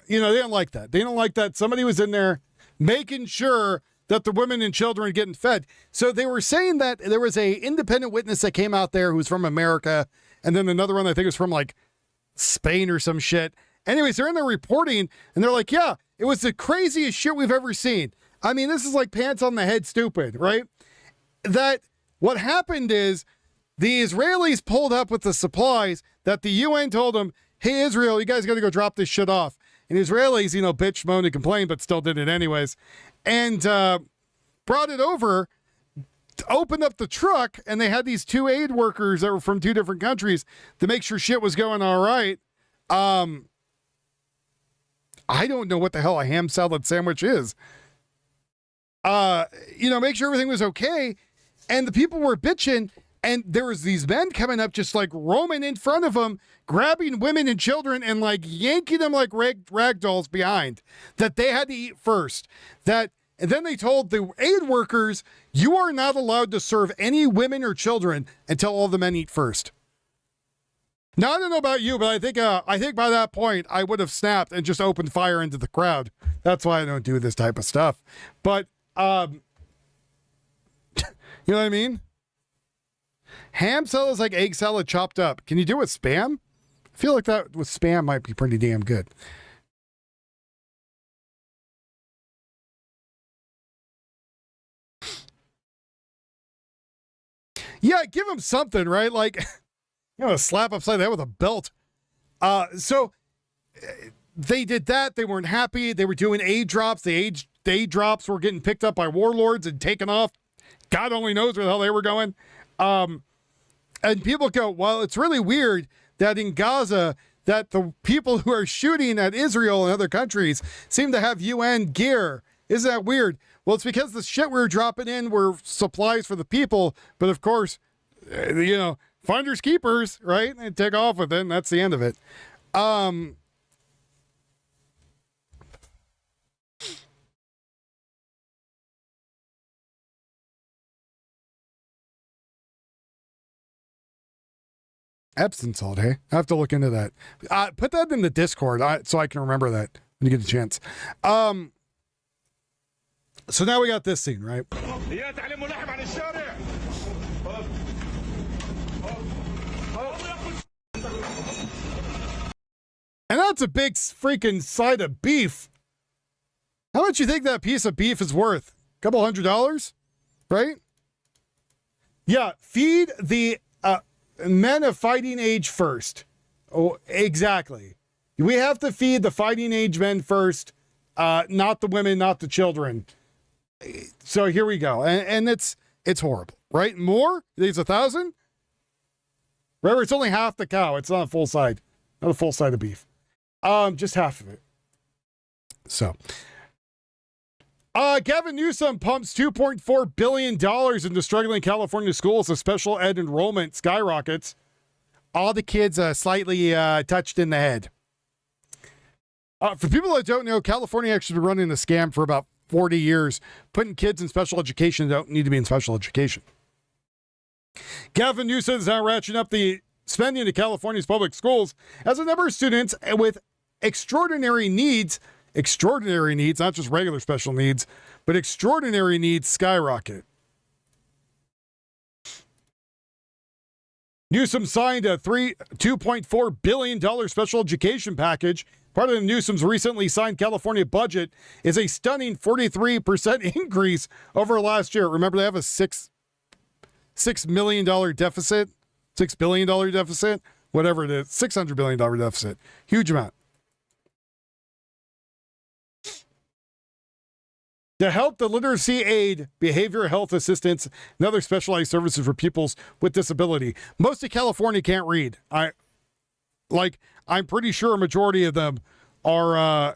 didn't like that. They didn't like that. Somebody was in there making sure that the women and children were getting fed. So they were saying that there was a independent witness that came out there who's from America, and then another one I think was from like Spain or some shit. Anyways, they're in there reporting, and they're like, yeah, it was the craziest shit we've ever seen. I mean, this is like pants on the head stupid, right? That what happened is the Israelis pulled up with the supplies that the UN told them, hey, Israel, you guys got to go drop this shit off. And Israelis, bitch, moan, and complain, but still did it anyways. And brought it over, opened up the truck, and they had these 2 aid workers that were from 2 different countries to make sure shit was going all right. I don't know what the hell a ham salad sandwich is. Make sure everything was okay. And the people were bitching, and there was these men coming up just like roaming in front of them, grabbing women and children and like yanking them like rag dolls behind, that they had to eat first. And then they told the aid workers, you are not allowed to serve any women or children until all the men eat first. Now, I don't know about you, but I think by that point I would have snapped and just opened fire into the crowd. That's why I don't do this type of stuff. But, you know what I mean? Ham salad is like egg salad chopped up. Can you do it with Spam? I feel like that with Spam might be pretty damn good. Yeah, give them something, right? Like, a slap upside the head with a belt. So they did that. They weren't happy. They were doing aid drops. The aid drops were getting picked up by warlords and taken off. God only knows where the hell they were going. And people go, well, it's really weird that in Gaza, that the people who are shooting at Israel and other countries seem to have UN gear. Isn't that weird? Well, it's because the shit we were dropping in were supplies for the people. But of course, finders keepers, right? And take off with it, and that's the end of it. Epsom salt, hey? I have to look into that. Put that in the Discord so I can remember that when you get a chance. So now we got this scene, right? And that's a big freaking side of beef. How much you think that piece of beef is worth? A couple $100, right? Yeah, feed the men of fighting age first. Oh, exactly. We have to feed the fighting age men first, not the women, not the children. So here we go. And it's horrible, right? More? It's 1,000? Remember, it's only half the cow. It's not a full side. Not a full side of beef. Just half of it. So, Gavin Newsom pumps $2.4 billion into struggling California schools as special ed enrollment skyrockets. All the kids slightly touched in the head. For people that don't know, California actually been running the scam for about 40 years, putting kids in special education that don't need to be in special education. Gavin Newsom is now ratcheting up the spending to California's public schools as a number of students with extraordinary needs, not just regular special needs, but extraordinary needs skyrocket. Newsom signed a $2.4 billion special education package. Part of Newsom's recently signed California budget is a stunning 43% increase over last year. Remember, they have a $6 million deficit, $6 billion deficit, whatever it is, $600 billion deficit. Huge amount. To help the literacy aid, behavioral health assistance, and other specialized services for pupils with disability. Most of California can't read. I'm pretty sure a majority of them are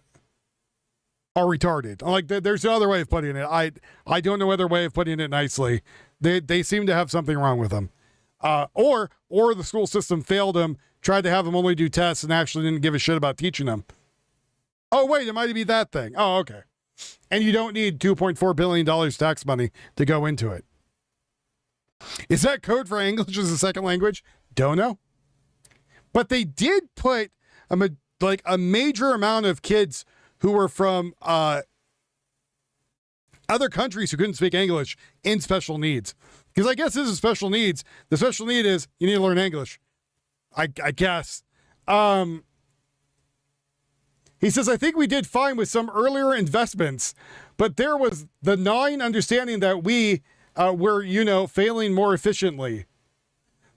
retarded. Like, there's no other way of putting it. I don't know other way of putting it nicely. They seem to have something wrong with them. Or the school system failed them, tried to have them only do tests and actually didn't give a shit about teaching them. Oh, wait, it might be that thing. Oh, okay. And you don't need $2.4 billion tax money to go into it. Is that code for English as a second language? Don't know. But they did put a major amount of kids who were from other countries who couldn't speak English in special needs. Because I guess this is special needs. The special need is you need to learn English. I guess. He says, I think we did fine with some earlier investments, but there was the gnawing understanding that we were, failing more efficiently.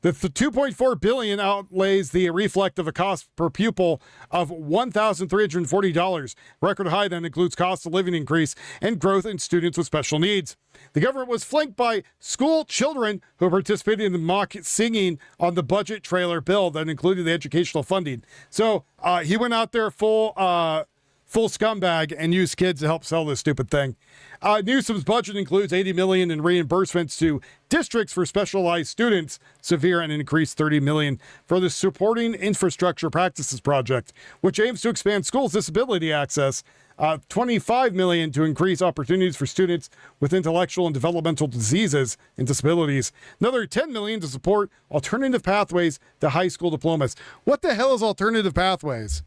The $2.4 billion outlays the reflect of a cost per pupil of $1,340, record high that includes cost of living increase and growth in students with special needs. The government was flanked by school children who participated in the mock singing on the budget trailer bill that included the educational funding. So he went out there full scumbag and used kids to help sell this stupid thing. Newsom's budget includes $80 million in reimbursements to districts for specialized students, severe, and increased $30 million for the Supporting Infrastructure Practices Project, which aims to expand schools' disability access, $25 million to increase opportunities for students with intellectual and developmental diseases and disabilities, another $10 million to support alternative pathways to high school diplomas. What the hell is alternative pathways?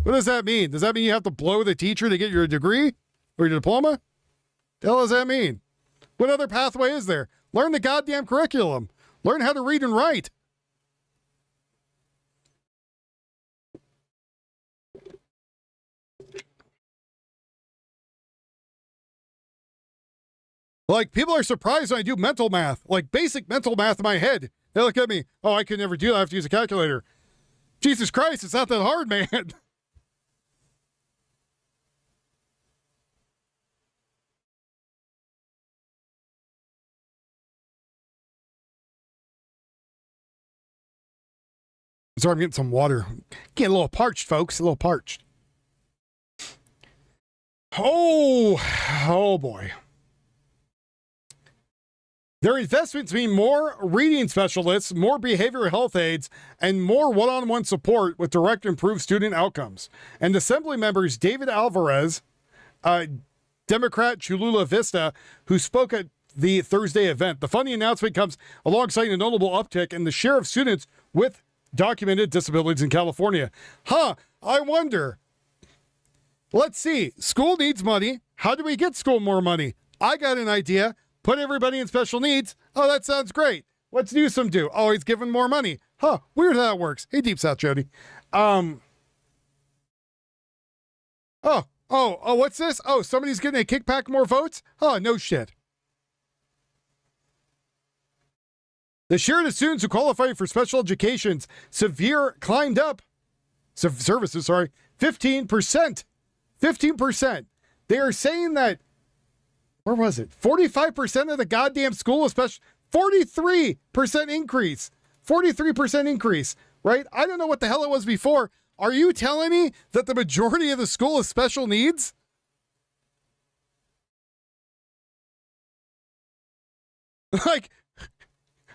What does that mean? Does that mean you have to blow the teacher to get your degree or your diploma? The hell does that mean? What other pathway is there? Learn the goddamn curriculum. Learn how to read and write. Like, people are surprised when I do mental math, like basic mental math in my head. They look at me, oh, I could never do that. I have to use a calculator. Jesus Christ, it's not that hard, man. Sorry, I'm getting some water. Getting a little parched, folks. A little parched. Oh boy. Their investments mean more reading specialists, more behavioral health aides, and more one-on-one support with direct improved student outcomes. And Assembly members David Alvarez, Democrat Cholula Vista, who spoke at the Thursday event. The funding announcement comes alongside a notable uptick in the share of students with documented disabilities in California. I wonder. Let's see. School needs money. How do we get school more money? I got an idea. Put everybody in special needs. Oh, that sounds great. What's Newsom do? Oh, he's giving more money. Weird how that works. Hey, Deep South Jody. What's this? Oh, somebody's getting a kickback more votes? Oh, no shit. The share of students who qualify for special education's climbed up. Services, 15%. 15%. They are saying that, where was it? 45% of the goddamn school is special. 43% increase. 43% increase, right? I don't know what the hell it was before. Are you telling me that the majority of the school is special needs? Like,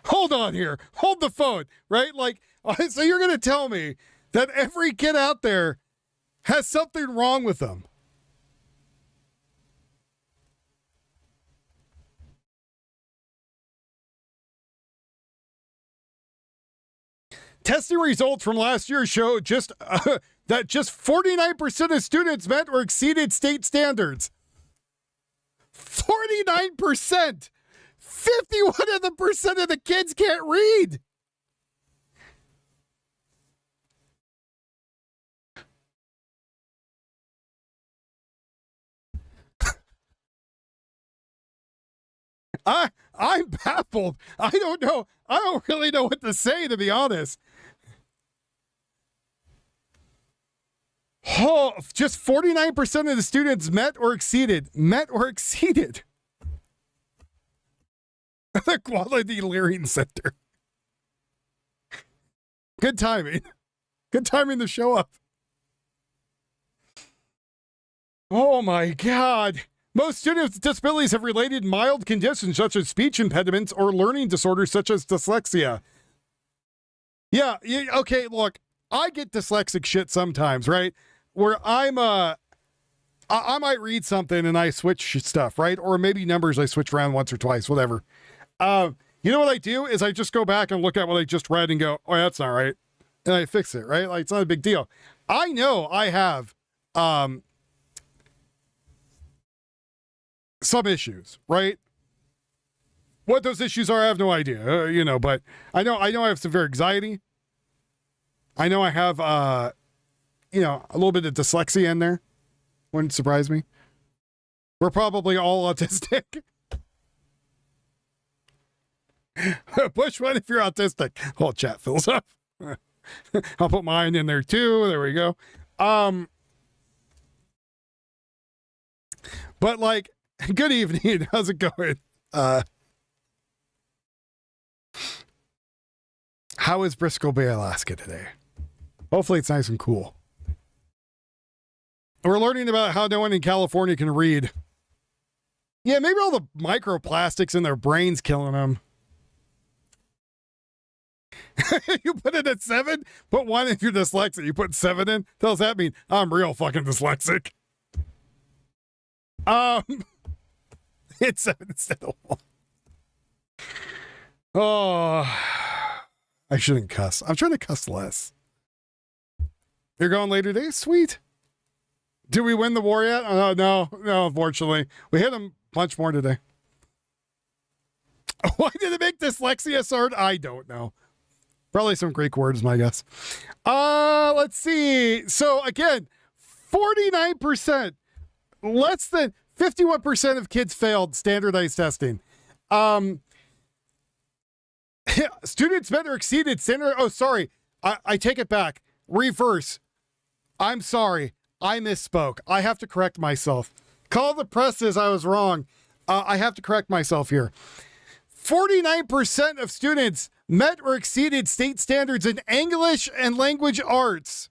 hold on here. Hold the phone, right? Like, so you're going to tell me that every kid out there has something wrong with them? Testing results from last year show that just 49% of students met or exceeded state standards. 49%! 51% of the kids can't read. I'm baffled. I don't know. I don't really know what to say, to be honest. Oh, just 49% of the students met or exceeded. The Quality Learning Center. Good timing. Good timing to show up. Oh my God. Most students with disabilities have related mild conditions such as speech impediments or learning disorders such as dyslexia. Yeah, okay, look, I get dyslexic shit sometimes, right? Where I might read something and I switch stuff, right? Or maybe numbers I switch around once or twice, whatever. You know what I do is I just go back and look at what I just read and go, oh, that's not right. And I fix it, right? Like, it's not a big deal. I know I have some issues, right? What those issues are, I have no idea, but I know I have severe anxiety. I know I have, a little bit of dyslexia in there. Wouldn't surprise me. We're probably all autistic. Push one if you're autistic. Whole chat fills up. I'll put mine in there too. There we go. But like, good evening. How's it going? How is Bristol Bay, Alaska today? Hopefully it's nice and cool. We're learning about how no one in California can read. Yeah, maybe all the microplastics in their brains killing them. You put it at 7? Put 1 if you're dyslexic. You put 7 in? What does that mean? I'm real fucking dyslexic. It's 7 instead of 1. Oh, I shouldn't cuss. I'm trying to cuss less. You're going later today? Sweet. Did we win the war yet? Oh, no, unfortunately. We hit them much more today. Why did it make dyslexia so hard? I don't know. Probably some Greek words, my guess. Let's see. So again, 49%, less than 51% of kids failed standardized testing. Students met or exceeded standard. Oh, sorry. I take it back. Reverse. I'm sorry. I misspoke. I have to correct myself. Call the press as I was wrong. I have to correct myself here. 49% of students met or exceeded state standards in English and language arts.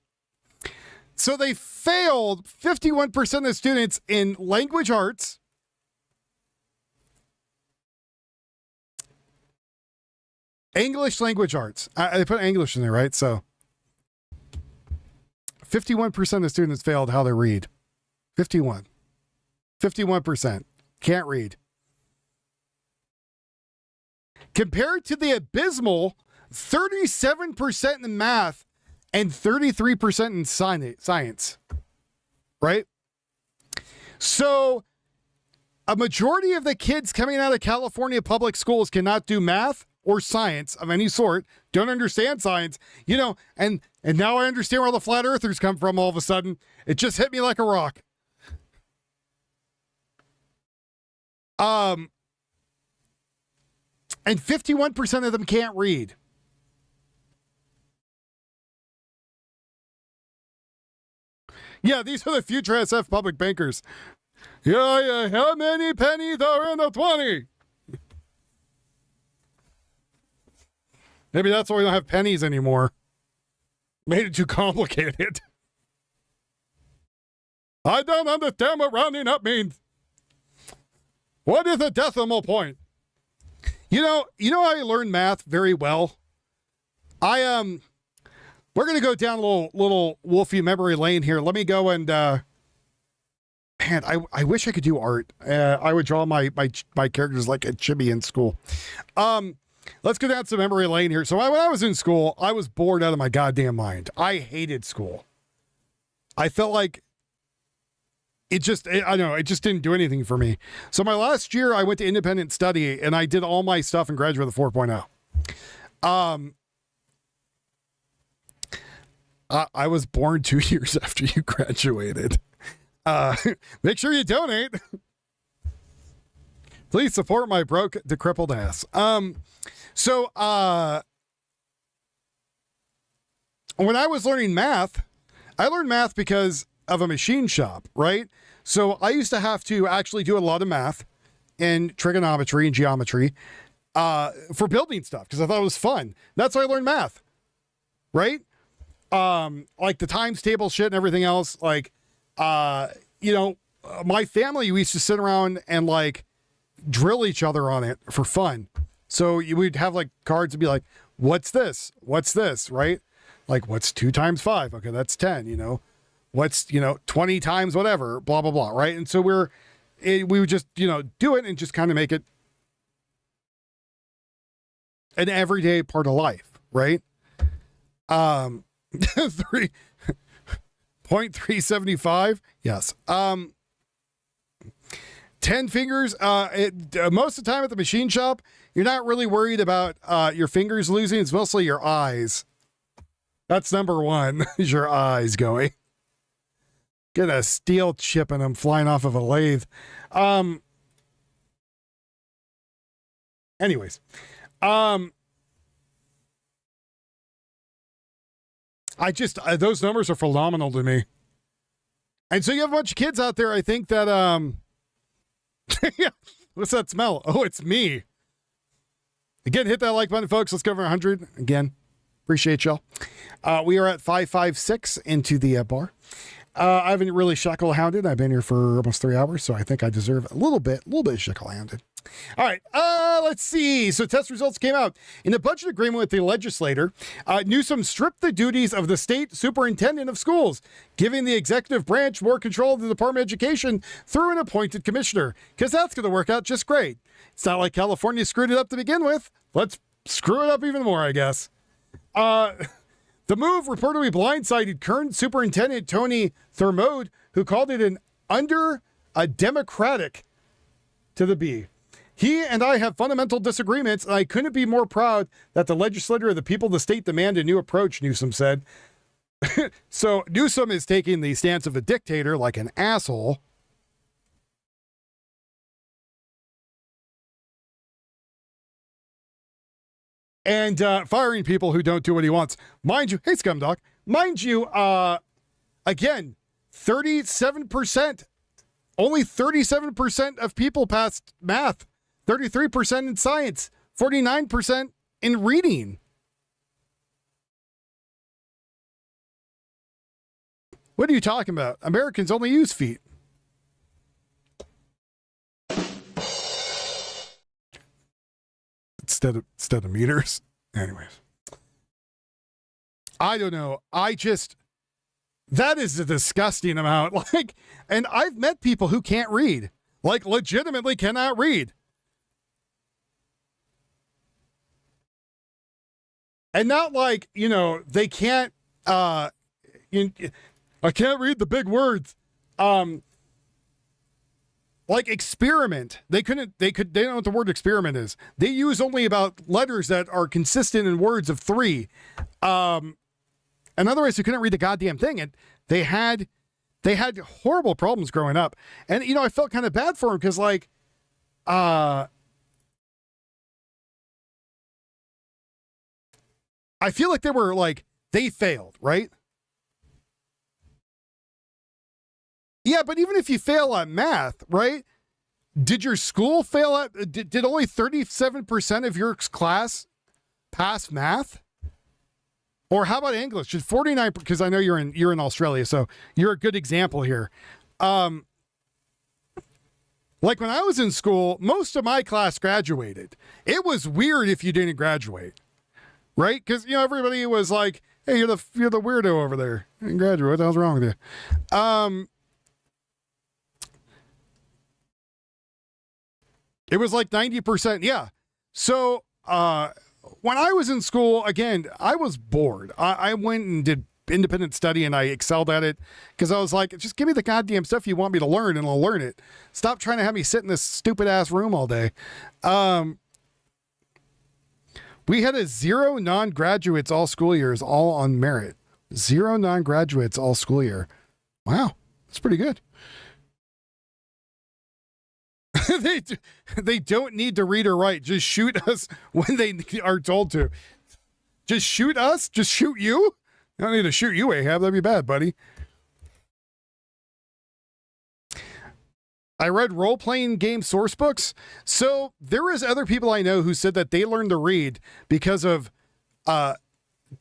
So they failed 51% of students in language arts. English language arts. They put English in there, right? So 51% of students failed how to read. 51%. Can't read. Compared to the abysmal 37% in math and 33% in science. Right? So a majority of the kids coming out of California public schools cannot do math or science of any sort, don't understand science, you know, and now I understand where all the flat earthers come from all of a sudden. It just hit me like a rock. And 51% of them can't read. Yeah, these are the future SF public bankers. Yeah, how many pennies are in a 20? Maybe that's why we don't have pennies anymore. Made it too complicated. I don't understand what rounding up means. What is a decimal point? You know I learned math very well. We're gonna go down a little Wolfie memory lane here. Let me go and man, I wish I could do art. I would draw my characters like a chibi in school. Let's go down some memory lane here. So when I was in school, I was bored out of my goddamn mind. I hated school. I felt like it just didn't do anything for me. So my last year, I went to independent study and I did all my stuff and graduated with a 4.0. I was born 2 years after you graduated. Make sure you donate. Please support my broke, decrepit ass. So when I was learning math, I learned math because of a machine shop, right? So I used to have to actually do a lot of math and trigonometry and geometry for building stuff because I thought it was fun. That's why I learned math, right? Like the times table shit and everything else. Like, my family, we used to sit around and like drill each other on it for fun. So we'd have like cards and be like, what's this? What's this? Right? Like, what's 2 times 5? Okay, that's 10, What's, 20 times whatever, blah, blah, blah, right? And so we would just, do it and just kind of make it an everyday part of life, right? 0.375, yes. 10 fingers, most of the time at the machine shop, you're not really worried about your fingers losing. It's mostly your eyes. That's number one, is your eyes going. Get a steel chip in them flying off of a lathe. Anyways, Those numbers are phenomenal to me. And so you have a bunch of kids out there, I think that, yeah, what's that smell? Oh, it's me. Again, hit that like button, folks. Let's go over 100. Again, appreciate y'all. We are at 556 into the bar. I haven't really shackle-hounded. I've been here for almost 3 hours, so I think I deserve a little bit of shackle-hounded. All right, let's see. So test results came out. In a budget agreement with the legislator, Newsom stripped the duties of the state superintendent of schools, giving the executive branch more control of the Department of Education through an appointed commissioner, because that's going to work out just great. It's not like California screwed it up to begin with. Let's screw it up even more, I guess. The move reportedly blindsided current superintendent Tony Thurmode, who called it an democratic to the B. He and I have fundamental disagreements, and I couldn't be more proud that the legislature of the people of the state demand a new approach, Newsom said. So Newsom is taking the stance of a dictator like an asshole. And firing people who don't do what he wants. Mind you, hey, Scumdog. Mind you, again, 37%, only 37% of people passed math, 33% in science, 49% in reading. What are you talking about? Americans only use feet. Instead of meters. Anyways. I don't know. That is a disgusting amount. And I've met people who can't read. Legitimately cannot read. And not they can't, I can't read the big words. Experiment. They don't know what the word experiment is. They use only about letters that are consistent in words of 3. And otherwise they couldn't read the goddamn thing. And they had horrible problems growing up. And, I felt kind of bad for them because I feel like they were they failed, right? Yeah, but even if you fail at math, right? Did your school fail at, did only 37% of your class pass math? Or how about English? Did 49, because I know you're in Australia, so you're a good example here. When I was in school, most of my class graduated. It was weird if you didn't graduate, right? Because, everybody was like, hey, you're the weirdo over there. You didn't graduate. What the hell's wrong with you? It was 90%. Yeah. So, when I was in school, again, I was bored. I went and did independent study and I excelled at it because I was like, just give me the goddamn stuff you want me to learn and I'll learn it. Stop trying to have me sit in this stupid ass room all day. We had a 0 non-graduates all school years, all on merit. 0 non-graduates all school year. Wow. That's pretty good. They don't need to read or write. Just shoot us when they are told to. Just shoot us? Just shoot you? I don't need to shoot you, Ahab. That'd be bad, buddy. I read role-playing game source books. So there is other people I know who said that they learned to read because of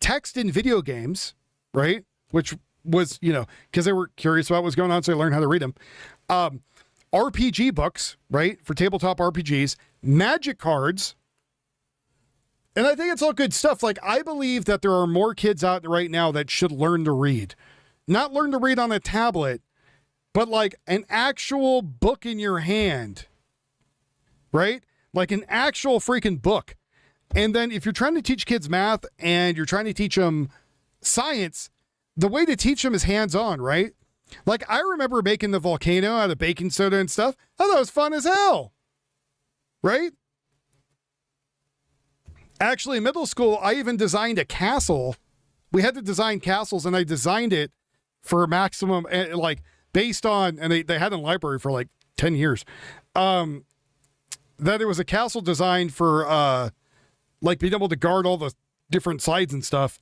text in video games, right? Which was, because they were curious about what's going on, so they learned how to read them. RPG books, right? For tabletop RPGs, magic cards. And I think it's all good stuff. I believe that there are more kids out there right now that should learn to read. Not learn to read on a tablet, but an actual book in your hand, right? An actual freaking book. And then if you're trying to teach kids math and you're trying to teach them science, the way to teach them is hands-on, right? I remember making the volcano out of baking soda and stuff. I thought it was fun as hell. Right? Actually, in middle school, I even designed a castle. We had to design castles, and I designed it for maximum, based on, and they had it in the library for 10 years. That it was a castle designed for, like being able to guard all the different sides and stuff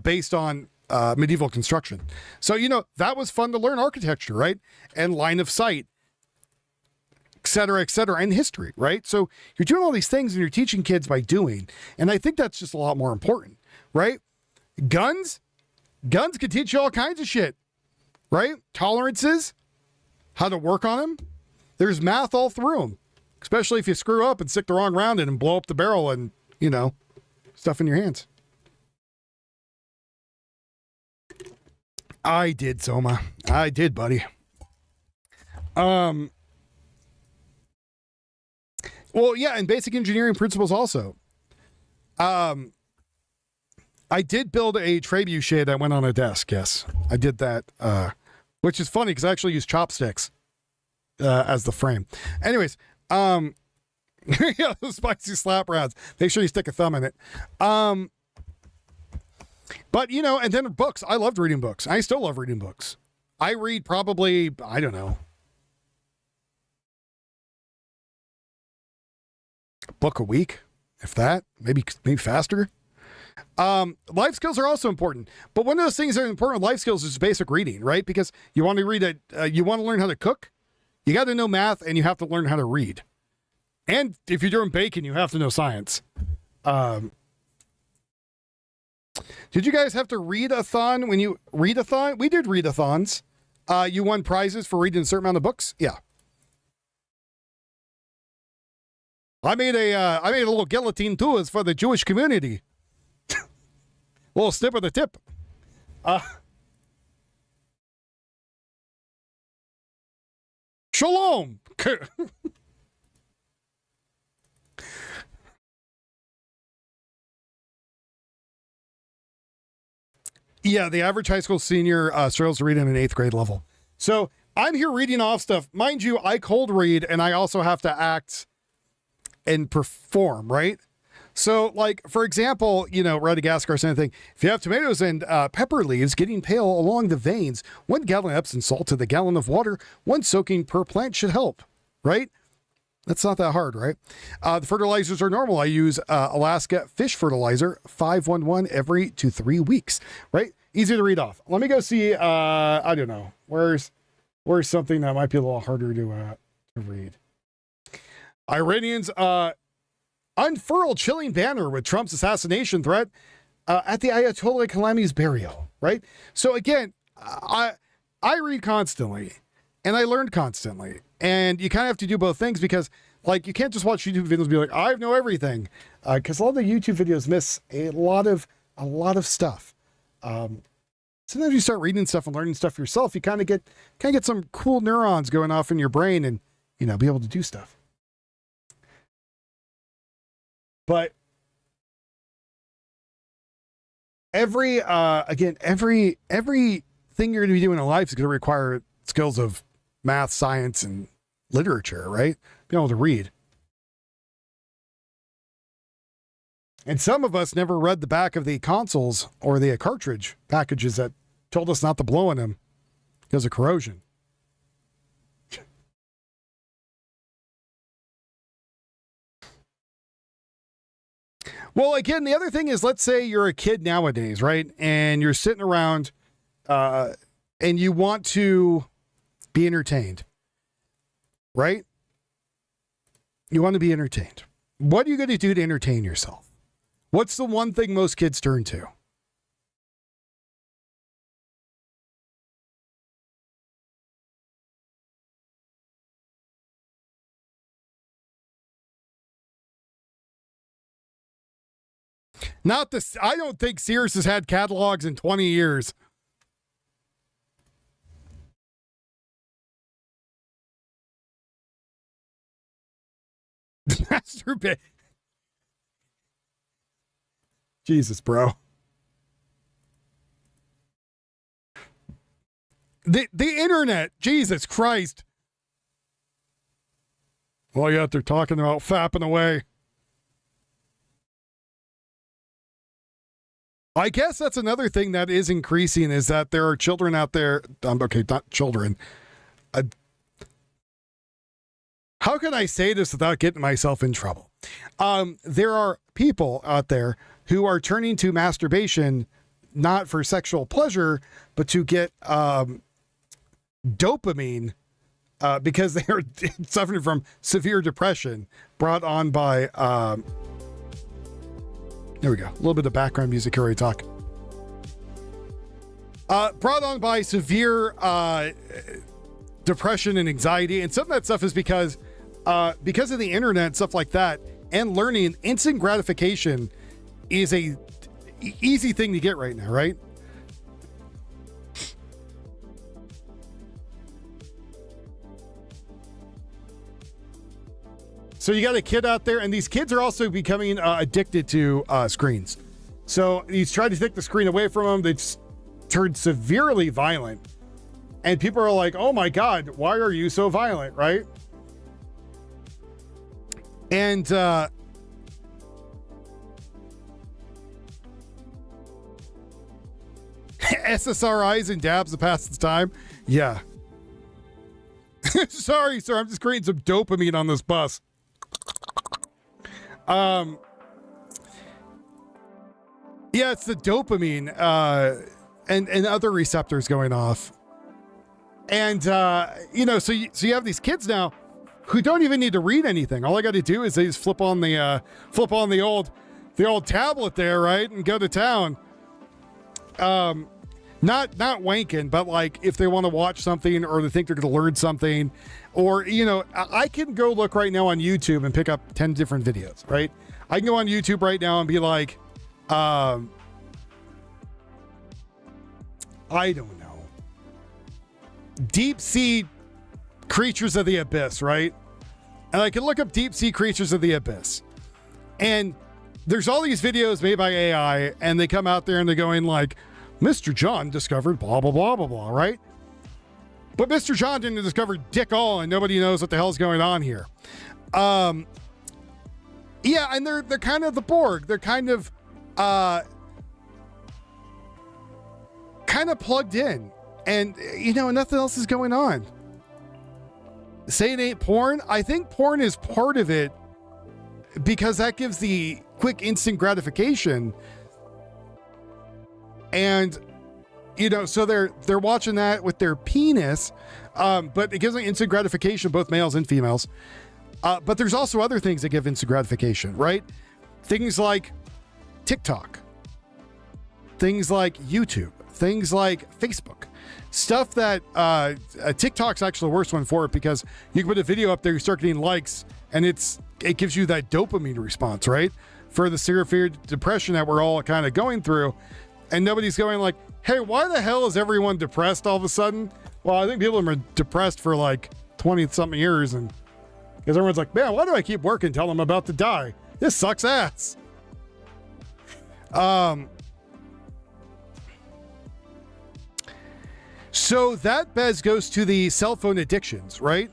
based on medieval construction. So, that was fun to learn architecture, right? And line of sight, et cetera, and history, right? So you're doing all these things and you're teaching kids by doing. And I think that's just a lot more important, right? Guns can teach you all kinds of shit, right? Tolerances, how to work on them. There's math all through them, especially if you screw up and stick the wrong round in and blow up the barrel and, stuff in your hands. I did, Soma. I did, buddy. Well, yeah, and basic engineering principles also. I did build a trebuchet that went on a desk, yes. I did that, which is funny because I actually used chopsticks as the frame. Anyways, yeah, those spicy slap rounds. Make sure you stick a thumb in it. But, and then books. I loved reading books. I still love reading books. I read probably, I don't know, a book a week, if that, maybe faster. Life skills are also important, but one of those things that are important with life skills is basic reading, right? Because you want to read you want to learn how to cook, you got to know math, and you have to learn how to read. And if you're doing bacon, you have to know science. Did you guys have to read-a-thon when you read-a-thon? We did read-a-thons. You won prizes for reading a certain amount of books? Yeah. I made a little guillotine too. It's for the Jewish community. Little snip of the tip. Shalom. Yeah, the average high school senior struggles to read at an 8th grade level. So I'm here reading off stuff. Mind you, I cold read and I also have to act and perform, right? So, like, for example, Radagascar saying thing, if you have tomatoes and pepper leaves getting pale along the veins, 1 gallon Epsom salt to the gallon of water, 1 soaking per plant should help, right? That's not that hard, right? The fertilizers are normal. I use Alaska fish fertilizer, 511 every 2 to 3 weeks, right? Easy to read off. Let me go see, I don't know, where's something that might be a little harder to read. Iranians unfurl chilling banner with Trump's assassination threat at the Ayatollah Khamenei's burial, right? So again, I read constantly and I learn constantly. And you kind of have to do both things because, like, you can't just watch YouTube videos and be like, I know everything. Because a lot of the YouTube videos miss a lot of stuff. Sometimes you start reading stuff and learning stuff yourself, you kind of get some cool neurons going off in your brain and, be able to do stuff. But everything you're going to be doing in life is going to require skills of math, science, and literature, right? Being able to read. And some of us never read the back of the consoles or the cartridge packages that told us not to blow in them because of corrosion. Well, again, the other thing is, let's say you're a kid nowadays, right? And you're sitting around and you want to be entertained, right? You want to be entertained. What are you going to do to entertain yourself? What's the one thing most kids turn to? Not this. I don't think Sears has had catalogs in 20 years. Masturbate. Jesus, bro. The internet. Jesus Christ. Well, yeah, they're talking about fapping away. I guess that's another thing that is increasing is that there are children out there. Okay, not children. how can I say this without getting myself in trouble? There are people out there who are turning to masturbation not for sexual pleasure, but to get dopamine because they are suffering from severe depression brought on by, there we go, a little bit of background music here we talk. Brought on by severe depression and anxiety. And some of that stuff is because of the internet, stuff like that, and learning, instant gratification is a easy thing to get right now, right? So you got a kid out there, and these kids are also becoming addicted to screens. So he's tried to take the screen away from them. They've turned severely violent. And people are like, oh my God, why are you so violent, right? And SSRIs and dabs to pass the time. Yeah. Sorry, sir. I'm just creating some dopamine on this bus. Yeah, it's the dopamine and other receptors going off. And, so you have these kids now who don't even need to read anything. All I got to do is they just flip on the old tablet there, right? And go to town. Not wanking, but like if they want to watch something or they think they're going to learn something, or, I can go look right now on YouTube and pick up 10 different videos, right? I can go on YouTube right now and be like, I don't know, deep sea creatures of the abyss, right? And I can look up deep sea creatures of the abyss, and there's all these videos made by AI, and they come out there and they're going like, Mr. John discovered blah, blah, blah, blah, blah, right? But Mr. John didn't discover dick all, and nobody knows what the hell's going on here. Yeah, and they're kind of the Borg. They're kind of plugged in, and nothing else is going on. Say it ain't porn. I think porn is part of it because that gives the quick instant gratification. And so they're watching that with their penis, but it gives them instant gratification, both males and females. But there's also other things that give instant gratification, right? Things like TikTok, things like YouTube, things like Facebook, stuff that TikTok's actually the worst one for it because you can put a video up there, you start getting likes, and it gives you that dopamine response, right? For the severe depression that we're all kind of going through. And nobody's going like, hey, why the hell is everyone depressed all of a sudden? Well, I think people have been depressed for like 20-something years, and because everyone's like, man, why do I keep working till I'm about to die? This sucks ass. So that, Bez, goes to the cell phone addictions, right?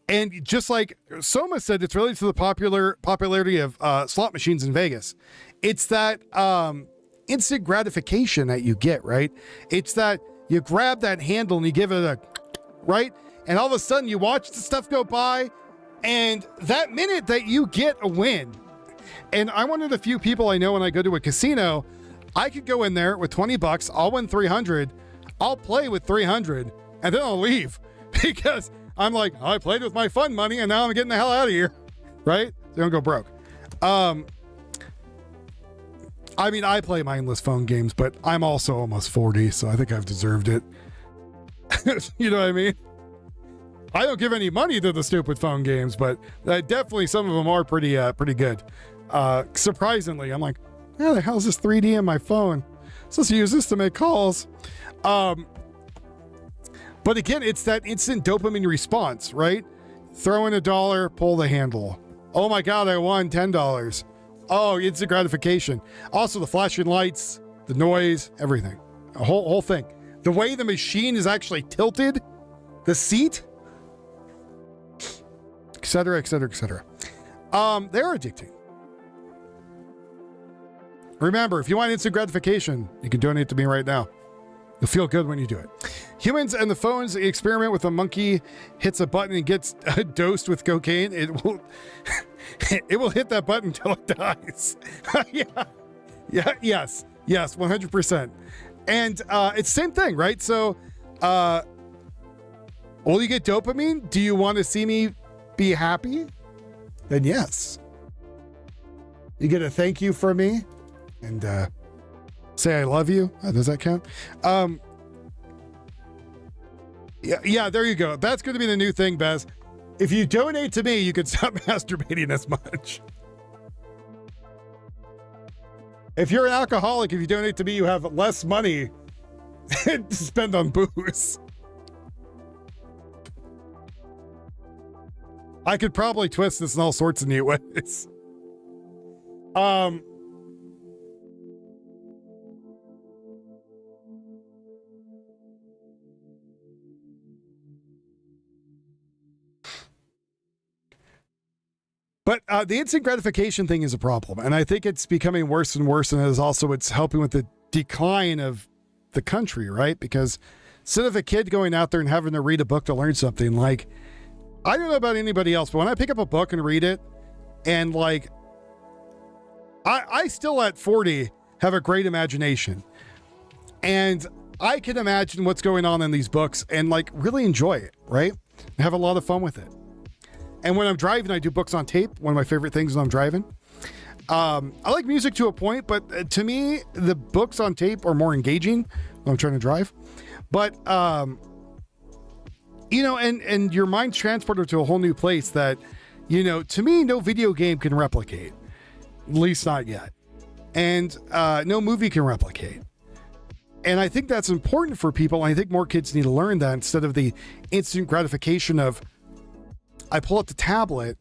And just like Soma said, it's related to the popularity of slot machines in Vegas. It's that instant gratification that you get, right? It's that you grab that handle and you give it a, right? And all of a sudden you watch the stuff go by, and that minute that you get a win. And I'm one of the few people I know when I go to a casino, I could go in there with $20, I'll win 300, I'll play with 300, and then I'll leave because I'm like, I played with my fun money and now I'm getting the hell out of here, right? So don't go broke. I mean, I play mindless phone games, but I'm also almost 40, so I think I've deserved it. You know what I mean? I don't give any money to the stupid phone games, but definitely some of them are pretty good. Surprisingly, I'm like, how the hell is this 3D on my phone? I'm supposed to use this to make calls. But again, it's that instant dopamine response, right? Throw in $1, pull the handle. Oh my God, I won $10. Oh, instant gratification. Also, the flashing lights, the noise, everything. A whole thing. The way the machine is actually tilted, the seat, et cetera, et cetera, et cetera. They're addicting. Remember, if you want instant gratification, you can donate to me right now. You'll feel good when you do it. Humans and the phones experiment with a monkey hits a button and gets dosed with cocaine. It will hit that button until it dies. Yes, 100%. And it's the same thing, right? So, will you get dopamine? Do you want to see me be happy? Then yes. You get a thank you from me and say I love you. Does that count? Yeah, there you go. That's going to be the new thing, Bez. If you donate to me, you can stop masturbating as much. If you're an alcoholic, if you donate to me, you have less money to spend on booze. I could probably twist this in all sorts of neat ways. But the instant gratification thing is a problem. And I think it's becoming worse and worse. And it's helping with the decline of the country, right? Because instead of a kid going out there and having to read a book to learn something, like, I don't know about anybody else, but when I pick up a book and read it, and like, I still at 40 have a great imagination. And I can imagine what's going on in these books and like really enjoy it, right? And have a lot of fun with it. And when I'm driving, I do books on tape. One of my favorite things when I'm driving. I like music to a point, but to me, the books on tape are more engaging when I'm trying to drive. But, you know, and your mind's transported to a whole new place that, you know, to me, no video game can replicate. At least not yet. And no movie can replicate. And I think that's important for people. And I think more kids need to learn that instead of the instant gratification of, I pull up the tablet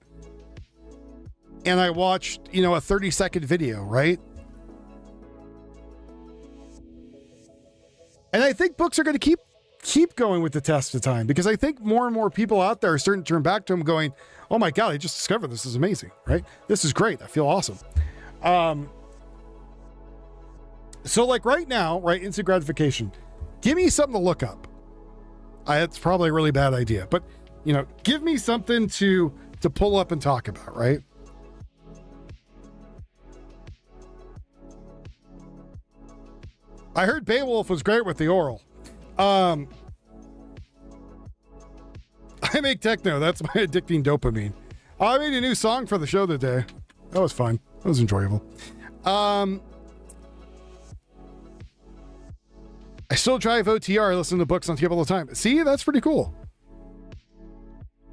and I watched, you know, a 30-second video, right? And I think books are going to keep going with the test of time, because I think more and more people out there are starting to turn back to them going, oh my God, I just discovered this is amazing, right? This is great. I feel awesome. So like right now, right, instant gratification, give me something to look up. It's probably a really bad idea, but you know, give me something to pull up and talk about, right? I heard Beowulf was great with the oral. I make techno. That's my addicting dopamine. I made a new song for the show today. That was fun. That was enjoyable. I still drive OTR. I listen to books on tape all the time. See, that's pretty cool.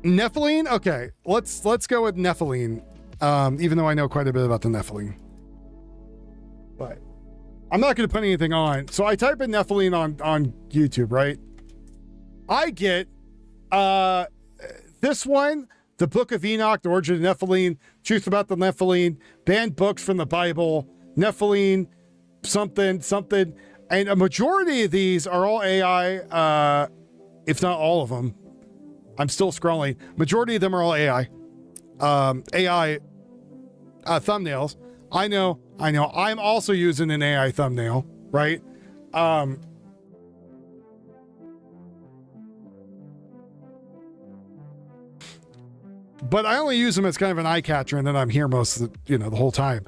Nephilim? Okay, let's go with Nephilim. Even though I know quite a bit about the Nephilim. But I'm not going to put anything on. So I type in Nephilim on YouTube, right? I get this one, the Book of Enoch, the origin of Nephilim, truth about the Nephilim, banned books from the Bible, Nephilim, something. And a majority of these are all AI, if not all of them. I'm still scrolling. Majority of them are all AI. AI thumbnails. I know. I'm also using an AI thumbnail, right? But I only use them as kind of an eye catcher, and then I'm here most of the whole time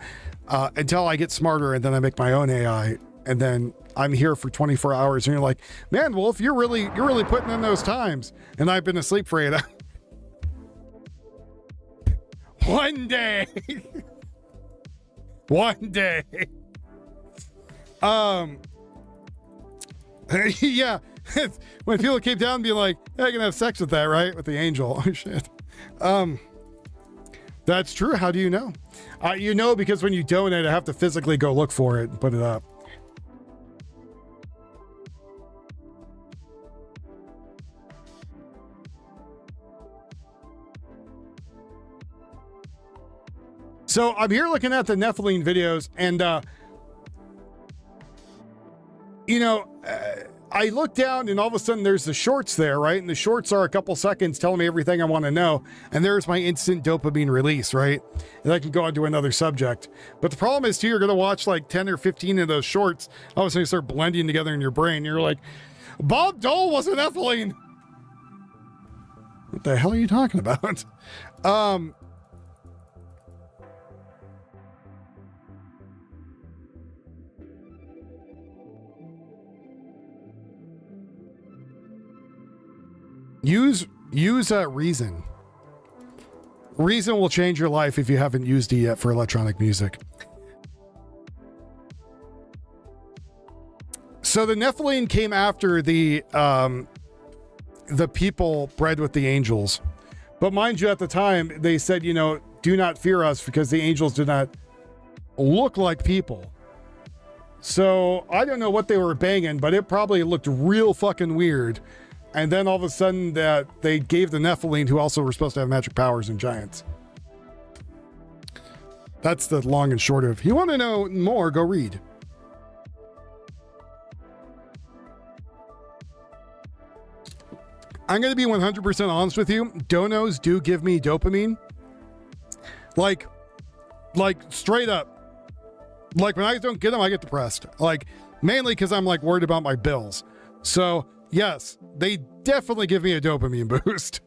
until I get smarter, and then I make my own AI, and then I'm here for 24 hours. And you're like, man, Wolf, you're really putting in those times, and I've been asleep for 8 hours. One day. Yeah. When people came down and be like, hey, I can have sex with that, right? With the angel. Oh shit. That's true. How do you know? You know, because when you donate, I have to physically go look for it and put it up. So I'm here looking at the Nephilim videos, and I look down and all of a sudden there's the shorts there, right? And the shorts are a couple seconds telling me everything I want to know. And there's my instant dopamine release, right? And I can go on to another subject. But the problem is too, you're going to watch like 10 or 15 of those shorts. All of a sudden you start blending together in your brain. You're like, Bob Dole was an ethylene. What the hell are you talking about? Use Reason. Reason will change your life if you haven't used it yet for electronic music. So the Nephilim came after the people bred with the angels. But mind you, at the time, they said, you know, do not fear us because the angels do not look like people. So I don't know what they were banging, but it probably looked real fucking weird. And then all of a sudden that they gave the Nephilim, who also were supposed to have magic powers and giants. That's the long and short of, you want to know more, go read. I'm going to be 100% honest with you. Donos do give me dopamine. Like straight up. Like when I don't get them, I get depressed. Like mainly because I'm like worried about my bills. So yes, they definitely give me a dopamine boost.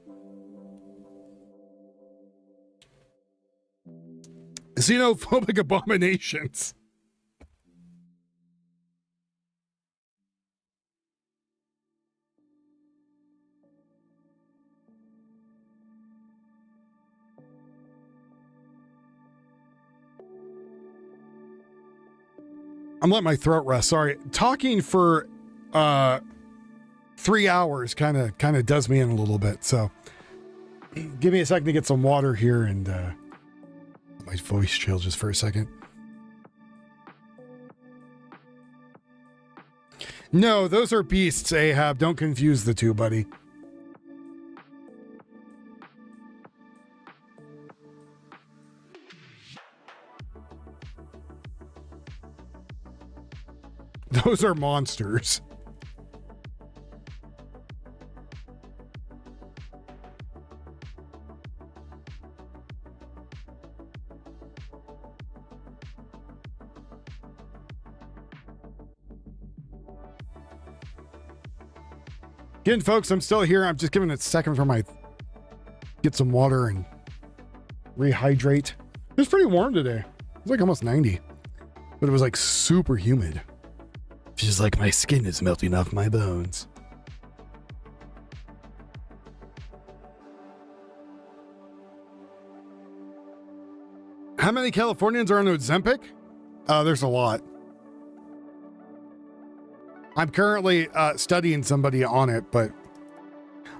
Xenophobic abominations. I'm letting my throat rest. Sorry. Talking for 3 hours kind of does me in a little bit. So give me a second to get some water here and my voice chill just for a second. No, those are beasts, Ahab. Don't confuse the two, buddy. Those are monsters. Again, folks, I'm still here. I'm just giving it a second for my get some water and rehydrate. It was pretty warm today. It was like almost 90, but it was like super humid. Just like my skin is melting off my bones. How many Californians are on Ozempic? There's a lot. I'm currently studying somebody on it, but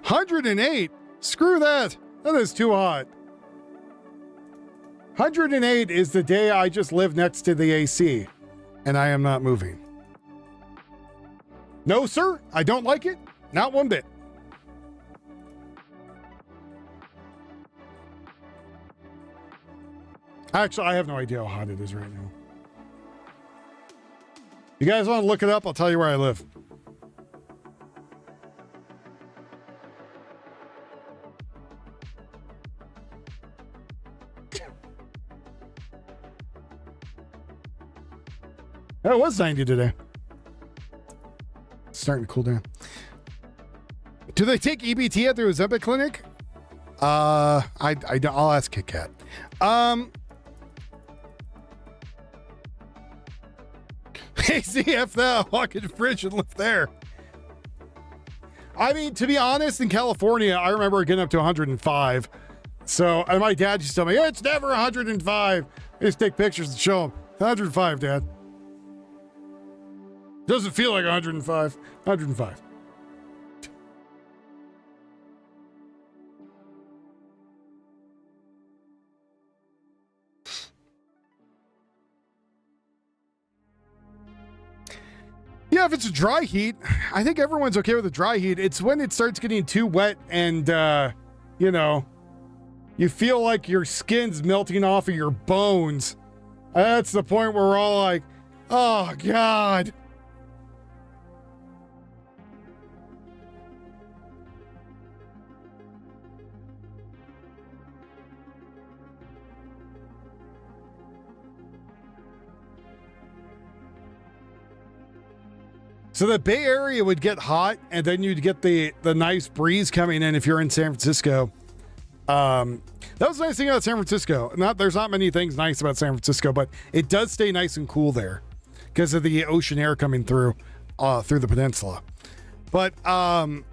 108? Screw that. That is too hot. 108 is the day I just live next to the AC, and I am not moving. No, sir, I don't like it. Not one bit. Actually, I have no idea how hot it is right now. You guys want to look it up? I'll tell you where I live. Oh, it was 90 today. Starting to cool down. Do they take EBT at the Ozempic clinic? I'll ask Kit Kat. Hey, CF that, walk in the fridge and live there. I mean, to be honest, in California, I remember getting up to 105. So, and my dad used to tell me, it's never 105. I just take pictures and show him. 105, Dad. Doesn't feel like 105. 105. Yeah, if it's a dry heat, I think everyone's okay with a dry heat. It's when it starts getting too wet and, you know, you feel like your skin's melting off of your bones. That's the point where we're all like, oh, God. So the Bay Area would get hot, and then you'd get the nice breeze coming in if you're in San Francisco. That was the nice thing about San Francisco. There's not many things nice about San Francisco, but it does stay nice and cool there because of the ocean air coming through the peninsula. But I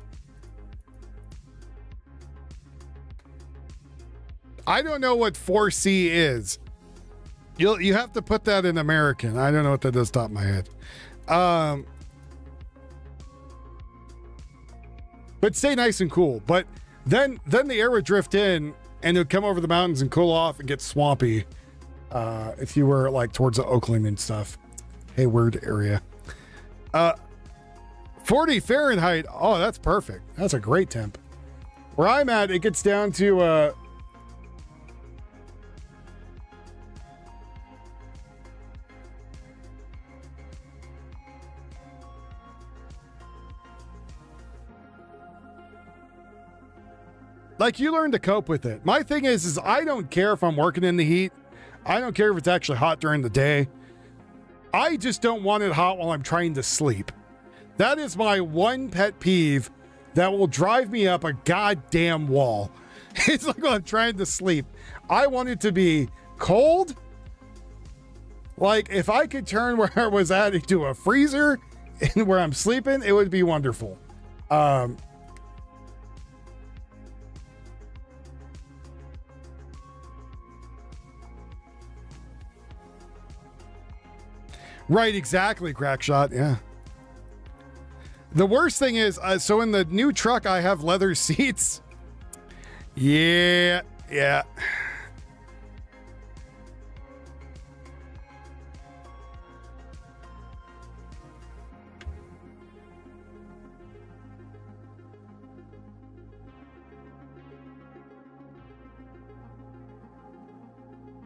don't know what 4C is. You have to put that in American. I don't know what that does top of my head. But stay nice and cool. But then the air would drift in and it would come over the mountains and cool off and get swampy. If you were like towards the Oakland and stuff, Hayward area. 40 Fahrenheit. Oh, that's perfect. That's a great temp. Where I'm at, it gets down to like you learn to cope with it. My thing is I don't care if I'm working in the heat. I don't care if it's actually hot during the day. I just don't want it hot while I'm trying to sleep. That is my one pet peeve that will drive me up a goddamn wall. It's like when I'm trying to sleep. I want it to be cold. Like if I could turn where I was at into a freezer and where I'm sleeping, it would be wonderful. Right, exactly, Crackshot. Yeah. The worst thing is, so in the new truck, I have leather seats. Yeah.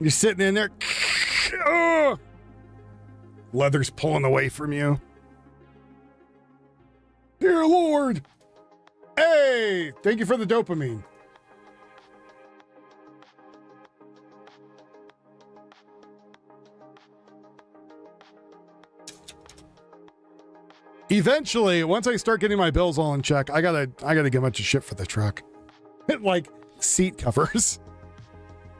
You're sitting in there. Oh! Leather's pulling away from you. Dear Lord. Hey, thank you for the dopamine. Eventually, once I start getting my bills all in check, I gotta get a bunch of shit for the truck. Like seat covers.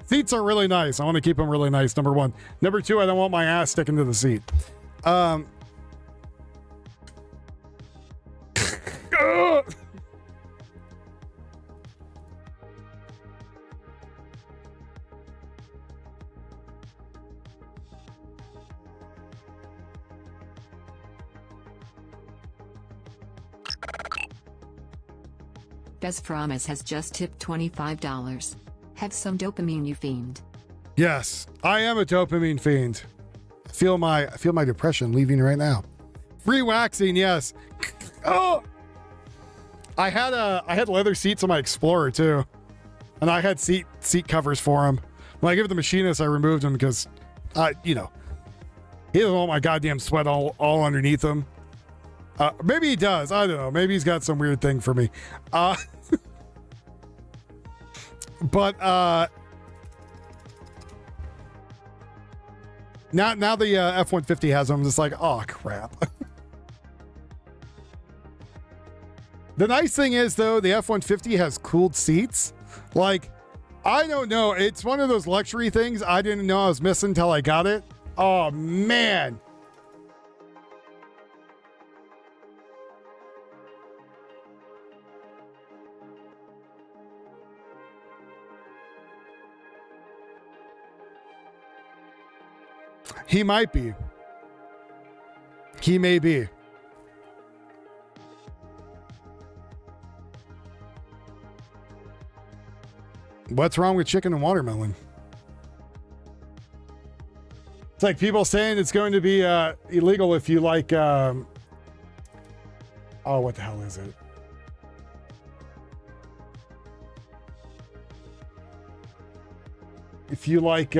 Seats are really nice. I want to keep them really nice, number one. Number two, I don't want my ass sticking to the seat. Desframas has just tipped $25. Have some dopamine, you fiend. Yes, I am a dopamine fiend. I feel my depression leaving right now. Free waxing, yes. Oh, I had leather seats on my Explorer too, and I had seat covers for him. When I gave it the machinist, I removed them because, he doesn't want my goddamn sweat all underneath him. Maybe he does. I don't know. Maybe he's got some weird thing for me. But now the F-150 has them. I'm just like, oh crap. The nice thing is though, the F-150 has cooled seats. Like, I don't know. It's one of those luxury things I didn't know I was missing until I got it. Oh man. He might be. He may be. What's wrong with chicken and watermelon? It's like people saying it's going to be illegal if you like oh, what the hell is it? If you like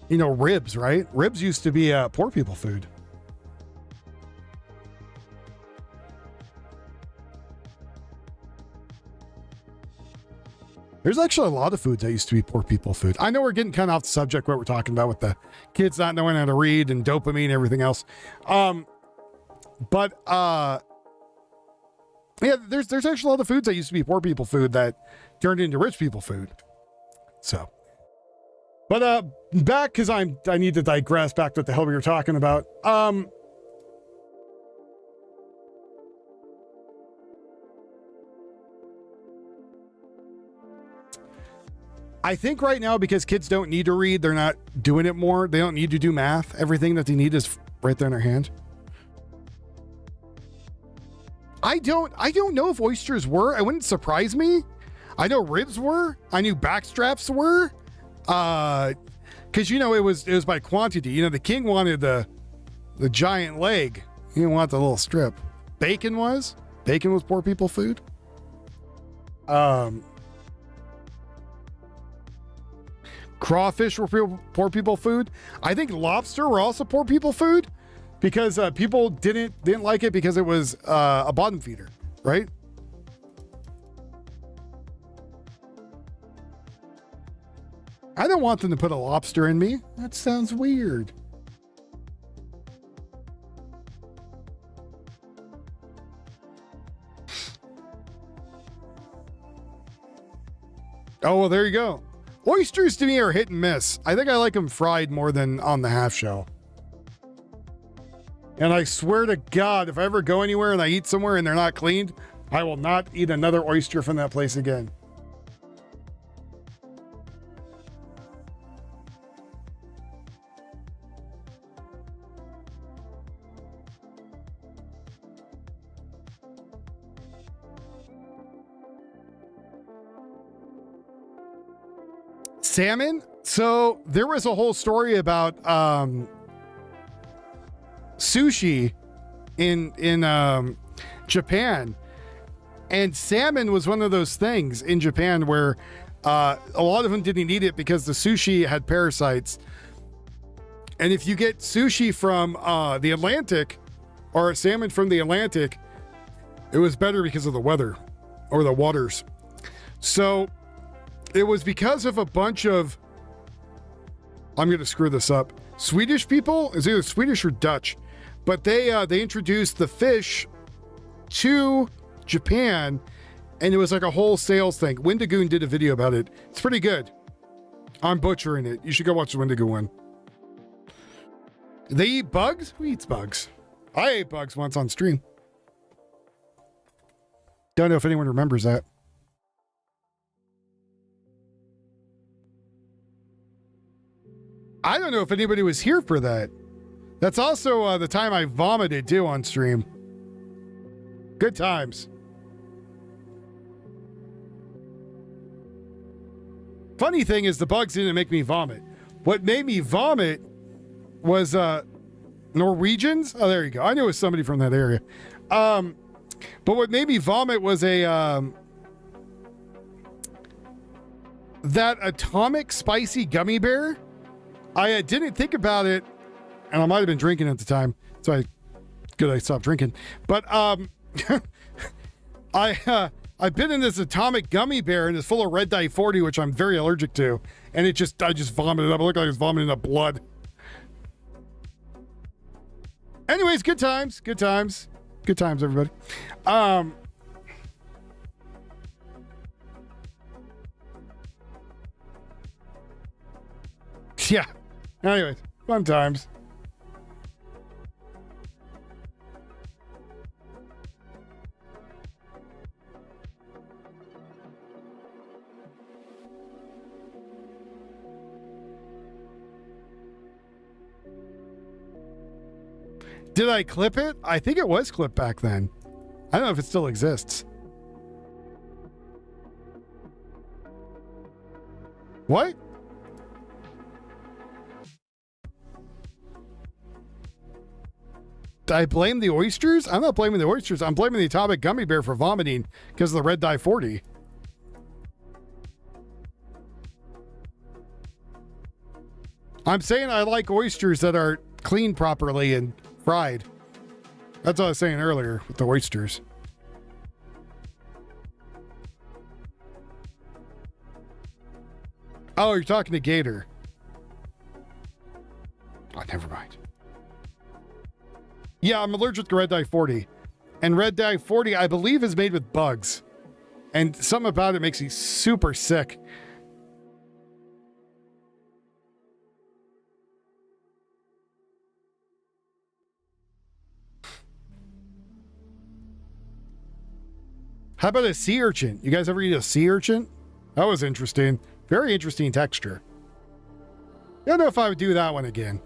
ribs, right? Ribs used to be poor people food. There's actually a lot of foods that used to be poor people food. I know we're getting kind of off the subject, what we're talking about with the kids not knowing how to read and dopamine and everything else. But yeah, there's actually a lot of foods that used to be poor people food that turned into rich people food. So, but back, because I need to digress back to what the hell we were talking about. I think right now, because kids don't need to read, they're not doing it more. They don't need to do math. Everything that they need is right there in their hand. I don't know if oysters were. It wouldn't surprise me. I know ribs were. I knew backstraps were. Because it was by quantity. The king wanted the giant leg. He didn't want the little strip. Bacon was poor people food. Crawfish were poor people food. I think lobster were also poor people food because people didn't like it because it was a bottom feeder, right? I don't want them to put a lobster in me. That sounds weird. Oh, well, there you go. Oysters to me are hit and miss. I think I like them fried more than on the half shell. And I swear to God, if I ever go anywhere and I eat somewhere and they're not cleaned, I will not eat another oyster from that place again. Salmon. So there was a whole story about sushi in Japan, and salmon was one of those things in Japan where a lot of them didn't eat it because the sushi had parasites. And if you get sushi from the Atlantic or salmon from the Atlantic, it was better because of the weather or the waters. So it was because of a bunch of, I'm going to screw this up, Swedish people. It's either Swedish or Dutch, but they introduced the fish to Japan, and it was like a whole sales thing. Wendigoon did a video about it. It's pretty good. I'm butchering it. You should go watch the Wendigoon one. They eat bugs? Who eats bugs? I ate bugs once on stream. Don't know if anyone remembers that. I don't know if anybody was here for that. That's also the time I vomited too on stream. Good times. Funny thing is the bugs didn't make me vomit. What made me vomit was Norwegians. Oh, there you go. I knew it was somebody from that area. But what made me vomit was that atomic spicy gummy bear. I didn't think about it, and I might have been drinking at the time, so I stopped drinking. But I've been in this atomic gummy bear, and it's full of red dye 40, which I'm very allergic to, and I just vomited up. It looked like I was vomiting up blood. Anyways, good times, everybody. Yeah. Anyways, fun times. Did I clip it? I think it was clipped back then. I don't know if it still exists. What? I blame the oysters? I'm not blaming the oysters. I'm blaming the atomic gummy bear for vomiting because of the red dye 40. I'm saying I like oysters that are cleaned properly and fried. That's what I was saying earlier with the oysters. Oh, you're talking to Gator. Oh, never mind. Yeah, I'm allergic to red dye 40. And red dye 40, I believe, is made with bugs. And something about it makes me super sick. How about a sea urchin? You guys ever eat a sea urchin? That was interesting. Very interesting texture. I don't know if I would do that one again.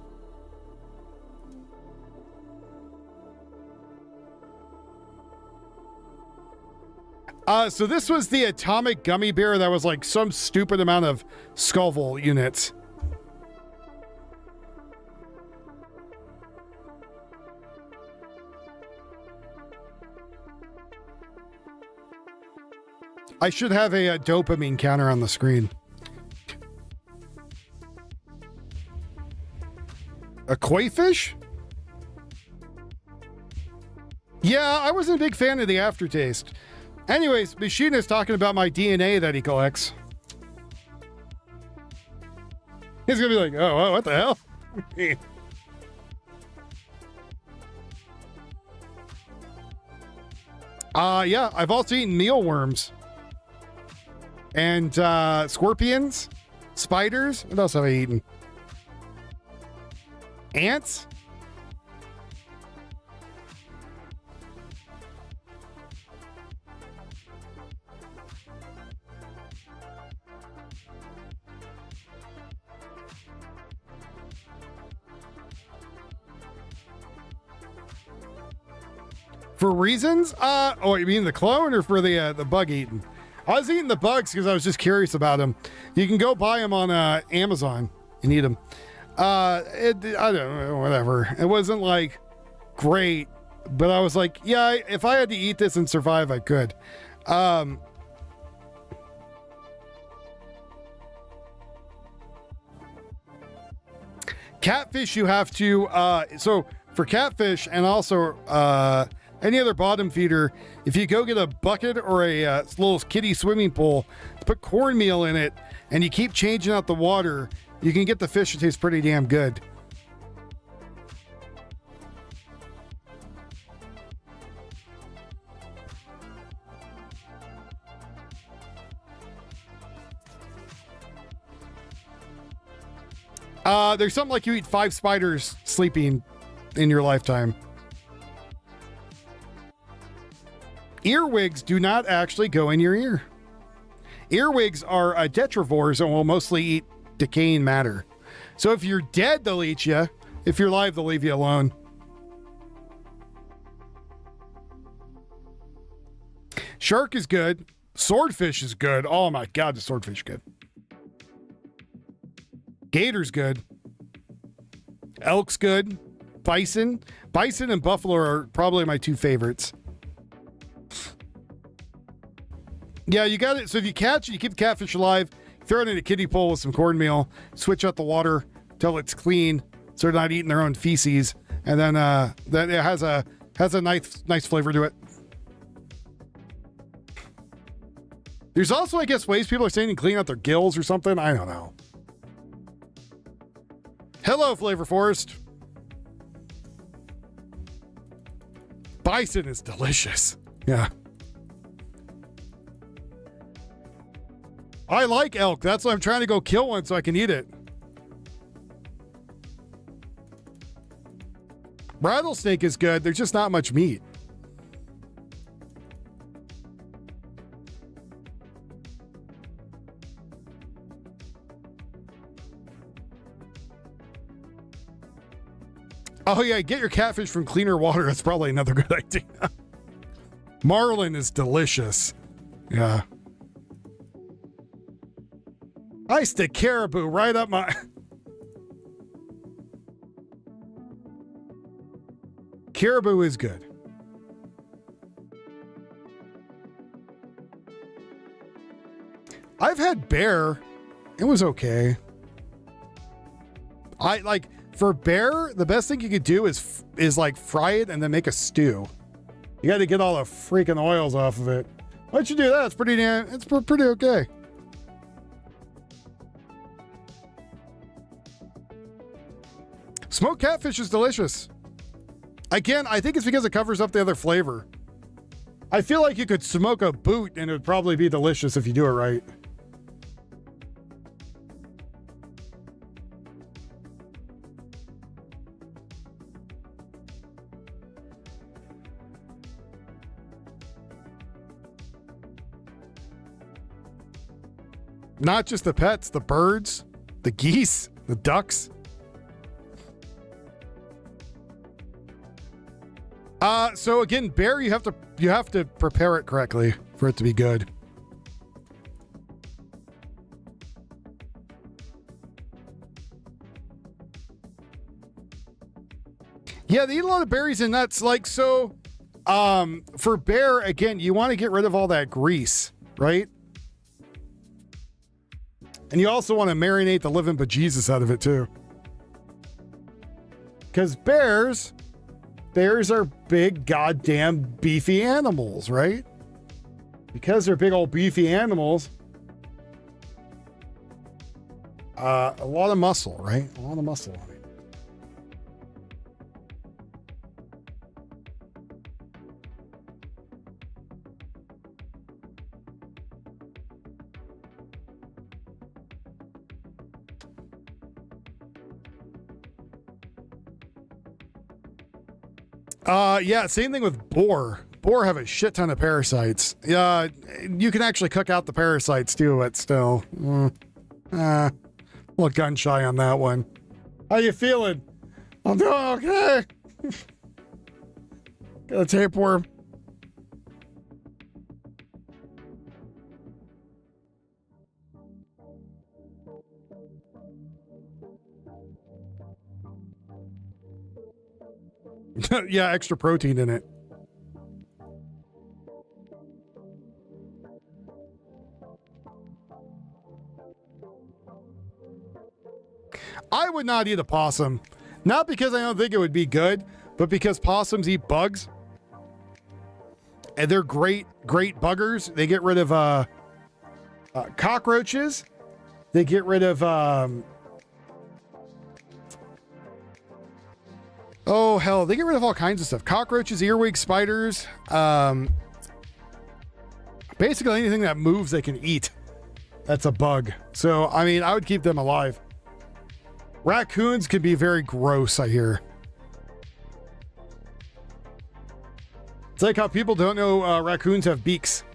So this was the atomic gummy bear that was like some stupid amount of Scoville units. I should have a dopamine counter on the screen. A koi fish? Yeah, I wasn't a big fan of the aftertaste. Anyways, Machina's talking about my DNA that he collects. He's gonna be like, oh, what the hell? Yeah, I've also eaten mealworms. And scorpions, spiders. What else have I eaten? Ants? For reasons? Oh, you mean the clone or for the bug eating? I was eating the bugs because I was just curious about them. You can go buy them on Amazon and eat them. I don't know, whatever. It wasn't like great, but I was like, yeah, if I had to eat this and survive, I could. Catfish, you have to, so for catfish and also any other bottom feeder, if you go get a bucket or a little kiddie swimming pool, put cornmeal in it, and you keep changing out the water, you can get the fish to taste pretty damn good. There's something like you eat 5 spiders sleeping in your lifetime. Earwigs do not actually go in your ear. Earwigs are detrivores and will mostly eat decaying matter. So if you're dead, they'll eat you. If you're alive, they'll leave you alone. Shark is good. Swordfish is good. Oh my God, the swordfish is good. Gator's good. Elk's good. Bison. Bison and buffalo are probably my 2 favorites. Yeah, you got it. So if you catch it, you keep the catfish alive, throw it in a kiddie pool with some cornmeal, switch out the water till it's clean so they're not eating their own feces, and then it has a nice flavor to it. There's also, I guess, ways people are saying to clean out their gills or something. I don't know. Hello, Flavor Forest. Bison is delicious. Yeah. I like elk. That's why I'm trying to go kill one so I can eat it. Rattlesnake is good. There's just not much meat. Oh yeah, get your catfish from cleaner water. That's probably another good idea. Marlin is delicious. Yeah. I stick caribou right up my... Caribou is good. I've had bear. It was okay. For bear, the best thing you could do is like fry it and then make a stew. You got to get all the freaking oils off of it. Why'd you do that? It's pretty okay. Smoked catfish is delicious. Again, I think it's because it covers up the other flavor. I feel like you could smoke a boot and it would probably be delicious if you do it right. Not just the pets, the birds, the geese, the ducks. So again, bear, you have to prepare it correctly for it to be good. Yeah, they eat a lot of berries and nuts. Like, so, for bear, again, you want to get rid of all that grease, right? And you also want to marinate the living bejesus out of it too. Because bears are big, goddamn beefy animals, right? Because they're big old beefy animals, a lot of muscle, right? A lot of muscle on it. Yeah, same thing with boar. Boar have a shit ton of parasites. Yeah, you can actually cook out the parasites too, but still. A little gun shy on that one. How you feeling? I'm doing okay. Got a tapeworm. Yeah, extra protein in it. I would not eat a possum. Not because I don't think it would be good, but because possums eat bugs. And they're great buggers. They get rid of cockroaches. They get rid of oh hell, they get rid of all kinds of stuff. Cockroaches, earwig, spiders, basically anything that moves they can eat. That's a bug. So I mean, I would keep them alive. Raccoons can be very gross, I hear. It's like how people don't know raccoons have beaks.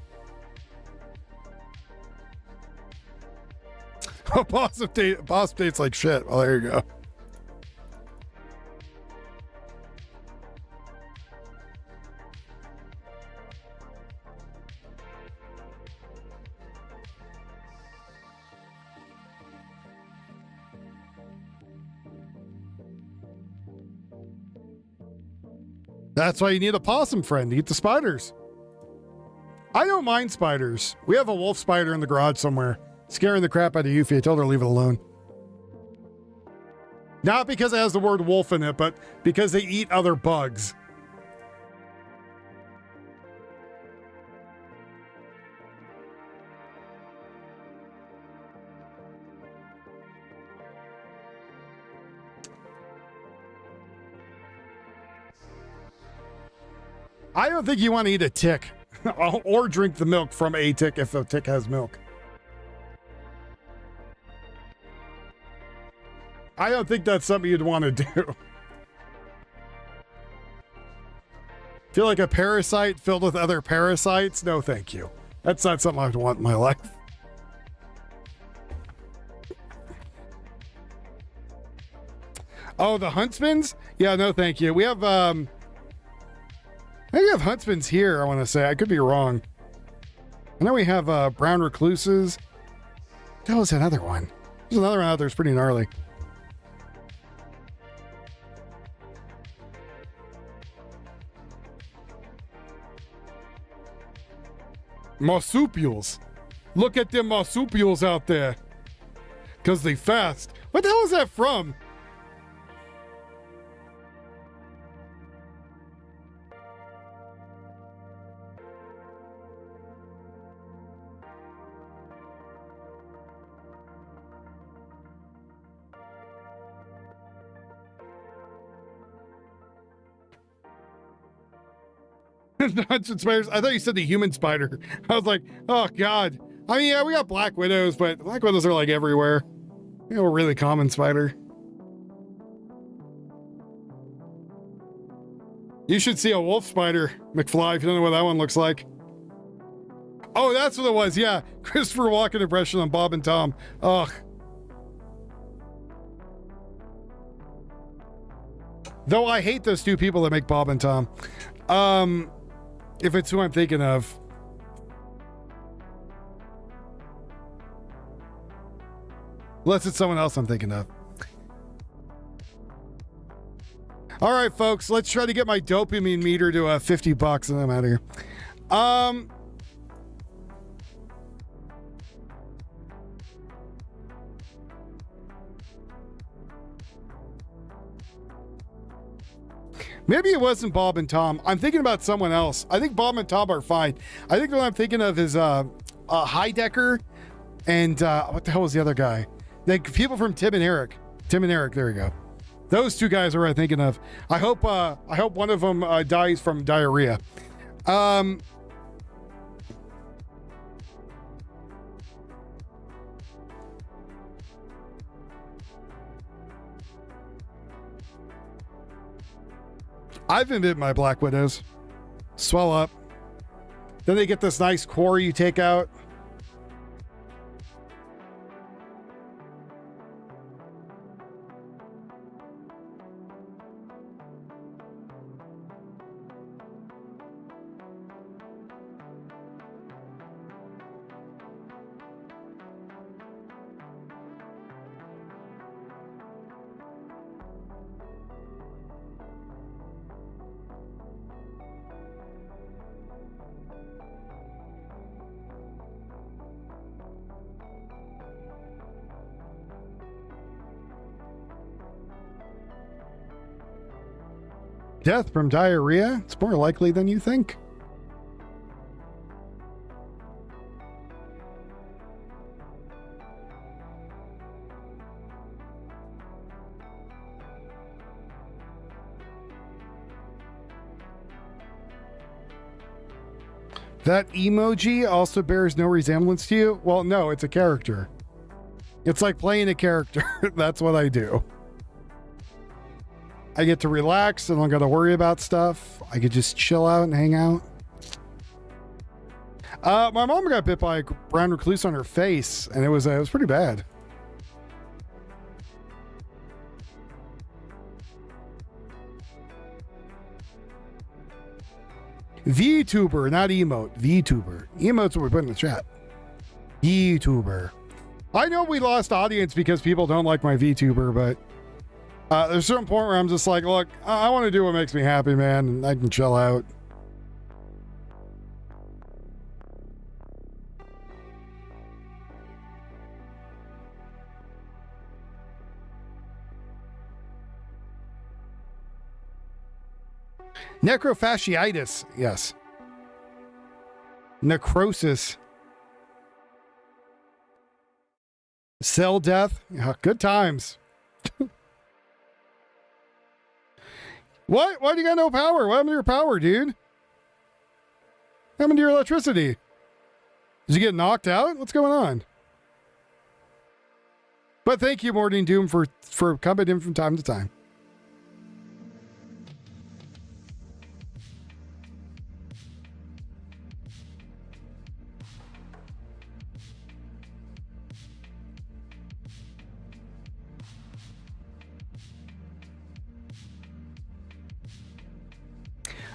Possum tastes like shit. Well, there you go. That's why you need a possum friend to eat the spiders. I don't mind spiders. We have a wolf spider in the garage somewhere, scaring the crap out of Yuffie. I told her to leave it alone. Not because it has the word wolf in it, but because they eat other bugs. I don't think you want to eat a tick or drink the milk from a tick if a tick has milk. I don't think that's something you'd want to do. Feel like a parasite filled with other parasites? No, thank you. That's not something I'd want in my life. Oh, the huntsmans? Yeah, no, thank you. We have, I think we have huntsmans here, I want to say. I could be wrong. I know we have brown recluses. What the hell is that other one? There's another one out there that's pretty gnarly. Marsupials. Look at them marsupials out there. Because they fast. What the hell is that from? Dungeon spiders. I thought you said the human spider. I was like, oh god. I mean, yeah, we got Black Widows, but Black Widows are like everywhere. You know, a really common spider. You should see a wolf spider, McFly, if you don't know what that one looks like. Oh, that's what it was. Yeah, Christopher Walken impression on Bob and Tom. Ugh. Though I hate those two people that make Bob and Tom. If it's who I'm thinking of. Unless it's someone else I'm thinking of. All right, folks, let's try to get my dopamine meter to $50 and I'm out of here. Maybe it wasn't Bob and Tom. I'm thinking about someone else. I think Bob and Tom are fine. I think what I'm thinking of is Heidecker and what the hell was the other guy? The people from Tim and Eric. Tim and Eric, there we go. Those two guys are what I'm thinking of. I hope one of them dies from diarrhea. I've been bitten by Black Widows. Swell up. Then they get this nice core you take out. Death from diarrhea? It's more likely than you think. That emoji also bears no resemblance to you? Well, no, it's a character. It's like playing a character. That's what I do. I get to relax and I don't got to worry about stuff. I could just chill out and hang out. My mom got bit by a brown recluse on her face, and it was pretty bad. VTuber, not emote. VTuber. Emote's what we put in the chat. VTuber. I know we lost audience because people don't like my VTuber, but there's a certain point where I'm just like, look, I want to do what makes me happy, man, and I can chill out. Necrophagiitis, yes. Necrosis. Cell death. Yeah, good times. What? Why do you got no power? What happened to your power, dude? What happened to your electricity? Did you get knocked out? What's going on? But thank you, Morning Doom, for coming in from time to time.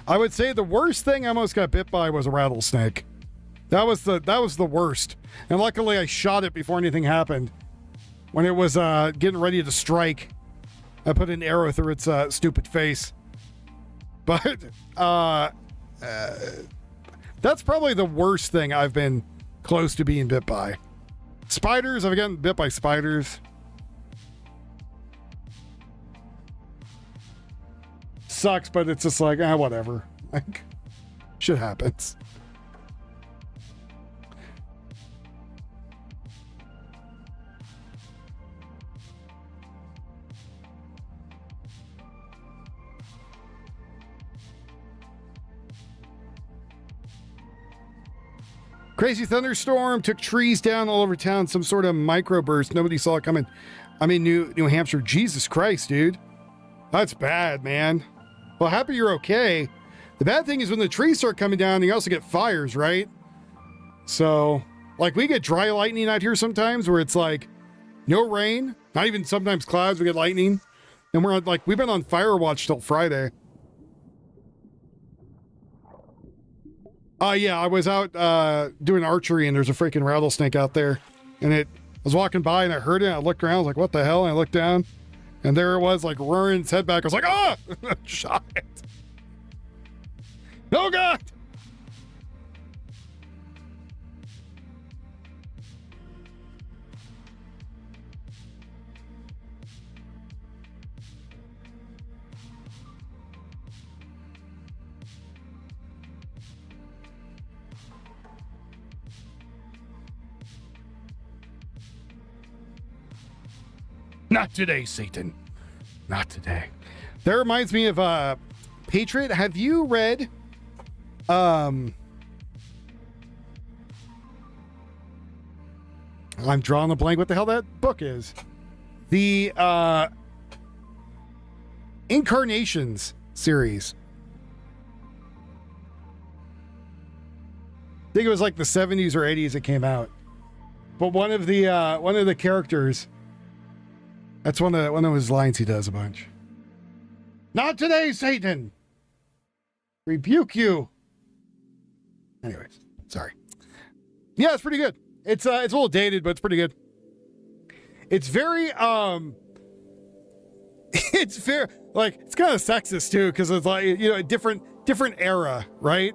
I would say the worst thing I almost got bit by was a rattlesnake. That was the worst. And luckily I shot it before anything happened. When it was getting ready to strike, I put an arrow through its stupid face. But that's probably the worst thing I've been close to being bit by. Spiders, I've gotten bit by spiders. Sucks, but it's just like, whatever. Like, shit happens. Crazy thunderstorm took trees down all over town. Some sort of microburst. Nobody saw it coming. I mean, New Hampshire. Jesus Christ, dude. That's bad, man. Well, happy you're okay. The bad thing is when the trees start coming down, you also get fires, right? So, like, we get dry lightning out here sometimes where it's like no rain, not even sometimes clouds, we get lightning. And we're on, like, we've been on fire watch till Friday. Yeah, I was out doing archery and there's a freaking rattlesnake out there. And I was walking by and I heard it. And I looked around, I was like, what the hell? And I looked down and there it was, like, rearing its head back. I was like, ah! Shot it. Oh, God! Not today, Satan. Not today. That reminds me of Patriot. Have you read I'm drawing a blank what the hell that book is. The Incarnations series. I think it was like the 70s or 80s it came out. But one of the characters, that's one of his lines he does a bunch. Not today, Satan. Rebuke you. Anyways, sorry. Yeah, it's pretty good. It's a little dated, but it's pretty good. It's very it's very, like, it's kind of sexist too, because it's like, you know, a different era, right?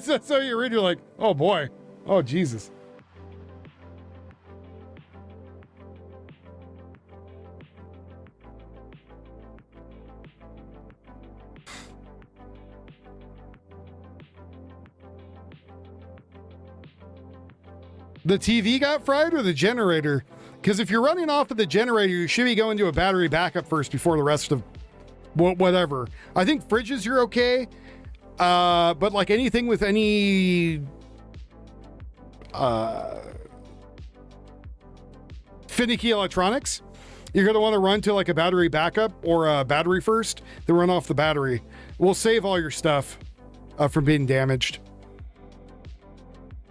So you read, you're like, oh boy, oh Jesus. The TV got fried or the generator? Because if you're running off of the generator, you should be going to a battery backup first before the rest of whatever. I think fridges you're okay. But like anything with any finicky electronics, you're going to want to run to like a battery backup or a battery first, then run off the battery. We'll save all your stuff from being damaged.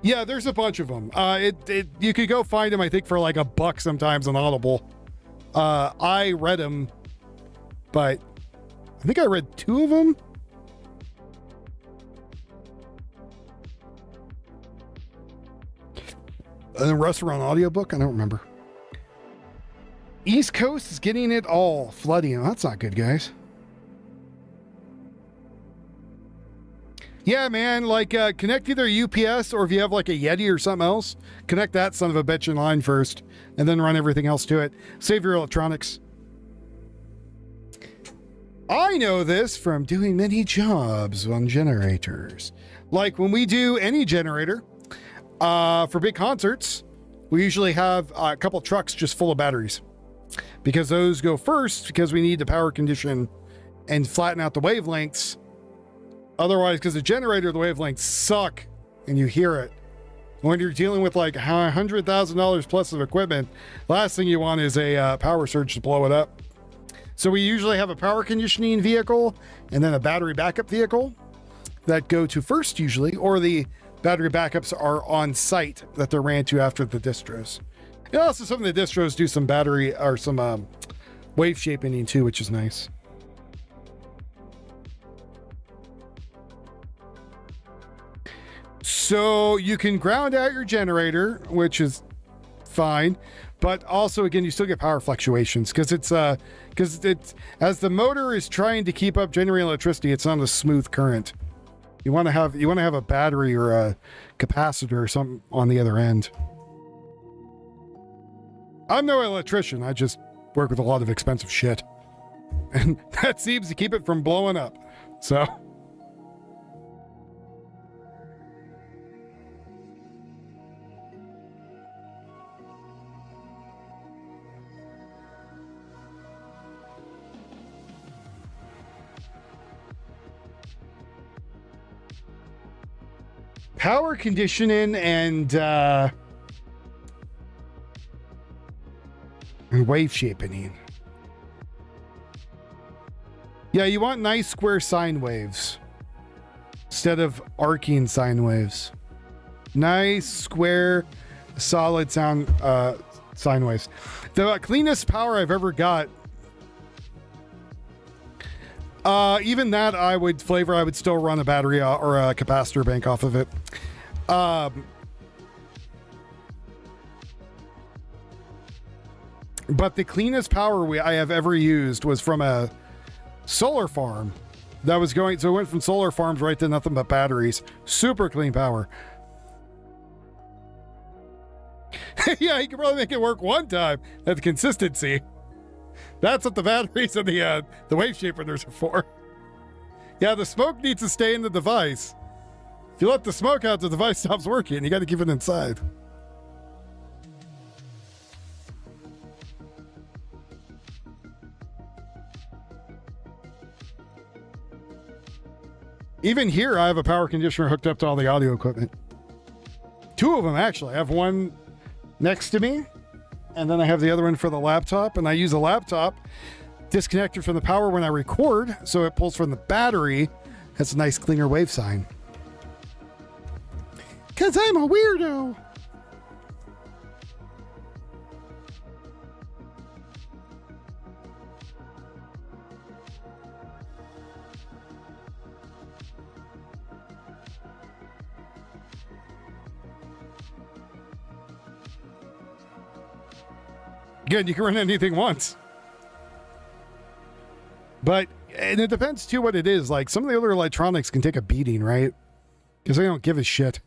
Yeah, there's a bunch of them. You could go find them, I think, for like $1 sometimes on Audible. I read them, but I think I read 2 of them. A restaurant audiobook? I don't remember. East Coast is getting it all. Flooding. That's not good, guys. Yeah, man, like connect either UPS or if you have like a Yeti or something else, connect that son of a bitch in line first and then run everything else to it. Save your electronics. I know this from doing many jobs on generators. Like when we do any generator for big concerts, we usually have a couple trucks just full of batteries because those go first because we need to power condition and flatten out the wavelengths. Otherwise, because the generator, the wavelengths suck and you hear it. When you're dealing with like $100,000 plus of equipment, last thing you want is a power surge to blow it up. So we usually have a power conditioning vehicle and then a battery backup vehicle that go to first usually, or the battery backups are on site that they're ran to after the distros. And also some of the distros do some battery or some wave shaping too, which is nice. So you can ground out your generator, which is fine, but also again you still get power fluctuations because it's as the motor is trying to keep up generating electricity, it's not a smooth current. You want to have a battery or a capacitor or something on the other end. I'm no electrician. I just work with a lot of expensive shit, and that seems to keep it from blowing up. So. power conditioning and wave shaping. Yeah, you want nice square sine waves instead of arcing sine waves. Nice square solid sound sine waves. The cleanest power I've ever got, even that I would still run a battery or a capacitor bank off of it. But the cleanest power I have ever used was from a solar farm that was going, so it went from solar farms right to nothing but batteries. Super clean power. Yeah, you can probably make it work one time at the consistency. That's what the batteries and the wave shapers are for. Yeah, the smoke needs to stay in the device. If you let the smoke out, the device stops working. You got to keep it inside. Even here, I have a power conditioner hooked up to all the audio equipment. 2 of them, actually. I have one next to me, and then I have the other one for the laptop, and I use the laptop disconnected from the power when I record, so it pulls from the battery. That's a nice cleaner wave sign. Because I'm a weirdo. Good, you can run anything once. But, and it depends too what it is. Like, some of the other electronics can take a beating, right? Because they don't give a shit.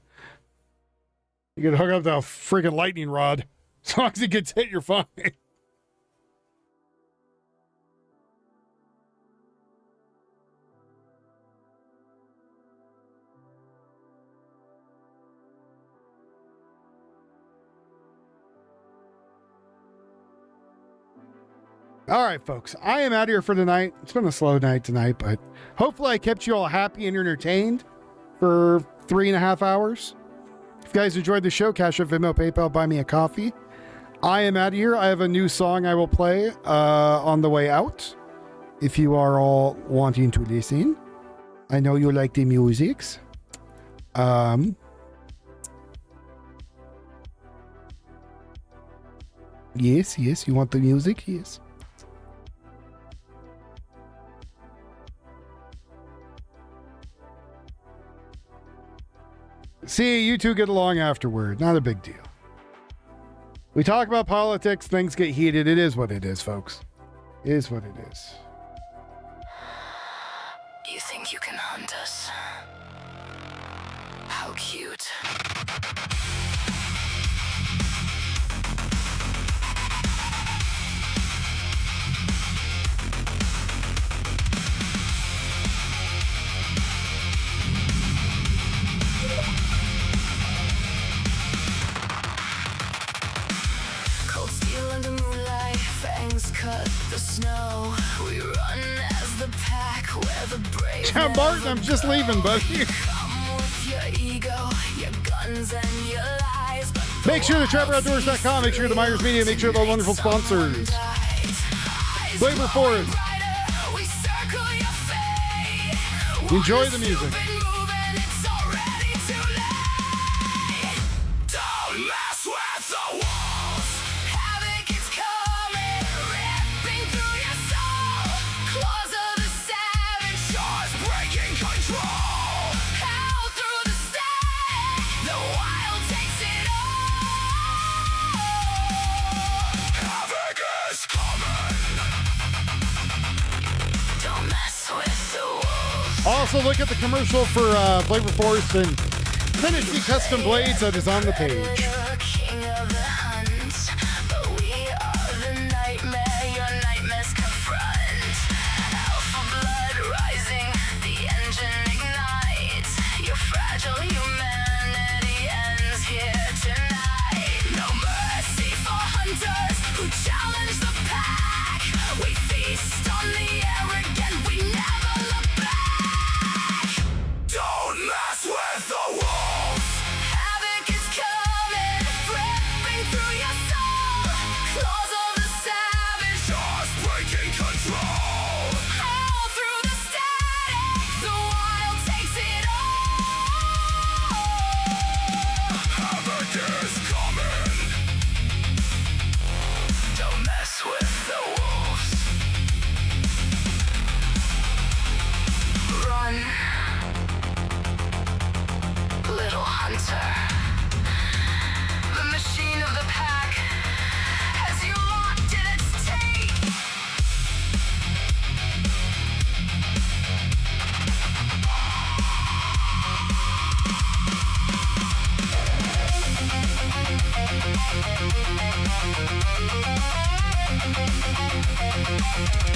You can hook up the friggin' lightning rod. As long as it gets hit, you're fine. All right, folks, I am out of here for tonight. It's been a slow night tonight, but hopefully I kept you all happy and entertained for 3.5 hours. If you guys enjoyed the show, Cash App, Venmo, PayPal, buy me a coffee. I am out of here. I have a new song I will play on the way out. If you are all wanting to listen, I know you like the musics. Yes, you want the music? Yes. See, you two get along afterward. Not a big deal. We talk about politics, things get heated. It is what it is, folks. It is what it is. You think you can hunt us? How cute. Cut the snow. We run as the pack where the brave. John Martin, I'm just leaving, buddy. Come with your ego, your guns and your lies. Make sure the TrevorOutdoors.com, make sure the Myers Media, make sure the wonderful sponsors. Flavor Forest. Enjoy the music. Also, look at the commercial for Flavor Force and Tennessee Custom Blades that is on the page. Don't mess with the wolves. Report.